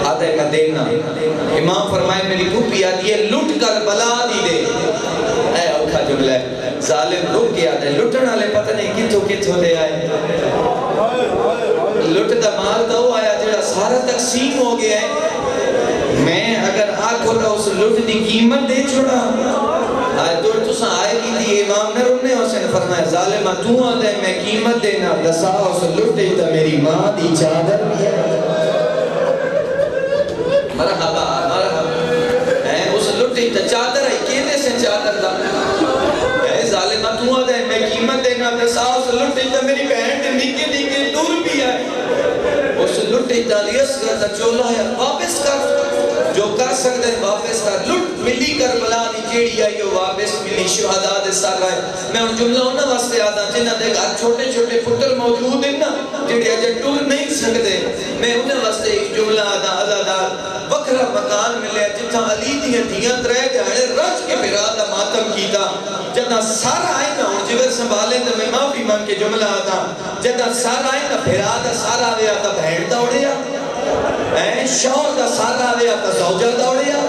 آدھے کا دینا امام فرمائے میری پھوپھی آدھی ہے لٹ کر بلا دی دے اے اوکھا جملہ ہے ظالم رک گیا دے لٹن والے پتہ نہیں کتھوں کتھوں لے آئے لٹ دا مال دا ہو آیا جڑا سارا تقسیم ہو گیا ہے میں اگر آکھو رہا اس لٹ دی قیمت دے چھوڑا آئے دور تساں آئے کی دی امام نے رکنے حسین فرمایا ظالمہ تو آدھے میں قیمت دینا دسا اس لٹ دی تا میری ماں دی چادر بھی ہے مرحبا مرحبا اس لٹی تا چادر ہے کیدے سے چادر دا ظالمہ تو آدھے میں قیمت دینا دسا اس لٹی تا میری بہن دے نکے نکے دور بھی آئے اس لٹی تا لیس کرتا چولا ہے واپس کر جو کر سکتے ہیں واپس کر لٹ ملی کر بلا دی جیڑی آئی ہو واپس ملی شہداء دے سار آئے میں ان جملہ ہونا واسطے آدھا جنہ دے گھر چھوٹے چھوٹے پتر موجود ہیں نا جیڑی آجا ٹور نہیں سکتے میں انہیں واسطے ایک جملہ آدھا عزادار وکرہ مکان ملے جتھا علی دیاں دیاں ترے دیانے رج کے برادہ ماتم کیتا جدہ سارا آئے نا ہوں جگر سنبھالے تو میں معافی مان کے جملہ آتا جدہ سارا آئے نا برادہ سارا آوے آتا بہن دوڑیا شوہر دا سارا آوے آتا زوجہ دوڑیا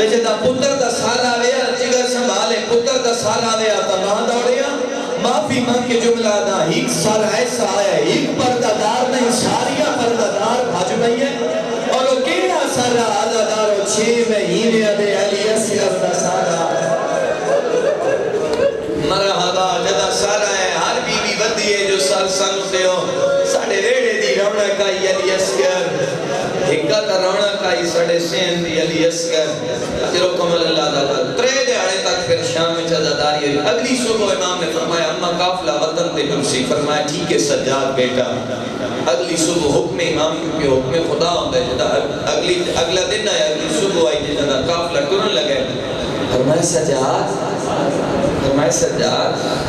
جدہ پتر دا سارا آوے آتا جگر سنبھالے پتر دا سارا آوے آتا ماں دوڑیا معافی مان کے جملہ آتا ایک سارا ایسا آیا ایک پردادار نہیں ساریاں پردادار بھاج بھئی ہے اور وہ کیڑا سارا عزادار و 6 مہینے دے علی اسکر دا سارا مرحبا جدہ سارا ہے ہر بی بی بدی ہے جو سال سنتے ہو ساڑھے ریڑے دی رونق آئی علی اسکر حقیقت رونق آئی ساڑھے سین دی علی اسکر اجرکم اللہ تعالیٰ ترے دیانے تک پھر شام میں عزاداری ہوئی اگلی صبح امام نے فرمایا اممہ قافلہ وطن تے ترسی فرمایا ٹھیک ہے سجاد بیٹا اگلی صبح حکم امام کیونکہ حکم خدا ہوتا ہے جدہ اگلا دن آیا اگلی صبح آئی جدہ قافلہ ٹرن لگے فرمایا سجاد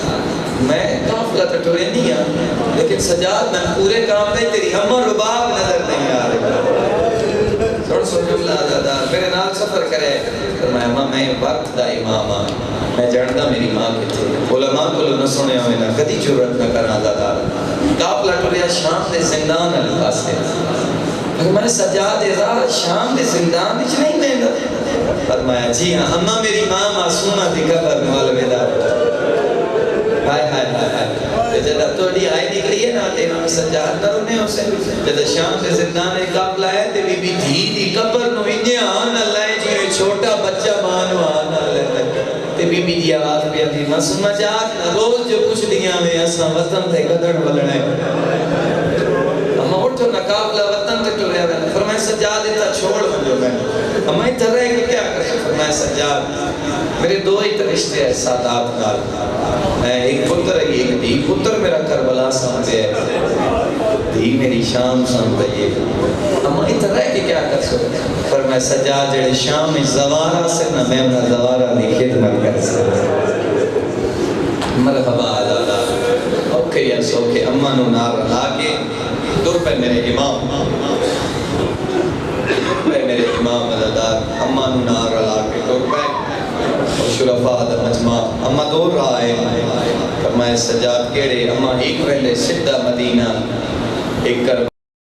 میں قافلہ تو ٹرے نہیں ہاں لیکن سجاد میں پورے کام دے تیری ہمہ رباب نظر نہیں آ رہے تھوڑا سو جملہ آزادار میرے نال سفر کرے فرمایا ماں میں وقت دا امام ہاں میں جانتا میری ماں کی تھی علماء کو لو نہ سنے ہوئے نہ کدی جرت نہ کرنا آزادار قافلہ ٹریا شام دے زندان علی پاس سے فرمایا سجاد راہ شام دے زندان وچ نہیں میں فرمایا جی ہاں اماں میری ماں معصومہ تھی قبر معلومہ دار ہائے ہائے ہائے ہائے جدہ توڑی آئی نکلی ہے نا تینا سجاد نہ رونے ہو سے جدہ شام سے زندان قابلہ ہے تے بی بی دھی دی قبر نو انجے آنا لائے جی چھوٹا بچہ مانو آنا لائے تے بی بی دی آواز بھی آتی معصومہ جات نہ روز جو کچھ دیاں میں اساں وطن تے قدر بلنے اما اٹھو نہ قابلہ وطن تے ٹو رہا ہے فرمائے سجاد اتنا چھوڑ جو میں اما اتنا رہے کہ کیا کرے فرمائے سجاد میرے دو ہی رشتے ہیں ساتھ نال ایک پتر ہے ایک دی پتر میرا کربلا سامتے ہے دی میری شام سامتے ہے اما اتنا رہے کہ کیا کر سکتے فرمائے سجاد جڑے شام میں زوارہ سے نہ میں اپنا زوارہ دی خدمت کر سکتے مرحبا آزادہ اوکے یس اوکے اما نو نار لا کے دور پہ میرے امام میرے امام عزادار اما نو نار لا کے دور پہ شرفاء دا مجمع اما دور رہا ہے فرمائے سجاد کیڑے اما ایک پہلے سدہ مدینہ ایک کر